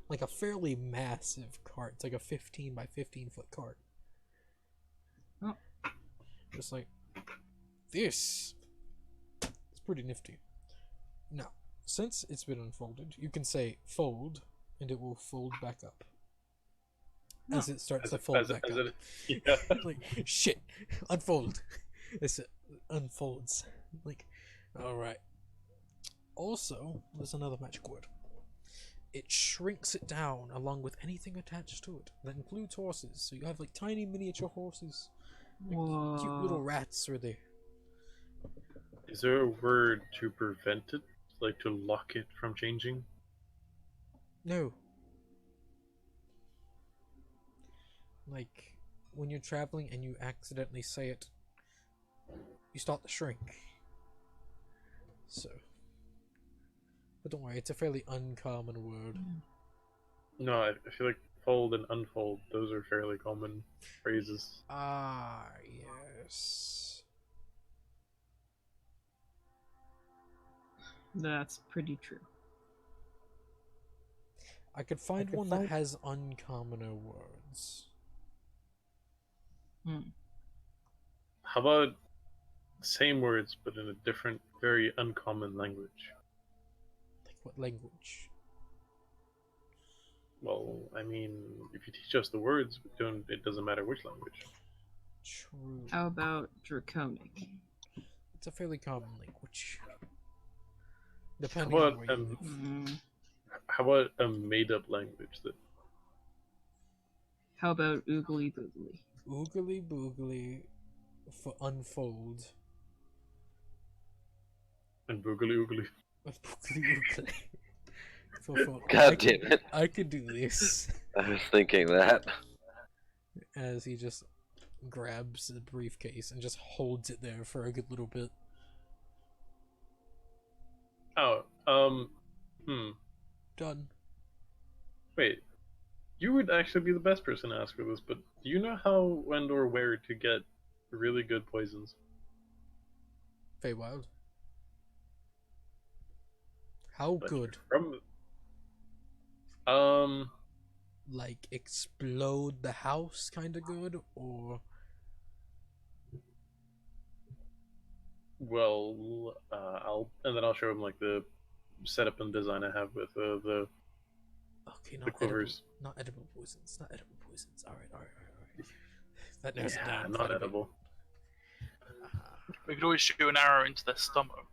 Like a fairly massive cart. It's like a 15 by 15 foot cart. Oh. Just like this. It's pretty nifty. Now, since it's been unfolded, you can say fold, and it will fold back up. As it starts to fold back up. Yeah. Like, shit, unfold. It unfolds. Like, alright. Also, there's another magic word. It shrinks it down along with anything attached to it. That includes horses. So you have like tiny miniature horses. Like, cute little rats are there. Is there a word to prevent it? Like to lock it from changing? No. Like, when you're traveling and you accidentally say it, you start to shrink. So. But don't worry, it's a fairly uncommon word. No, I feel like fold and unfold, those are fairly common phrases. Ah, yes. That's pretty true. I could find one that has uncommoner words. How about same words but in a different, very uncommon language? Like what language? Well, I mean, if you teach us the words, it doesn't matter which language. True. How about draconic? It's a fairly common language. How Depending on about, where you live. how about a made-up language that? How about oogly boogly? Oogly boogly for unfold. And boogly oogly. Boogly oogly. For God damn it. I could do this. I was thinking that. As he just grabs the briefcase and just holds it there for a good little bit. Oh, Done. Wait. You would actually be the best person to ask for this, but do you know how and or where to get really good poisons? Feywild. How Like, good? Like explode the house kind of good, or well, I'll show him like the setup and design I have with the okay, the not edible, quivers. not edible poisons, not edible poisons. All right. That narrows it Yeah, down. not quite a bit. edible. We could always shoot an arrow into their stomach.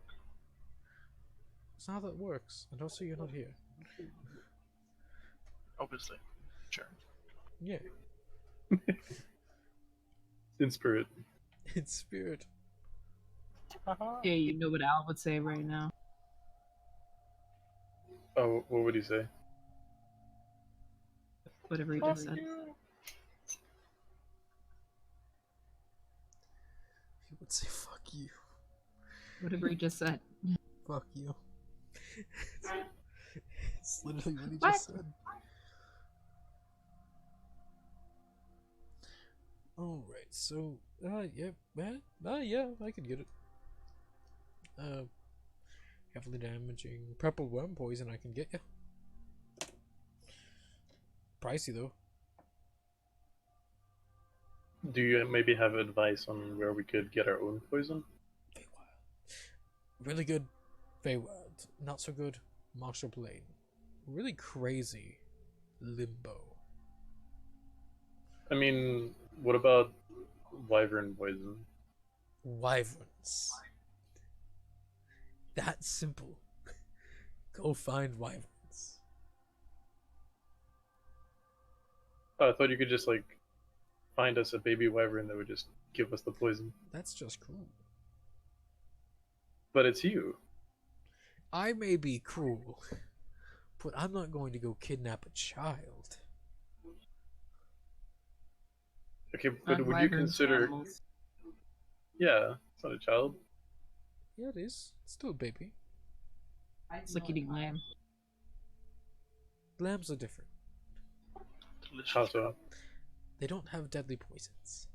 That's not how that works. And also, you're not here. Obviously. Sure. Yeah, In spirit. in spirit. Yeah, you know what Al would say right now. Oh, what would he say? Whatever he just said. He would say, "Fuck you, Whatever he just said. fuck you." It's literally what he What? just said. Alright, so, yeah, I could get it. Heavily damaging purple worm poison I can get you. Pricey though. Do you maybe have advice on where we could get our own poison? Feywild. Really good Feywild. Not so good Marshall Plain. Really crazy Limbo. I mean, what about wyvern poison? Wyverns. That simple. Go find wyverns. Oh, I thought you could just like find us a baby wyvern that would just give us the poison. That's just cruel. But it's you. I may be cruel, but I'm not going to go kidnap a child. Okay, but would you Wyverns, consider? animals. Yeah, it's not a child. Yeah, it is. It's still a baby. It's like eating lamb. Lambs are different. delicious. How so? They don't have deadly poisons.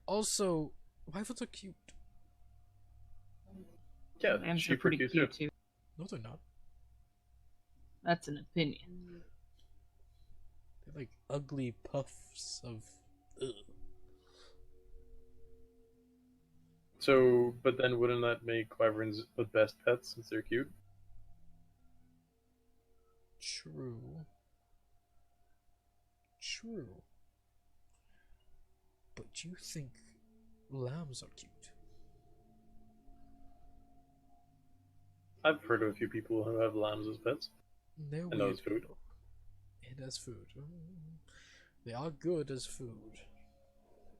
Also, wyverns are cute. Yeah, Lambs are sheep are pretty cute cute too. too. No, they're not. That's an opinion. They're like ugly puffs of. Ugh. So, but then wouldn't that make wyverns the best pets since they're cute? True. True. But you think lambs are cute? I've heard of a few people who have lambs as pets. They're And weird as food. people. And as food. They are good as food.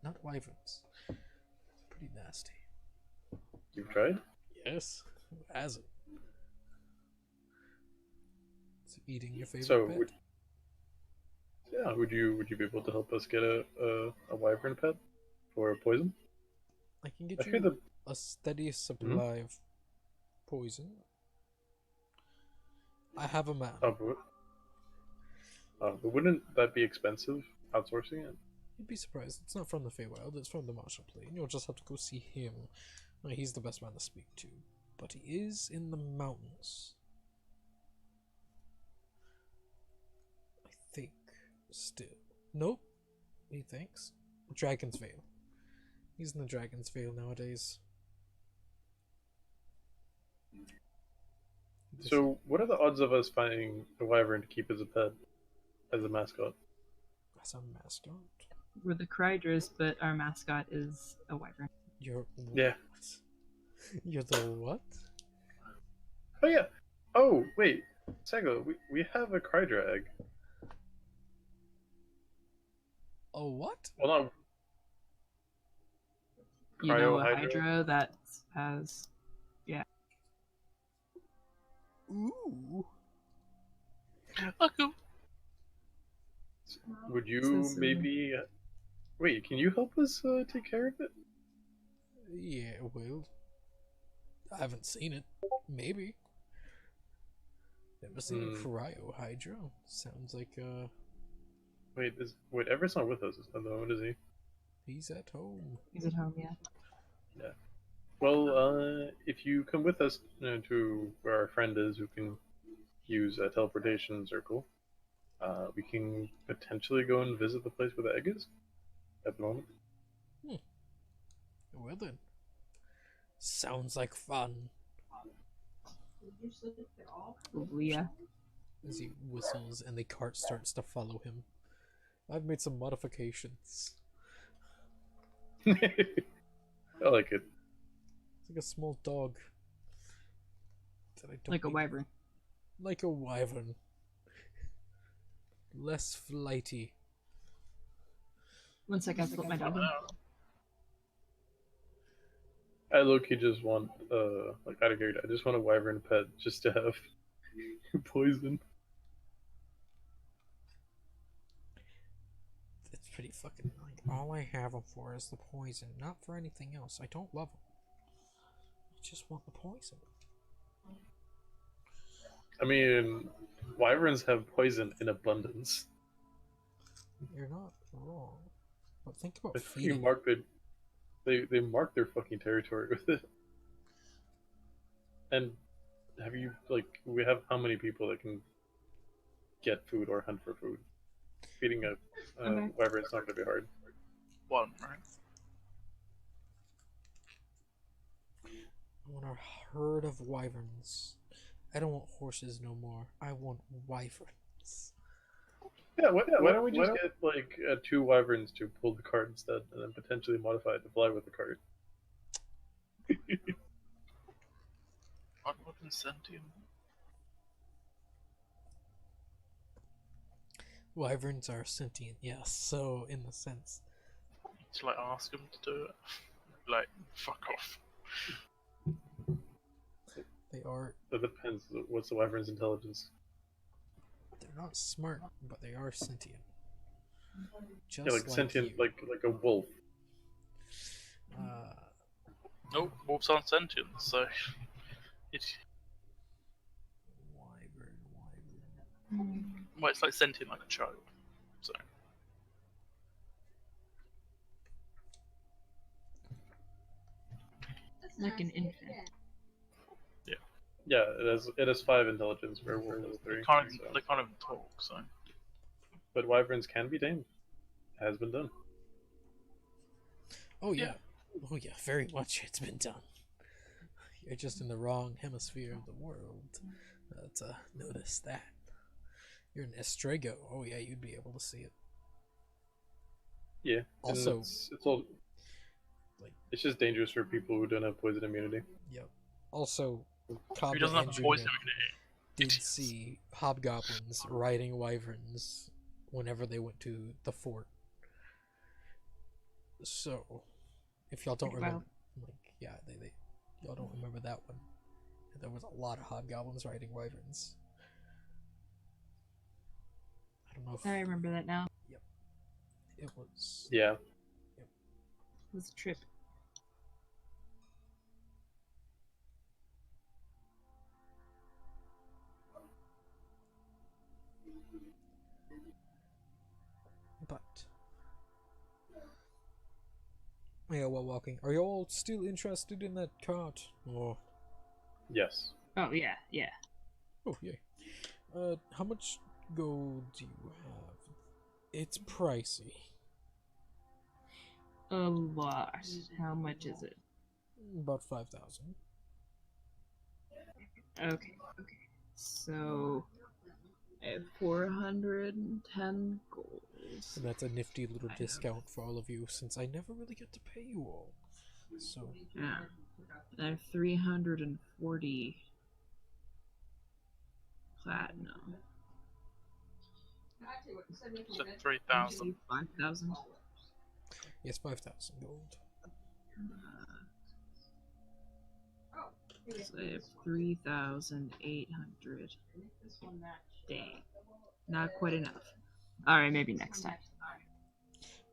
Not wyverns. Pretty nasty. You've tried? Yes. Who hasn't? Is eating your favorite So, pet? would you be able to help us get a wyvern pet for poison? I can get I you hear the a steady supply of poison. I have a man. But wouldn't that be expensive? Outsourcing it? You'd be surprised. It's not from the Feywild, it's from the Marshall Plane. You'll just have to go see him. No, he's the best man to speak to. But he is in the mountains. I think. Still. Nope. He thinks. Dragon's Veil. He's in the Dragon's Veil nowadays. So, what are the odds of us finding a wyvern to keep as a pet, as a mascot? As a mascot? We're the Crydras, but our mascot is a wyvern. You're what? Yeah. You're the what? Oh yeah. Oh wait, Sego, we have a Crydra egg. Oh what? Well, not. You know, a Cryohydra? Hydra that has. Ooh. Okay. Would you Says, maybe? Wait, can you help us take care of it? Yeah, well. I haven't seen it. Maybe. Never seen a cryohydra. Sounds like Wait, Everett's not with us though, is he? he's at home. He's at home, yeah. Well, if you come with us to where our friend is, who can use a teleportation circle, we can potentially go and visit the place where the egg is at the moment. Well then. Sounds like fun. Probably, yeah. As he whistles and the cart starts to follow him. I've made some modifications. I like it. It's like a small dog. That I don't Like a need- wyvern. Like a wyvern. Less flighty. One sec, I flip my dog in. I low-key just want, like, out of character, I just want a wyvern pet just to have poison. It's pretty fucking annoying. All I have them for is the poison, not for anything else. I don't love them. I just want the poison. I mean, wyverns have poison in abundance. You're not wrong. But think about They fucking feeding. mark they mark their fucking territory with it. And we have how many people that can get food or hunt for food? Feeding a Okay. wyvern's not gonna be hard. One, right? I want a herd of wyverns. I don't want horses no more. I want wyverns. Yeah, why don't we just get like 2 wyverns to pull the cart instead, and then potentially modify it to fly with the cart? Aren't weapons sentient? Wyverns are sentient, yes. So, in the sense, To like ask them to do it. Like, fuck off. they are. That depends. What's the wyvern's intelligence? They're not smart, but they are sentient. Just Yeah, like sentient, you. like a wolf. Nope, wolves aren't sentient, so it's Wyvern. well, it's like sentient like a child. So Like an infant. Yeah, it has 5 intelligence for level 3. They can't so- they can't even talk. So But wyverns can be tamed. Has been done. Oh yeah. Yeah. Oh yeah, very much it's been done. You're just in the wrong hemisphere of the world to notice that. You're in Estrago. Oh yeah, you'd be able to see it. Yeah. and Also, it's all like, it's just dangerous for people who don't have poison immunity. yep. Also, who Cobbler doesn't have and a poison Junior immunity? did Idiots. see hobgoblins riding wyverns whenever they went to the fort. So, if y'all don't Pretty remember, wild. like, yeah, they y'all don't remember that one. There was a lot of hobgoblins riding wyverns. I don't know if I remember that now. it was. Yeah. It was a trip. But yeah, while walking, are you all still interested in that cart? Or Yes. Oh yeah, yeah. oh yeah. How much gold do you have? It's pricey. A lot. How much is it? About 5,000. Okay, okay. So I have 410 gold. And that's a nifty little discount for all of you, since I never really get to pay you all. So Yeah. I have 340 platinum. So 3,000. 5,000. yes, 5,000 gold. So I have 3,800. Dang. Not quite enough. Alright, maybe next time.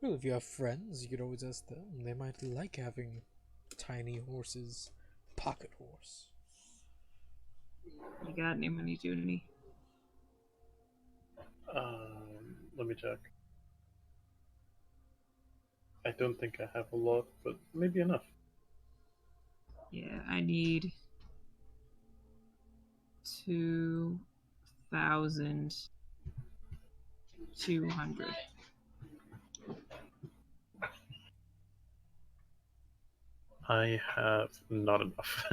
Well, if you have friends, you could always ask them. They might like having tiny horses. Pocket horse. You got any money, Junie? Let me check. I don't think I have a lot, but maybe enough. Yeah, I need 2,200. I have not enough.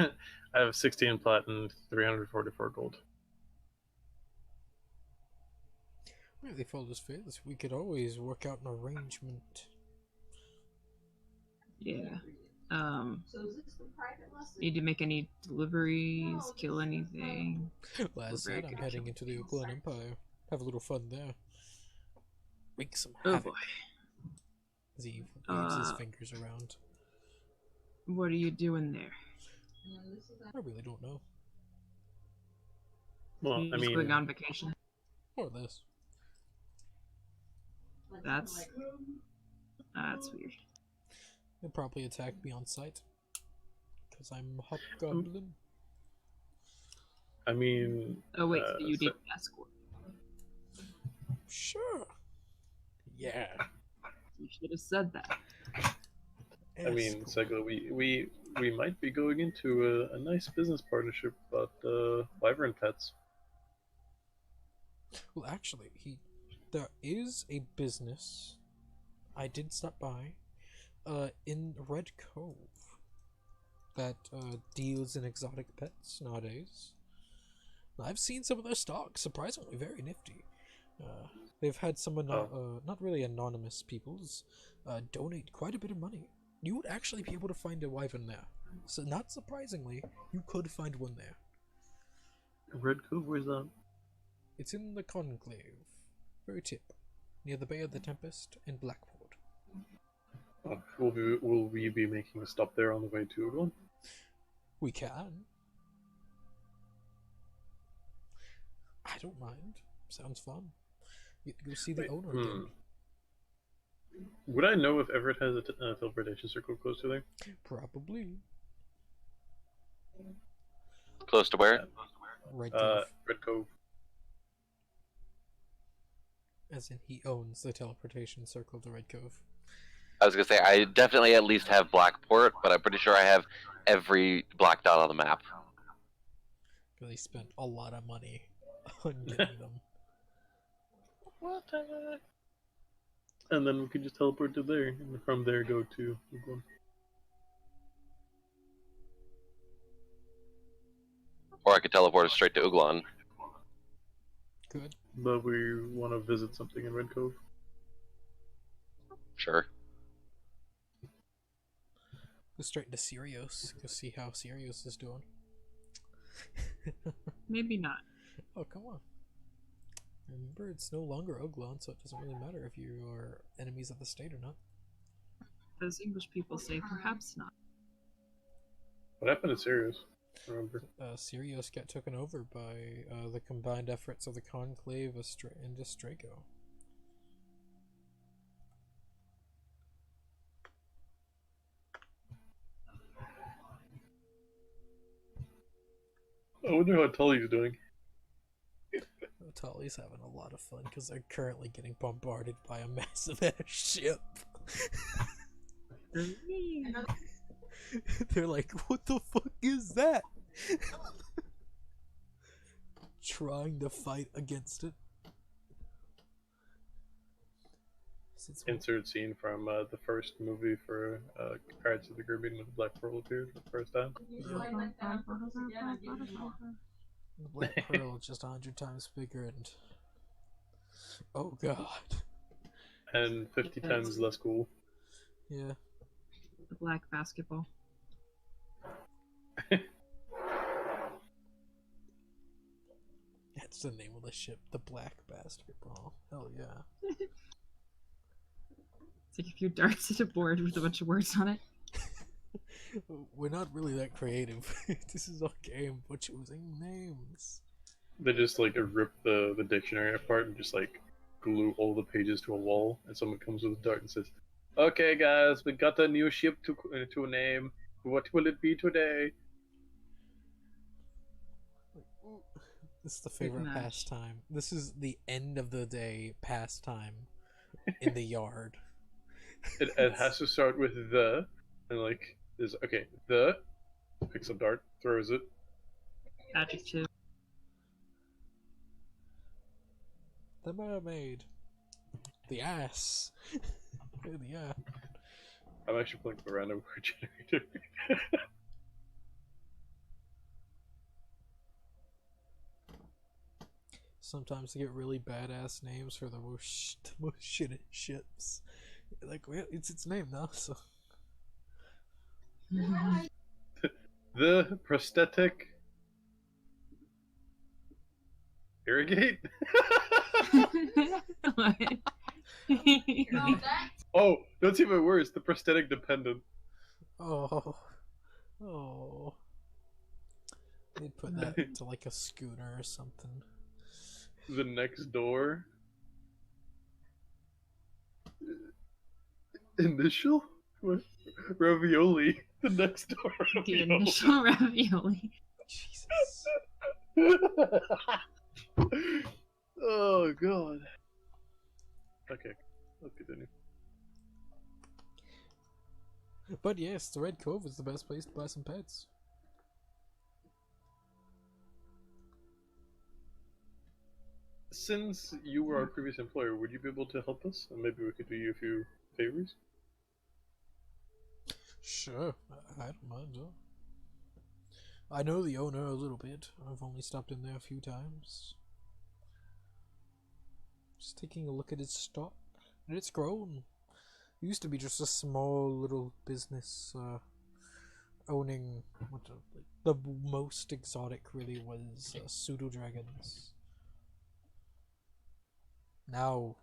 I have 16 platinum, 344 gold. Well, if all is fails, we could always work out an arrangement. Yeah. Need to make any deliveries, kill anything. Well, as We're said, very I'm good at heading killing into the things. Oakland Empire. Have a little fun there. Wreak some Oh havoc. boy. As he waves his Uh, fingers around. What are you doing there? I really don't know. Well, You I just mean, going on vacation? More or less. That's weird. They'll probably attack me on sight. Because I'm hobgoblin. I mean, Oh wait, so you so- did escort. Sure. Yeah. You should have said that. I mean, Escort. Segla, we might be going into a nice business partnership about wyvern pets. Well, actually, there is a business. I did stop by, in Red Cove, that deals in exotic pets nowadays. I've seen some of their stock, surprisingly very nifty. They've had some not really anonymous peoples donate quite a bit of money. You would actually be able to find a wyvern there. So, not surprisingly, you could find one there. Red Cove, where's that? It's in the Conclave, very tip, near the Bay of the Tempest and Blackport. Oh, will we be making a stop there on the way to Ugon? We can. I don't mind. Sounds fun. You get to go see the owner again. Would I know if Everett has a teleportation circle close to there? Probably. Close to where? Red Cove. Red Cove. As in, he owns the teleportation circle to Red Cove. I was gonna say I definitely at least have Blackport, but I'm pretty sure I have every black dot on the map. Because they spent a lot of money on getting them. What? And then we could just teleport to there, and from there go to Uguan. Or I could teleport us straight to Uglon. Good. But we want to visit something in Red Cove. Sure. Go straight into Sirius. Go see how Sirius is doing. Maybe not. Oh, come on. Remember, it's no longer Oglon, so it doesn't really matter if you are enemies of the state or not. Those English people say perhaps not. What happened to Sirius? Remember? Sirius got taken over by the combined efforts of the Conclave and Strago. I wonder how Tully's doing. Tully's having a lot of fun because they're currently getting bombarded by a massive ass ship. They're like, what the fuck is that? Trying to fight against it. Insert scene from the first movie for Pirates of the Caribbean when the Black Pearl appeared for the first time. The Black Pearl is just 100 times bigger and... Oh god. And 50 times less cool. Yeah. The black basketball. That's the name of the ship, the Black Basketball. Hell yeah. It's like if you darts at a board with a bunch of words on it. We're not really that creative. This is our game for choosing names. They just like rip the dictionary apart and just like glue all the pages to a wall, and someone comes with a dart and says, "Okay, guys, we got a new ship to name. What will it be today?" This is the favorite Match. pastime. This is the end of the day pastime in the yard. It has to start with the, and like is okay. The picks a dart, throws it. Adjective. The mermaid. The ass. The ass. I'm actually playing the random word generator. Sometimes they get really badass names for the most shitty ships. Like, well, it's its name now, so. The prosthetic irrigate. What? Oh, that's even worse. The prosthetic dependent. Oh. Oh. They'd put that into like a schooner or something. The next door. Initial? What? Ravioli. The next door. The Ravioli. initial ravioli. Jesus. Oh god. Okay, let's continue. But yes, the Red Cove is the best place to buy some pets. Since you were our previous employer, would you be able to help us? And maybe we could do you a few favors? Sure, I don't mind. I know the owner a little bit. I've only stopped in there a few times. Just taking a look at its stock, and it's grown. It used to be just a small little business, owning the most exotic really was pseudo dragons. Now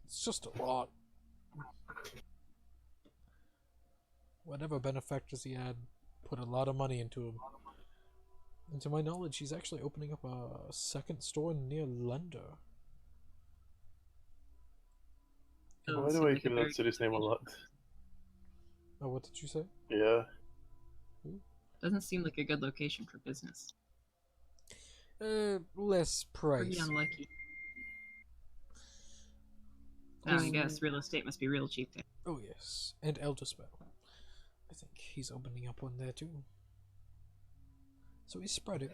it's just a lot. Whatever benefactors he had put a lot of money into him. And to my knowledge, he's actually opening up a second store near London. Oh, By the so way, like you a hear very- that city's name a lot. Oh, what did you say? Yeah. Doesn't seem like a good location for business. Less Pretty price. unlucky. I guess real estate must be real cheap there. Oh yes, and Elder Spell. I think he's opening up one there too. So he's spreading.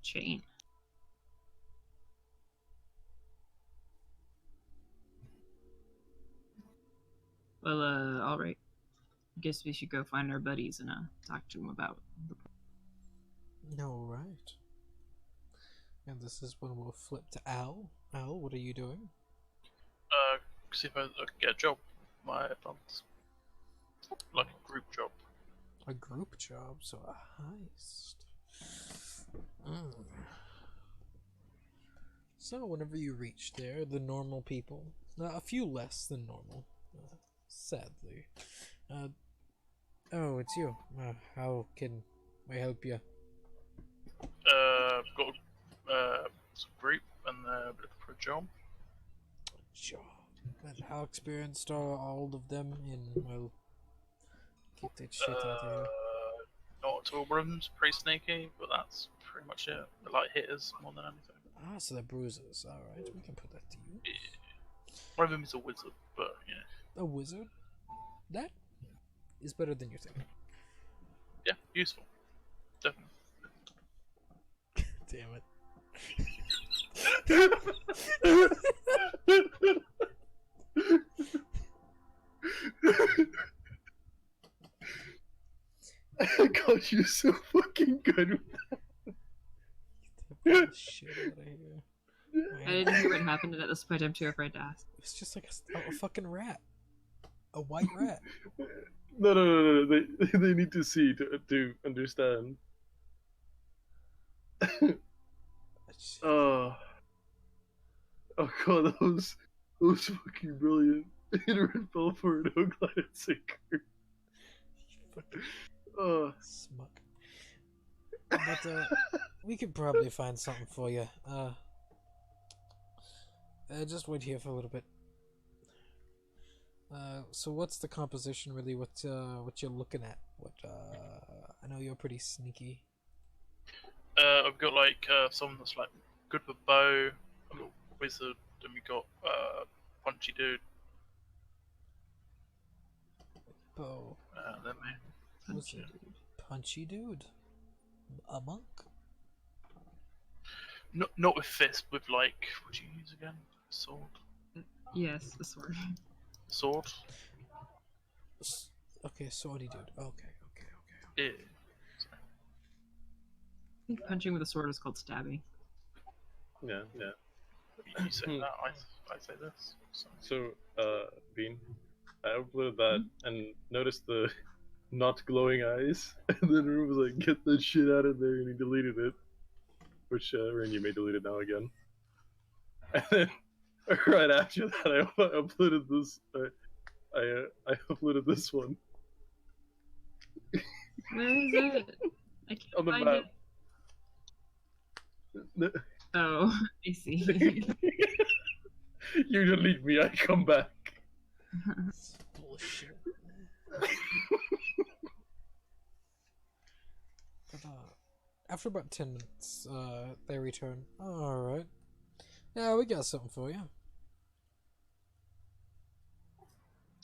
Chain. Well, all right. Guess we should go find our buddies and talk to them about the. All right. And this is when we'll flip to Al. Al, what are you doing? See if I can get a job. My advance. Like a group job. A group job, so a heist. Mm. So whenever you reach there, the normal people, a few less than normal, sadly. Oh, it's you. How can I help you? Got some group and looking for a job. Job. And how experienced are all of them in, well, get that shit out of here. Not at all. One of them's pretty sneaky, but that's pretty much it. They're like hitters more than anything. Ah, so they're bruisers. Alright, we can put that to you. Yeah. One of them is a wizard, but yeah. A wizard? That is better than you think. Yeah, useful. Definitely. Damn it. God, you're so fucking good. Get the shit out of here. I didn't hear what happened at this point. I'm too afraid to ask. It's just like a fucking rat. A white rat. No. They need to see to understand. Oh God, that was fucking brilliant. Aaron fell for an glide and sinker. Oh, Smuck. But we could probably find something for you. Just wait here for a little bit. So what's the composition really? What you're looking at? I know you're pretty sneaky. I've got like someone that's like good with bow. I've got wizard, and we got punchy dude. Bow. Then me. Wizard. Punchy dude. A monk. Not with fist, with like what do you use again? Sword. Yes, the sword. Sword. Okay, swordy dude. Okay. Yeah. I think punching with a sword is called stabbing. yeah. You say that, I say this. So, Bean, I uploaded that and noticed the not glowing eyes, and then Rue was like, "Get that shit out of there," and he deleted it. Which, Ren, you may delete it now again. And then, right after that, I uploaded this. I uploaded this one. Where is it? I can't On the find map. it. Oh, I see. You delete me, I come back. Bullshit. But, after about 10 minutes, they return. Alright. Yeah, we got something for you.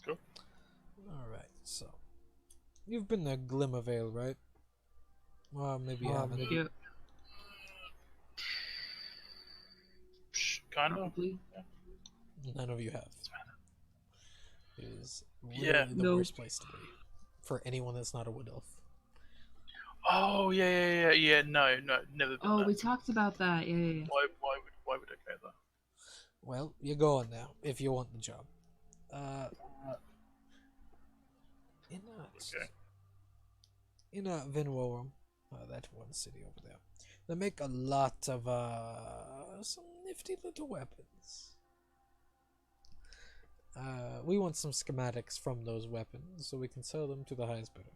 Cool. Alright, so. You've been to Glimmervale, right? Well, maybe you haven't. Yep, Kind of. probably. None of you have. It is Yeah. literally the No. worst place to be. For anyone that's not a wood elf. Oh yeah. No, never been Oh, there. we talked about that. Yeah. Why would I go there? Well, you're going now, if you want the job. Okay. In Vinworum, that one city over there, they make a lot of some nifty little weapons. We want some schematics from those weapons so we can sell them to the highest bidder.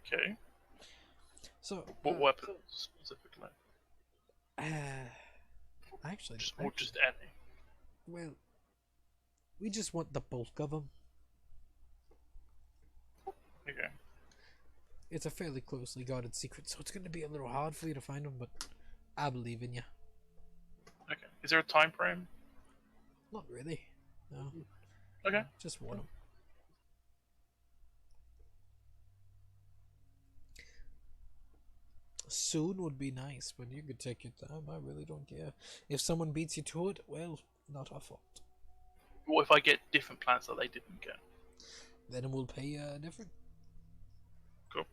Okay. So, What weapons specifically? actually, Or just any? well, we just want the bulk of them. Okay. It's a fairly closely guarded secret, so it's going to be a little hard for you to find them, but I believe in you. Okay. Is there a time frame? Not really. No. Okay. Just one. Soon would be nice, but you could take your time. I really don't care. If someone beats you to it, well, not our fault. What if I get different plans that they didn't get? Then we'll pay different. Cool.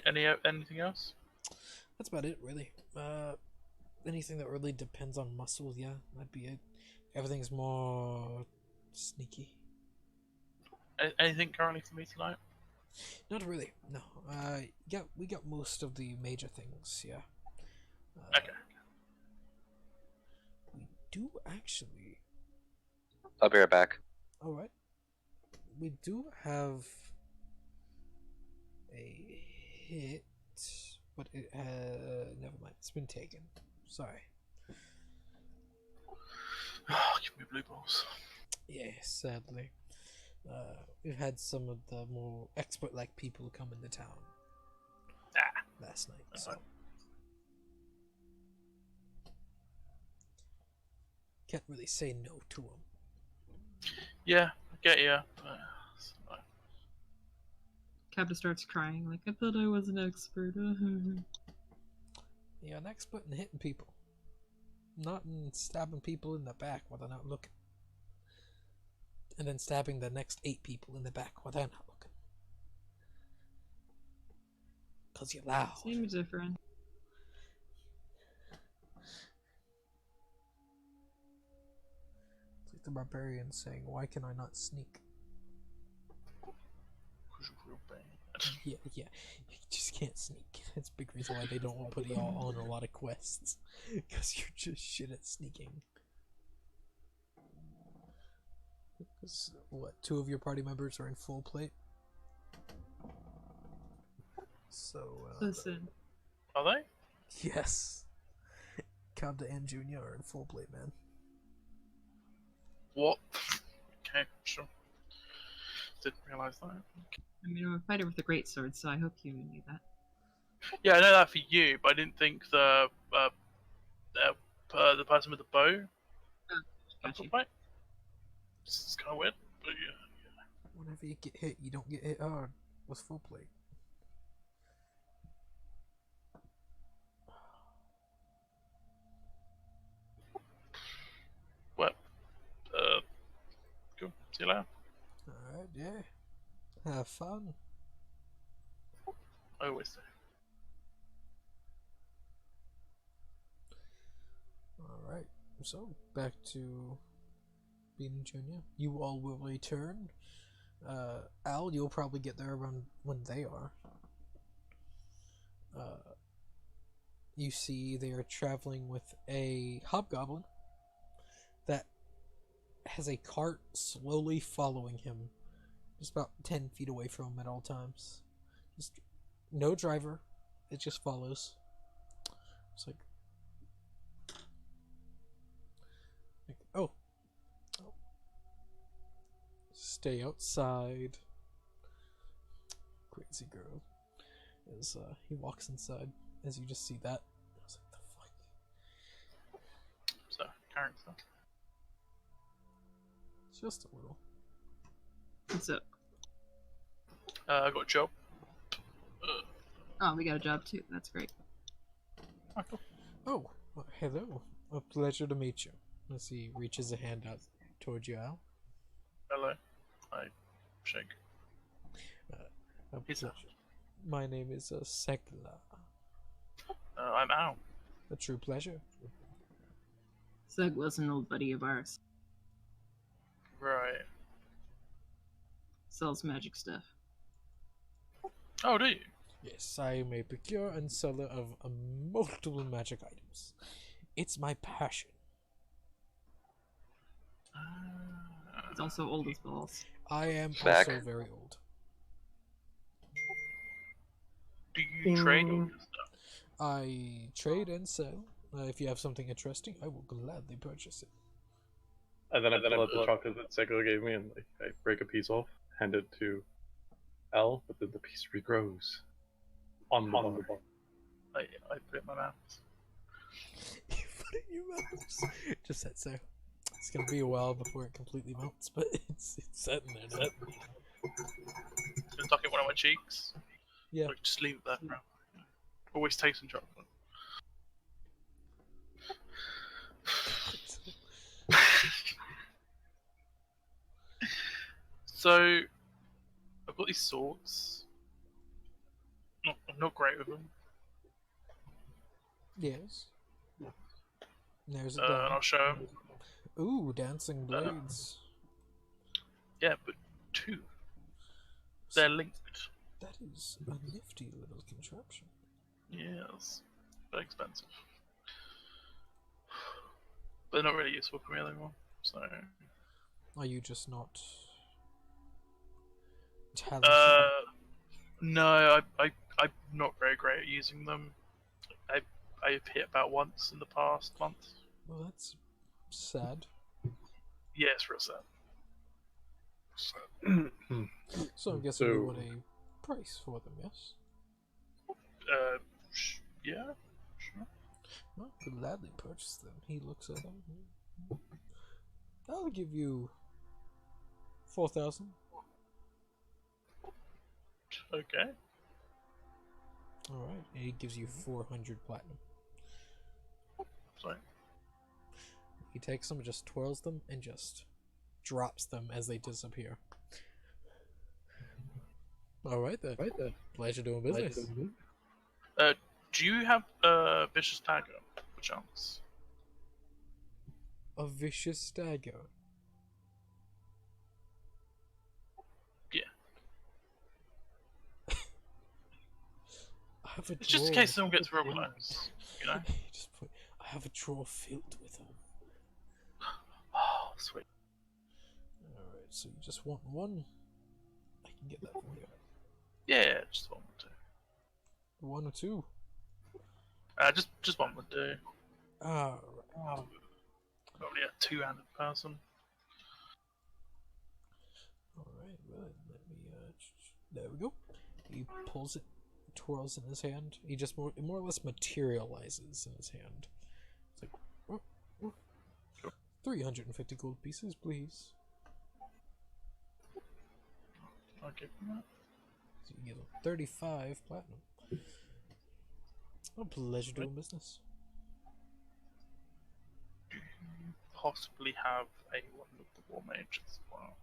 Anything else? That's about it, really. Anything that really depends on muscle, yeah, that'd be it. Everything's more sneaky. Anything currently for me tonight? Not really, no. Yeah, we got most of the major things, yeah. Okay. We do actually. I'll be right back. Alright. We do have a hit, but it never mind. It's been taken. Sorry. Give me blue balls. Yeah, sadly. We've had some of the more expert-like people come into town last night. So. Can't really say no to them. Yeah, I get you. Captain starts crying, like, I thought I was an expert. You're an expert in hitting people. Not in stabbing people in the back while they're not looking. And then stabbing the next 8 people in the back while they're not looking. Because you're loud. Seems different. It's like the barbarian saying, why can I not sneak? Because you're real bad. Yeah. You just can't sneak. That's a big reason why they don't put you on a lot of quests. Because you're just shit at sneaking. Because, what, 2 of your party members are in full plate? So, Listen. Are they? yes. Cabda and Junior are in full plate, man. What? Okay, sure. Didn't realise that. I mean, I'm a fighter with a great sword, so I hope you knew that. Yeah, I know that for you, but I didn't think the person with the bow. Got you. Right? It's kind of weird, but yeah. Whenever you get hit, you don't get hit hard with full plate. Well, cool. See you later. Alright, yeah. Have fun. I always do. Alright, so back to Bean Junior. You all will return. Al, you'll probably get there around when they are. You see they are traveling with a hobgoblin that has a cart slowly following him, just about 10 feet away from him at all times. Just no driver, it just follows. It's like oh. Stay outside. Crazy girl. As he walks inside, as you just see that. I was like, the fuck? So, character. Just a little. What's up? I got a job. Oh, we got a job too. That's great. Oh, well, hello. A pleasure to meet you. As he reaches a hand out towards you, Al. Hello. I shake. A He's pleasure. My name is Sekla. I'm Al. A true pleasure. Sug was an old buddy of ours. Right. Sells magic stuff. Oh, do you? Yes, I am a procurer and seller of multiple magic items. It's my passion. He's also old as balls. I am Back. also very old. Do you trade all your stuff? I trade and sell. If you have something interesting, I will gladly purchase it. And then I pull out the chocolate that Sekiro gave me, and like I break a piece off, hand it to Al, but then the piece regrows on the bar. I put it in my mouth. You put it in your mouth. Just sits there. It's gonna be a while before it completely melts, but it's sitting there now. Just tuck it in one of my cheeks. Yeah. Like, just leave it there. Bro. Always tasting chocolate. So, I've got these swords. I'm not great with them. Yes. There's a And down. I'll show them. Ooh, dancing blades. Yeah, but two. They're linked. That is a nifty little contraption. Yes. Very expensive. But they're not really useful for me anymore. So. Are you just not talented? No, I'm not very great at using them. I've hit about once in the past month. Well, that's sad. Yeah, it's real sad. So I'm guessing you want a price for them, yes? Yeah, sure. Well, I could gladly purchase them. He looks at them. I'll give you 4,000. Okay. Alright, and he gives you 400 platinum. Sorry. He takes them, just twirls them, and just drops them as they disappear. Alright then. Pleasure doing business. Do you have vicious dagger, perchance? A vicious dagger. Yeah. I have a It's just in drawer. case someone gets real close, you know? Just put, I have a drawer filled with them. Oh, sweet. Alright, so you just want one? I can get that for you. Yeah, just one would do. One or two? Just one would do. Alright. Probably a two-handed person. Alright, well, let me, there we go. He pulls it, twirls in his hand. He just more or less materializes in his hand. It's like, oh, 350 gold pieces, please. I'll give him that. So you give him 35 platinum. A pleasure doing business. Do you possibly have a Wand of the War Mage as well?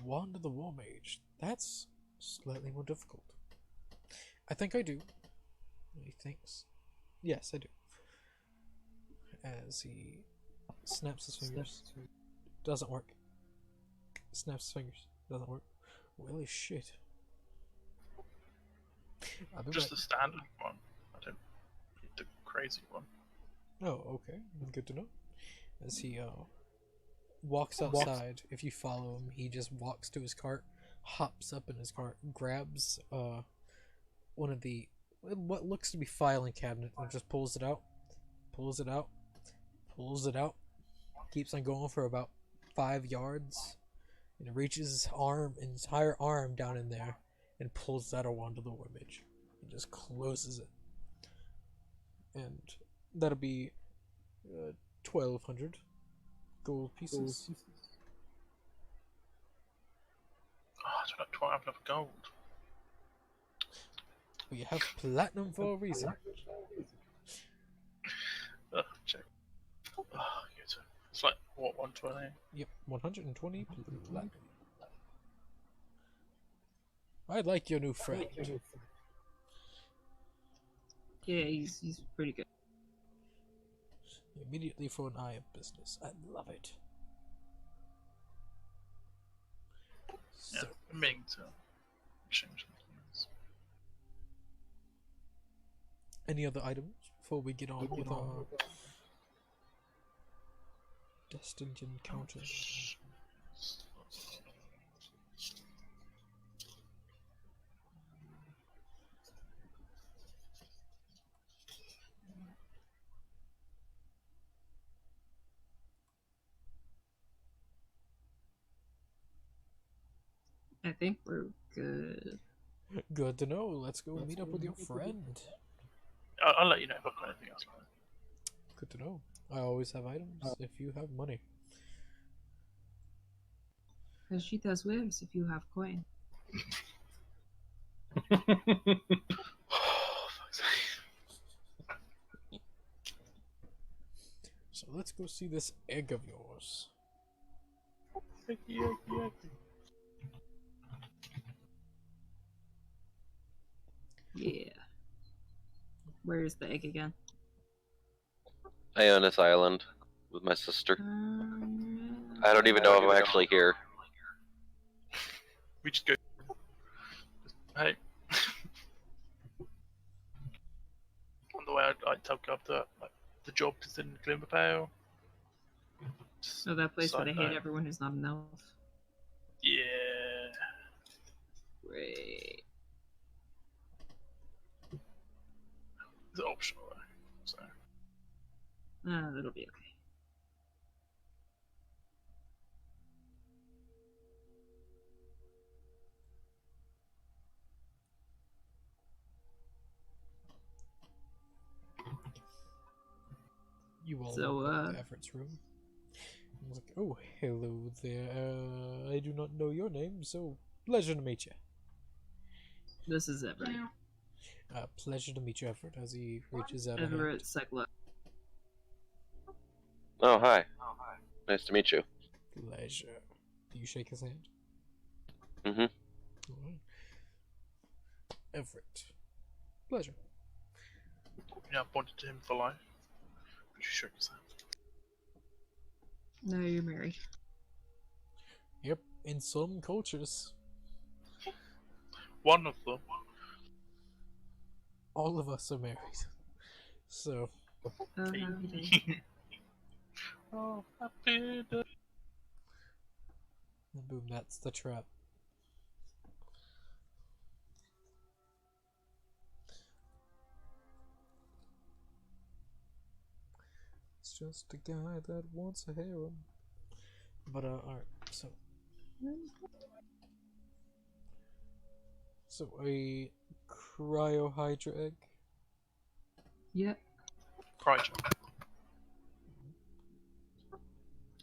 Wand of the War Mage. That's slightly more difficult. I think I do. He thinks. Yes, I do. As he snaps his fingers. Doesn't work. Snaps his fingers. Doesn't work. Well as shit. I'll be Just back. the standard one. I don't need the crazy one. Oh, okay. Good to know. As he walks outside, if you follow him, he just walks to his cart, hops up in his cart, grabs one of the what looks to be filing cabinet, and just pulls it out, pulls it out, pulls it out. Keeps on going for about 5 yards, and reaches his arm, entire arm down in there, and pulls out a Wand of the War Mage. He just closes it, and that'll be 1,200 gold pieces. Oh, I don't have enough gold. We have platinum for a reason. Check. Oh, good. It's like, what, 120? Yep, 120 platinum. I like your new friend. Yeah, he's pretty good. Immediately for an eye of business. I love it. Yeah, So, I'm meaning to change something else. any other items before we get on with our destined encounter? I think we're good. Good to know. Let's go meet up with your friend. I'll let you know if I've got anything else. Good to know. I always have items if you have money. Because she does whims if you have coin. Oh, fuck's sake. So let's go see this egg of yours. Yeah. Where's the egg again? Ionis Island with my sister. I don't even know if I'm actually here. We just go. Hey. On the way, I tell up that like, the job is in Glimmerpale. So that place where Side they hate note. everyone who's not an elf. Yeah. Great. It's optional though. So. That'll be okay. You all So, walk up to Everett's room. I was like, oh, hello there. I do not know your name, so pleasure to meet you. This is Everett. Pleasure to meet you, Everett, as he reaches out a hand. Everett Sekla. Oh, hi. Nice to meet you. Pleasure. Do you shake his hand? Mm-hmm. Alright. Everett. Pleasure. Yeah, I pointed to him for life. But you shook his hand. No, you're married. Yep, in some cultures, One of them. all of us are married. So, Happy day. Oh, happy day. and boom, that's the trap. It's just a guy that wants a harem. But, alright, so. So, a cryohydra egg? Yep. Cryjo.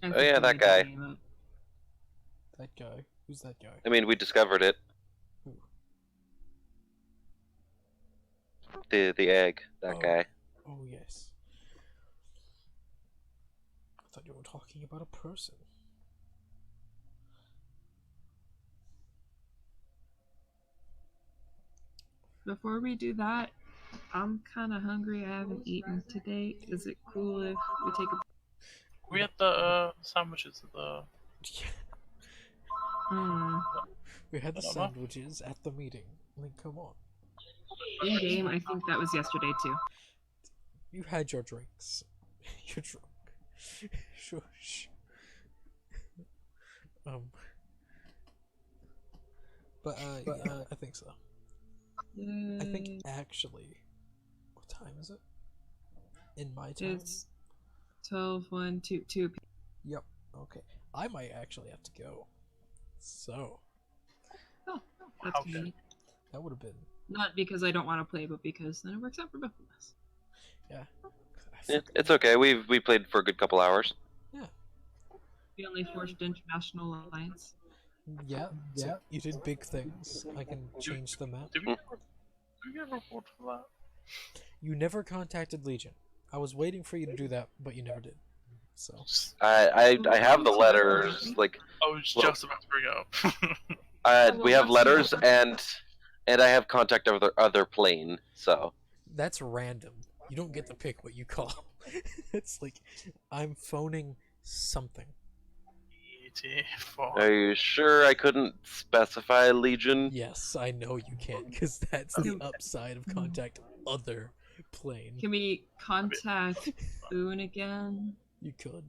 Oh, yeah, that guy. That guy. Who's that guy? I mean, we discovered it. Who? The egg. That Oh. guy. Oh, yes. I thought you were talking about a person. Before we do that, I'm kind of hungry. I haven't eaten today. Is it cool if we take a... We had the sandwiches at the. We had the Whatever. sandwiches at the meeting. Like, come on. In game, I think that was yesterday too. You had your drinks. You're drunk. Shush. But yeah, I think so. Yay. I think actually, what time is it? In my time? It's 12, 1, 2, 2 p.m. Yep. Okay. I might actually have to go. So Oh, that's Okay. convenient. that would have been Not because I don't want to play, but because then it works out for both of us. yeah. It's okay. We played for a good couple hours. We only forged international alliance. Yeah. So you did big things. I can change the map. Did we get a report for that? You never contacted Legion. I was waiting for you to do that, but you never did. So I have the letters. Like, I was Well- just about to bring it up. we have letters and I have contact of the other plane. So that's random. You don't get to pick what you call. It's like I'm phoning something. are you sure I couldn't specify Legion? Yes, I know you can't, because that's the upside of contact other plane. Can we contact Boone again You could.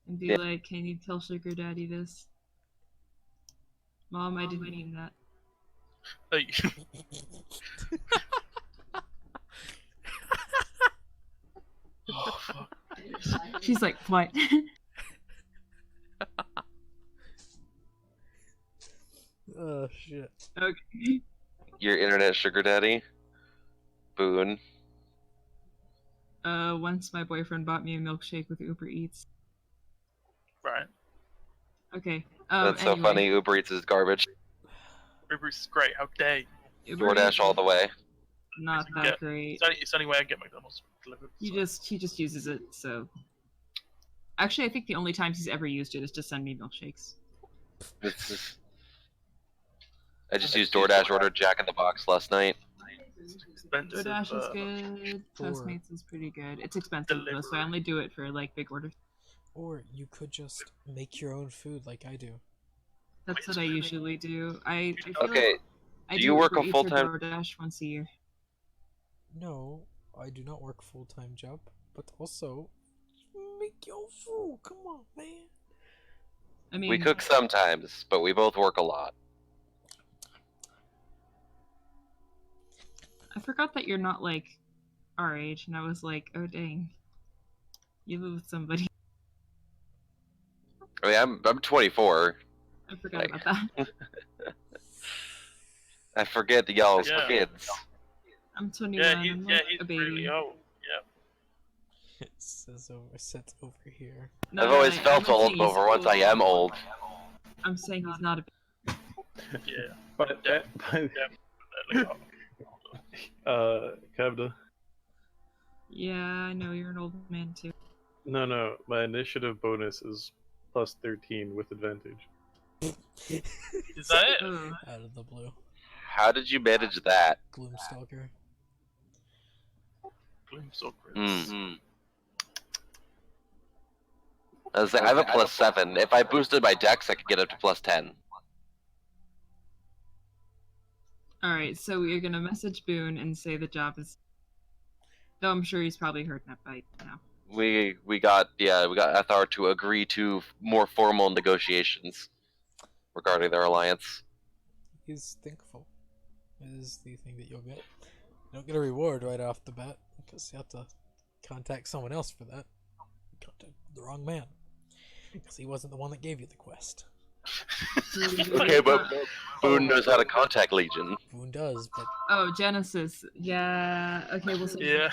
and be Yeah. like, can you tell Sugar Daddy this? Mom, I didn't mean that. Hey, oh, fuck. She's like, what? Oh shit. Okay. Your internet sugar daddy, Boone. Once my boyfriend bought me a milkshake with Uber Eats. Right. Okay. That's so Anyway, funny. Uber Eats is garbage. Uber Eats is great. How dare you? Uber DoorDash Eats all is the way. not Doesn't that get- great. It's the only way I get McDonald's delivered. He so. just uses it. So, actually, I think the only times he's ever used it is to send me milkshakes. It's just... I just used DoorDash. Ordered Jack in the Box last night. It's expensive. DoorDash is good. Or- Postmates is pretty good. It's expensive though, so I only do it for like big orders. Or you could just make your own food like I do. That's what I usually do. I feel Okay, like I do you work Uber a Eats or full-time- DoorDash once a year. No, I do not work a full-time job, but also make your food. Come on, man. I mean, We cook sometimes, but we both work a lot. I forgot that you're not like our age, and I was like, oh dang, you live with somebody. I mean, I'm 24. I forgot Like- about that. I forget the y'all's Yeah. kids. I'm 21. Yeah, I'm yeah, like he's a baby. really old. Yeah. It says sits over here. No, I've always I'm felt not old, saying but he's for once I am old. I'm saying he's not a Yeah. But Definitely. Kevda. Yeah, I know you're an old man too. No, my initiative bonus is plus 13 with advantage. Is that it? Oh, Out of the blue. How did you manage that? Gloomstalker. Gloomstalker. Mm-hmm. I have a plus 7. If I boosted my dex, I could get up to plus 10. alright, so we're gonna message Boone and say the job is. Though I'm sure he's probably heard that by now. We got Ethar to agree to more formal negotiations regarding their alliance. He's thankful. Is the thing that you'll get. You don't get a reward right off the bat because you have to contact someone else for that. You contacted the wrong man because he wasn't the one that gave you the quest. Okay, but Boone knows how to contact Legion. Boone does, but Oh, Genesis. Yeah. Okay, we'll see. Yeah.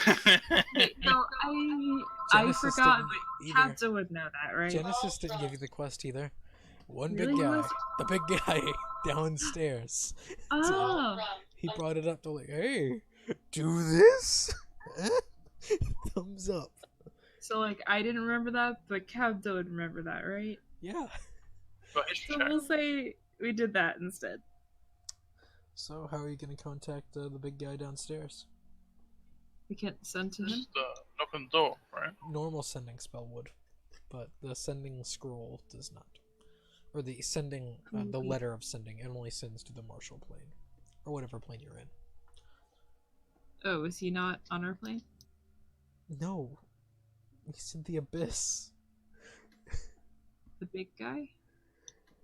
No, I Genesis forgot, didn't but either. Capta would know that, right? Genesis didn't give you the quest either. One Really? big guy, the big guy downstairs. Oh. He brought it up to like, hey, do this? Thumbs up. So like I didn't remember that, but Capta would remember that, right? Yeah. Got history So check. we'll say we did that instead. So how are you gonna contact the big guy downstairs? We can't send to him. Just knock on the door, right? Normal sending spell would, but the sending scroll does not. Or the sending, the letter of sending, it only sends to the martial plane, or whatever plane you're in. Oh, is he not on our plane? No, he's in the abyss. The big guy?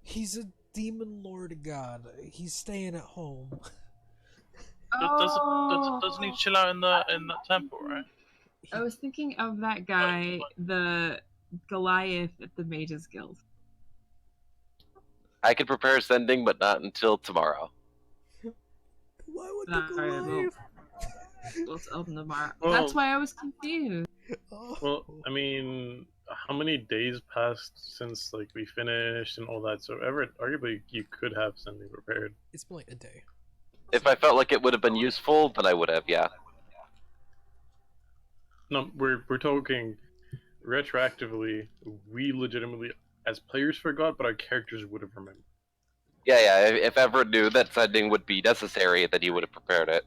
He's a demon lord god. He's staying at home. Doesn't he chill out in that temple, right? He- I was thinking of that guy, the Goliath at the Mages Guild. I could prepare sending, but not until tomorrow. Why would Alright, the well, Goliath? We'll tell them tomorrow. Well- That's why I was confused. Oh. Well, I mean, how many days passed since like we finished and all that? So, Everett, arguably, you could have something prepared. It's been like a day. If I felt like it would have been useful, then I would have, yeah. No, we're talking retroactively. We legitimately, as players, forgot, but our characters would have remembered. Yeah. If Everett knew that sending would be necessary, then he would have prepared it.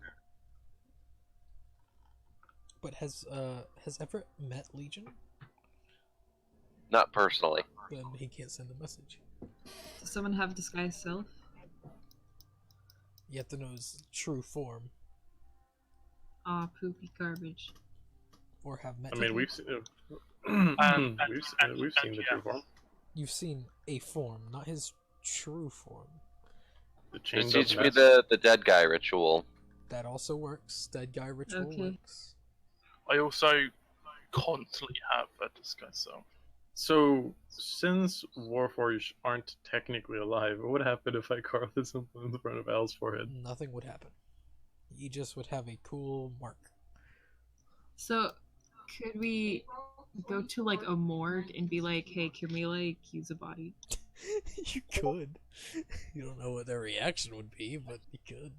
But has Everett met Legion? Not personally. Then he can't send a message. Does someone have disguise self? You have to know his true form, Aw, poopy garbage. or have met. I mean, him. we've seen, And- we've seen the yeah. true form. You've seen a form, not his true form. The Just chains teach of me mess. the dead guy ritual. That also works. Dead guy ritual Okay. works. I also constantly have a disguise self. So, since Warforged aren't technically alive, what would happen if I carved something in front of Al's forehead? Nothing would happen. You just would have a cool mark. So, Could we go to like a morgue and be like, "Hey, can we like use a body?" You could. You don't know what their reaction would be, but you could.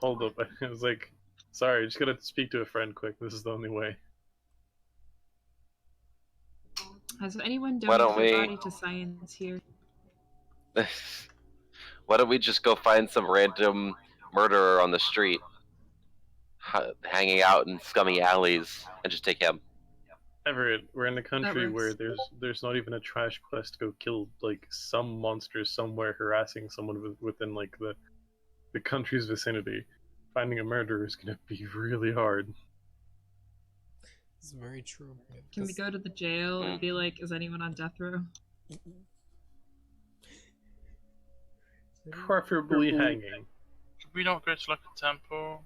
Hold up. I was like, sorry, just gotta speak to a friend quick. This is the only way. Has anyone Why don't donated their we- body to science here? Why don't we just go find some random murderer on the street, hanging out in scummy alleys, and just take him? Everett, we're in a country where works. there's not even a trash quest to go kill like some monster somewhere harassing someone within like the country's vicinity. Finding a murderer is gonna be really hard. It's very true. Can we go to the jail and be like, "Is anyone on death row?" Preferably hanging. Should we not go to like a temple?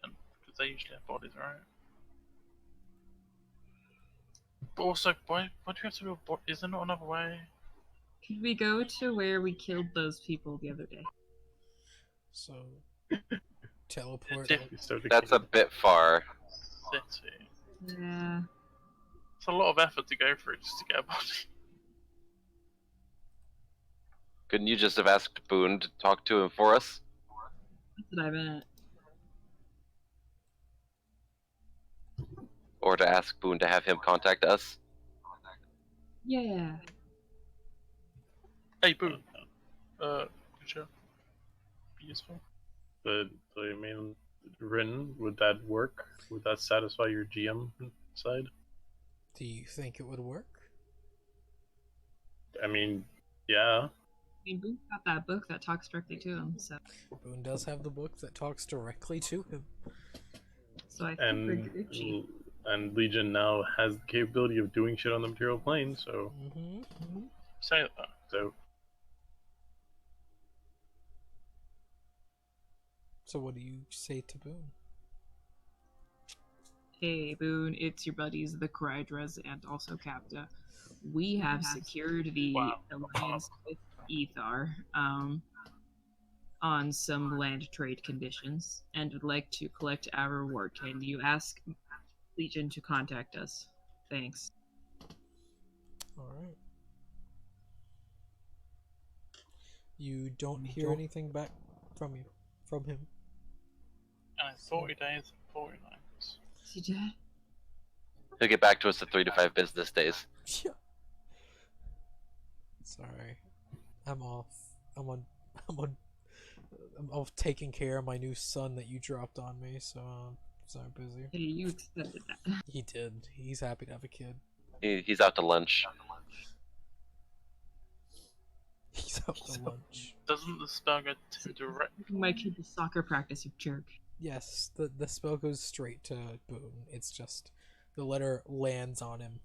Because they usually have bodies, right? But also, why do we have to do a body? Is there not another way? Could we go to where we killed those people the other day? So, teleport. That's a bit far. City. Yeah. It's a lot of effort to go through just to get a body. Couldn't you just have asked Boone to talk to him for us? That's what I meant. Or to ask Boone to have him contact us? Yeah. Hey, Boone. Could you be useful? But I mean, Rin, would that work? Would that satisfy your GM side? Do you think it would work? I mean, yeah. I mean, Boo's got that book that talks directly to him, so Boone does have the book that talks directly to him. I think we're Gucci. And Legion now has the capability of doing shit on the material plane, so Say that. So what do you say to Boone? Hey, Boone, it's your buddies, the Krydras and also Capta. We have secured the alliance with Ethar on some land trade conditions and would like to collect our reward. Can you ask Legion to contact us? Thanks. Alright. You don't hear anything back from him. And it's 40 days, 40 nights. Is he dead? He'll get back to us in 3 to 5 business days. Yeah. Sorry. I'm off. I'm off taking care of my new son that you dropped on me, so I'm busy. Hey, you accepted that. He did. He's happy to have a kid. He's out to lunch. He's out to lunch. Doesn't the spell go to direct? My kid to soccer practice, you jerk. Yes, the spell goes straight to Boone. It's just the letter lands on him,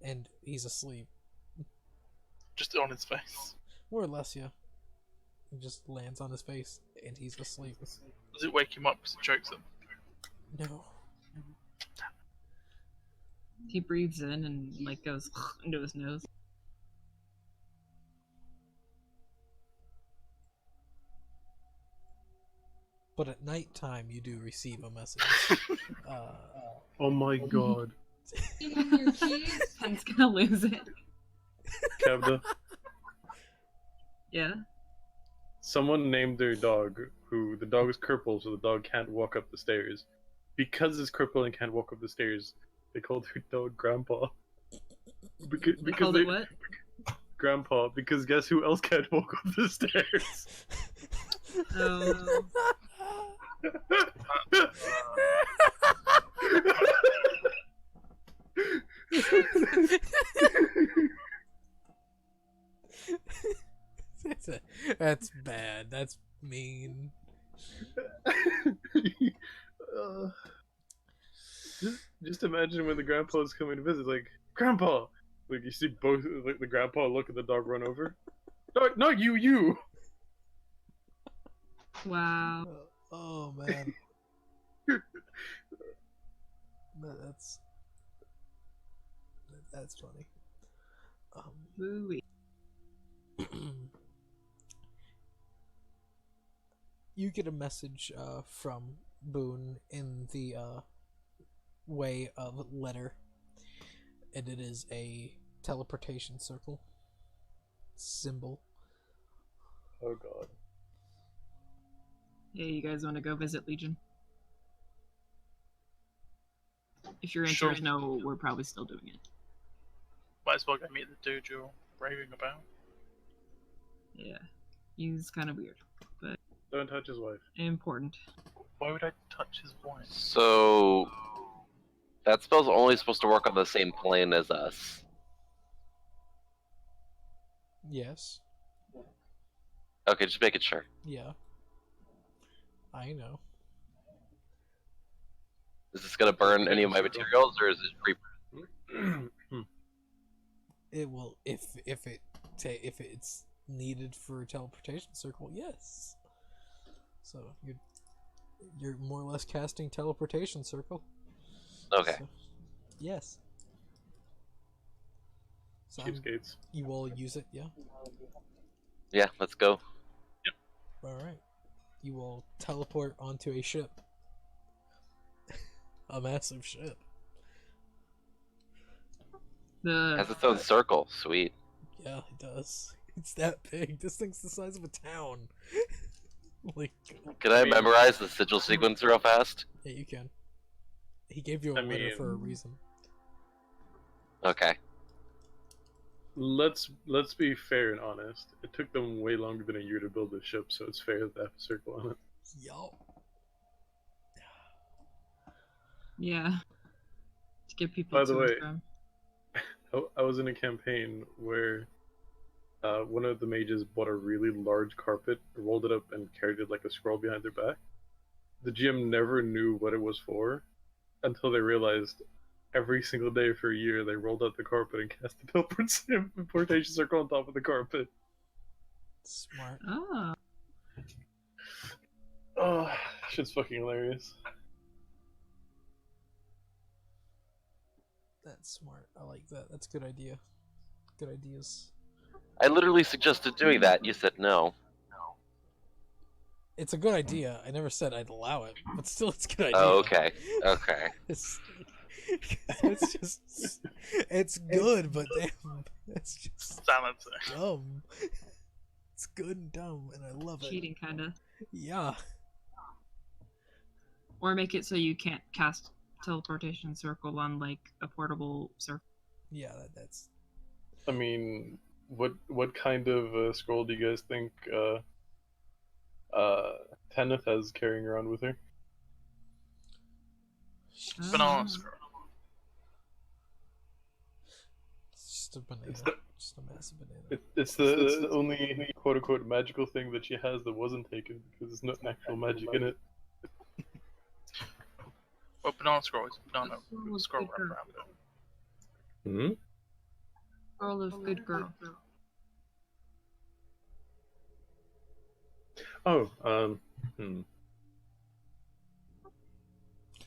and he's asleep. Just on his face. More or less, yeah. It just lands on his face, and he's asleep. Does it wake him up because it chokes him? No. He breathes in and like goes into his nose. But at nighttime, you do receive a message. oh my god. Your keys? Pen's gonna lose it. Kevda, Yeah? someone named their dog, who the dog is crippled, so the dog can't walk up the stairs. Because it's crippled and can't walk up the stairs, they called their dog Grandpa. Because They called it what? Grandpa, because guess who else can't walk up the stairs? Oh. That's bad. That's mean. Just imagine when the grandpa's coming to visit, like, Grandpa! Like, you see both, like, the grandpa look at the dog run over. No, not you! Wow. Oh man. That's funny. Ooh-wee. you get a message from Boone in the way of letter, and it is a teleportation circle symbol. Oh god. Hey, you guys want to go visit Legion? If your answer Sure. is no, we're probably still doing it. Might as well go meet the dude you're raving about. Yeah, he's kind of weird, but Don't touch his wife. important. Why would I touch his wife? So that spell's only supposed to work on the same plane as us. Yes. Okay, just making sure. Yeah. I know. Is this gonna burn any of my materials, or is it It will if it's needed for a teleportation circle. Yes. So you're more or less casting teleportation circle. okay? So, yes. So Cheapskates. you will use it, yeah. Yeah, let's go. All right. You will teleport onto a ship. A massive ship. Has The its own circle. Sweet. Yeah, it does. It's that big. This thing's the size of a town. Like, Can I memorize the sigil sequence real fast? yeah, you can. He gave you a I letter mean- for a reason. Okay. Let's be fair and honest. It took them way longer than a year to build this ship, so it's fair that they have a circle on it. Yup. yeah, to get people By the to and way, from. I was in a campaign where one of the mages bought a really large carpet, rolled it up, and carried it like a scroll behind their back. The GM never knew what it was for until they realized every single day for a year they rolled out the carpet and cast the teleportation circle on top of the carpet. Smart. Oh, Oh, shit's fucking hilarious. That's smart. I like that. That's a good idea. Good ideas. I literally suggested doing that. You said no. It's a good idea. I never said I'd allow it, but still, it's a good idea. Oh, okay. Okay. It's just, it's good, but damn, it's just Silence. dumb. It's good and dumb, and I love it. cheating kinda. Yeah. Or make it so you can't cast teleportation circle on like a portable circle. Yeah, that's. I mean, what kind of scroll do you guys think Tanith has carrying around with her? Banana scroll. It's just a banana. It's the- Just a massive banana. It's the only quote unquote magical thing that she has that wasn't taken because there's no actual magic in it. Well, banana scroll is banana scroll wrapped around it. Hmm? Girl of good girl. Oh,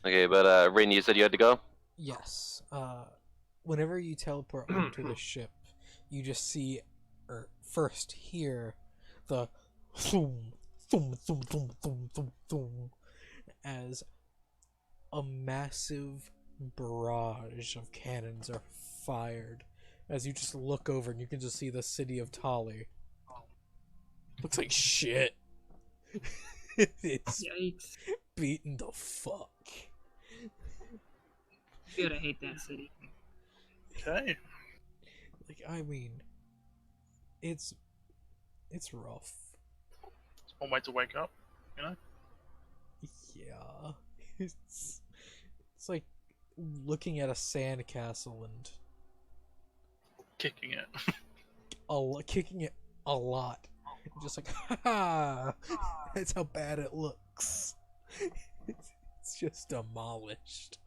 Okay, but Rain, you said you had to go? Yes. Whenever you teleport onto the ship, you just see, or first hear, the thum, thum, thum, thum, thum, thum, thum, as a massive barrage of cannons are fired. As you just look over and you can just see the city of Tali. Looks like shit. It's Yikes. beaten the fuck. Good, I hate that city. Okay. Like, I mean, it's rough. It's one way to wake up, you know? Yeah, it's like looking at a sand castle and Kicking it. kicking it a lot. And just like, ha! That's how bad it looks. It's just demolished.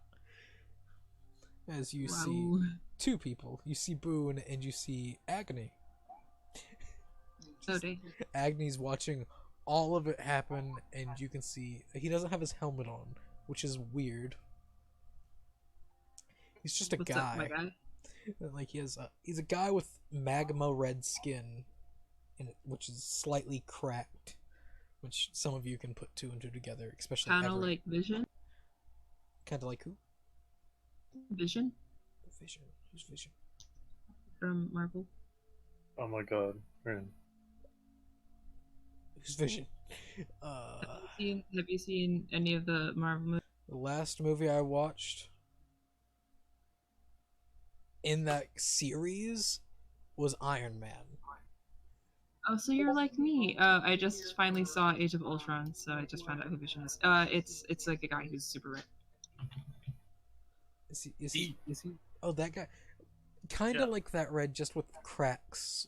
As you see Wow. two people, you see Boone and you see Agony. So day. Agony's watching all of it happen, and you can see he doesn't have his helmet on, which is weird. He's just a What's guy. up, my guy? Like he's a guy with magma red skin, which is slightly cracked, which some of you can put two and two together, especially Kind of Everett. like Vision. Kind of like who? Vision Vision. Who's Vision? from Marvel. Oh my god, man. Who's Vision? Have you seen any of the Marvel movies? The last movie I watched in that series was Iron Man. Oh, so you're like me. I just finally saw Age of Ultron, so I just found out who Vision is. It's like a guy who's super rich. Is he? Oh, that guy. Kind of Yeah. like that Red, just with cracks.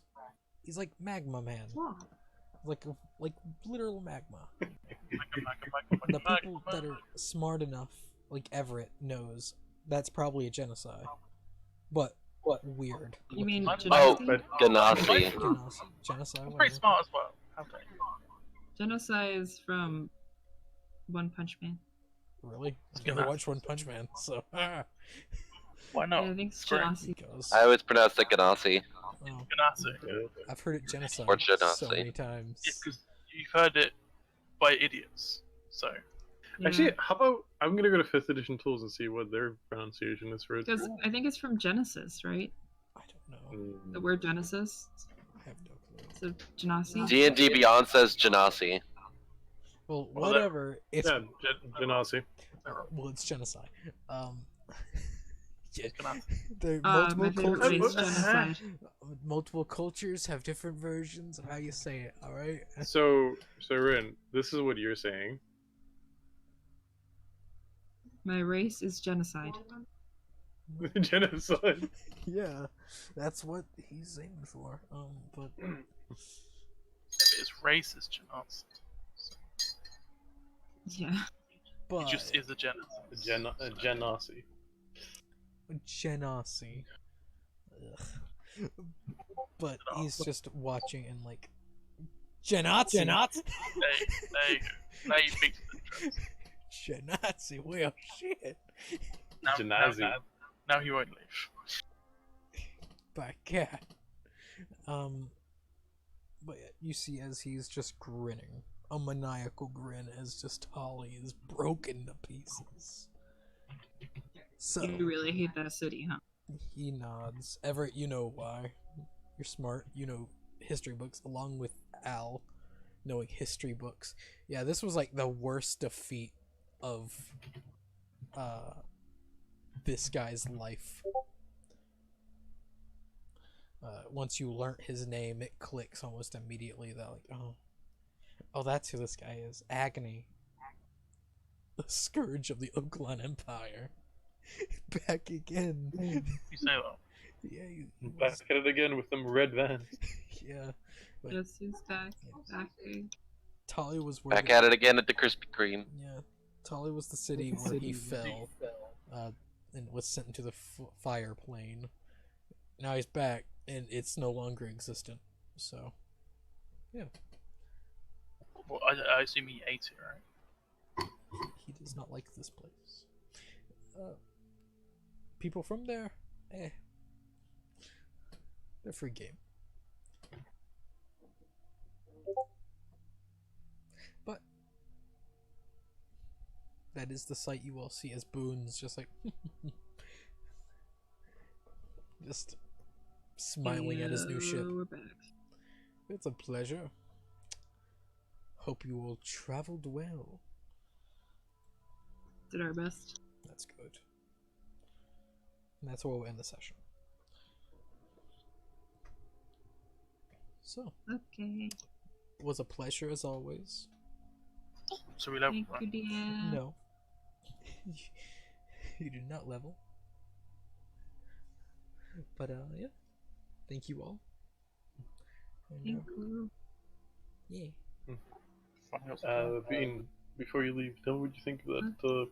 He's like Magma Man. Wow. Like literal magma. Michael, The people that are smart enough, like Everett, knows that's probably a genocide. But weird. You mean Oh, Genocide? But Ganassi. Genocide. He's very whatever. smart as well. Okay. Genocide is from One Punch Man. Really? I've Genocide. never watched One Punch Man, so Why not? Yeah, I think it's Great. Genocide. because I always pronounce it Ganassi. oh, Ganassi. I've heard it genocide Or so genocide. many times. Yeah, because you've heard it by idiots. So Yeah. actually, how about I'm gonna go to 5th edition tools and see what their pronunciation is for it. Because I think it's from Genesis, right? I don't know. The word Genesis. I have no clue. So Genasi. D&D Beyond says Ganassi. Well, Well, whatever. It's Yeah, Genasi. well, it's genocide. Yeah, Ganassi. there My multiple favorite cultures. race, Genocide. Multiple cultures have different versions of how you say it. All right. So Rin, this is what you're saying. My race is genocide. Genocide. Yeah, that's what he's aiming for. But It's racist genocide. So Yeah. but it just is a genocide. Genasi. Genasi. Ugh. But he's just watching and like Genasi. There you go. Now you picked the interest. Genasi. Well, shit. Genazi. Now he won't leave. By cat. But yeah, you see as he's just grinning, a maniacal grin as just Holly is broken to pieces. So You really hate that city, huh? he nods. Everett, you know why. You're smart. You know history books, along with Al knowing history books. Yeah, this was like the worst defeat of this guy's life. Once you learnt his name, it clicks almost immediately that like, oh, that's who this guy is. Agony, the scourge of the Oakland Empire, back again. You say that. Yeah, Back at it again with them red vans. yeah. But Yes, he's back. Back. Talia was where Back at it again at the Krispy Kreme. Yeah, Talia was the city where he fell, and was sent into the fire plane. Now he's back, and it's no longer existent. So, yeah, Well, I assume he ate it, right? he does not like this place. People from there, they're free game. But that is the sight you all see as Boone's just like just smiling at his new ship. We're back. It's a pleasure. Hope you all traveled well. Did our best. That's good. And that's where we'll end the session. So, Okay. it was a pleasure as always. So we level Thank right? you, dear. No. You did not level. But, yeah. Thank you all. And, Thank you. yeah. Fine, Bean, before you leave, tell me what you think of that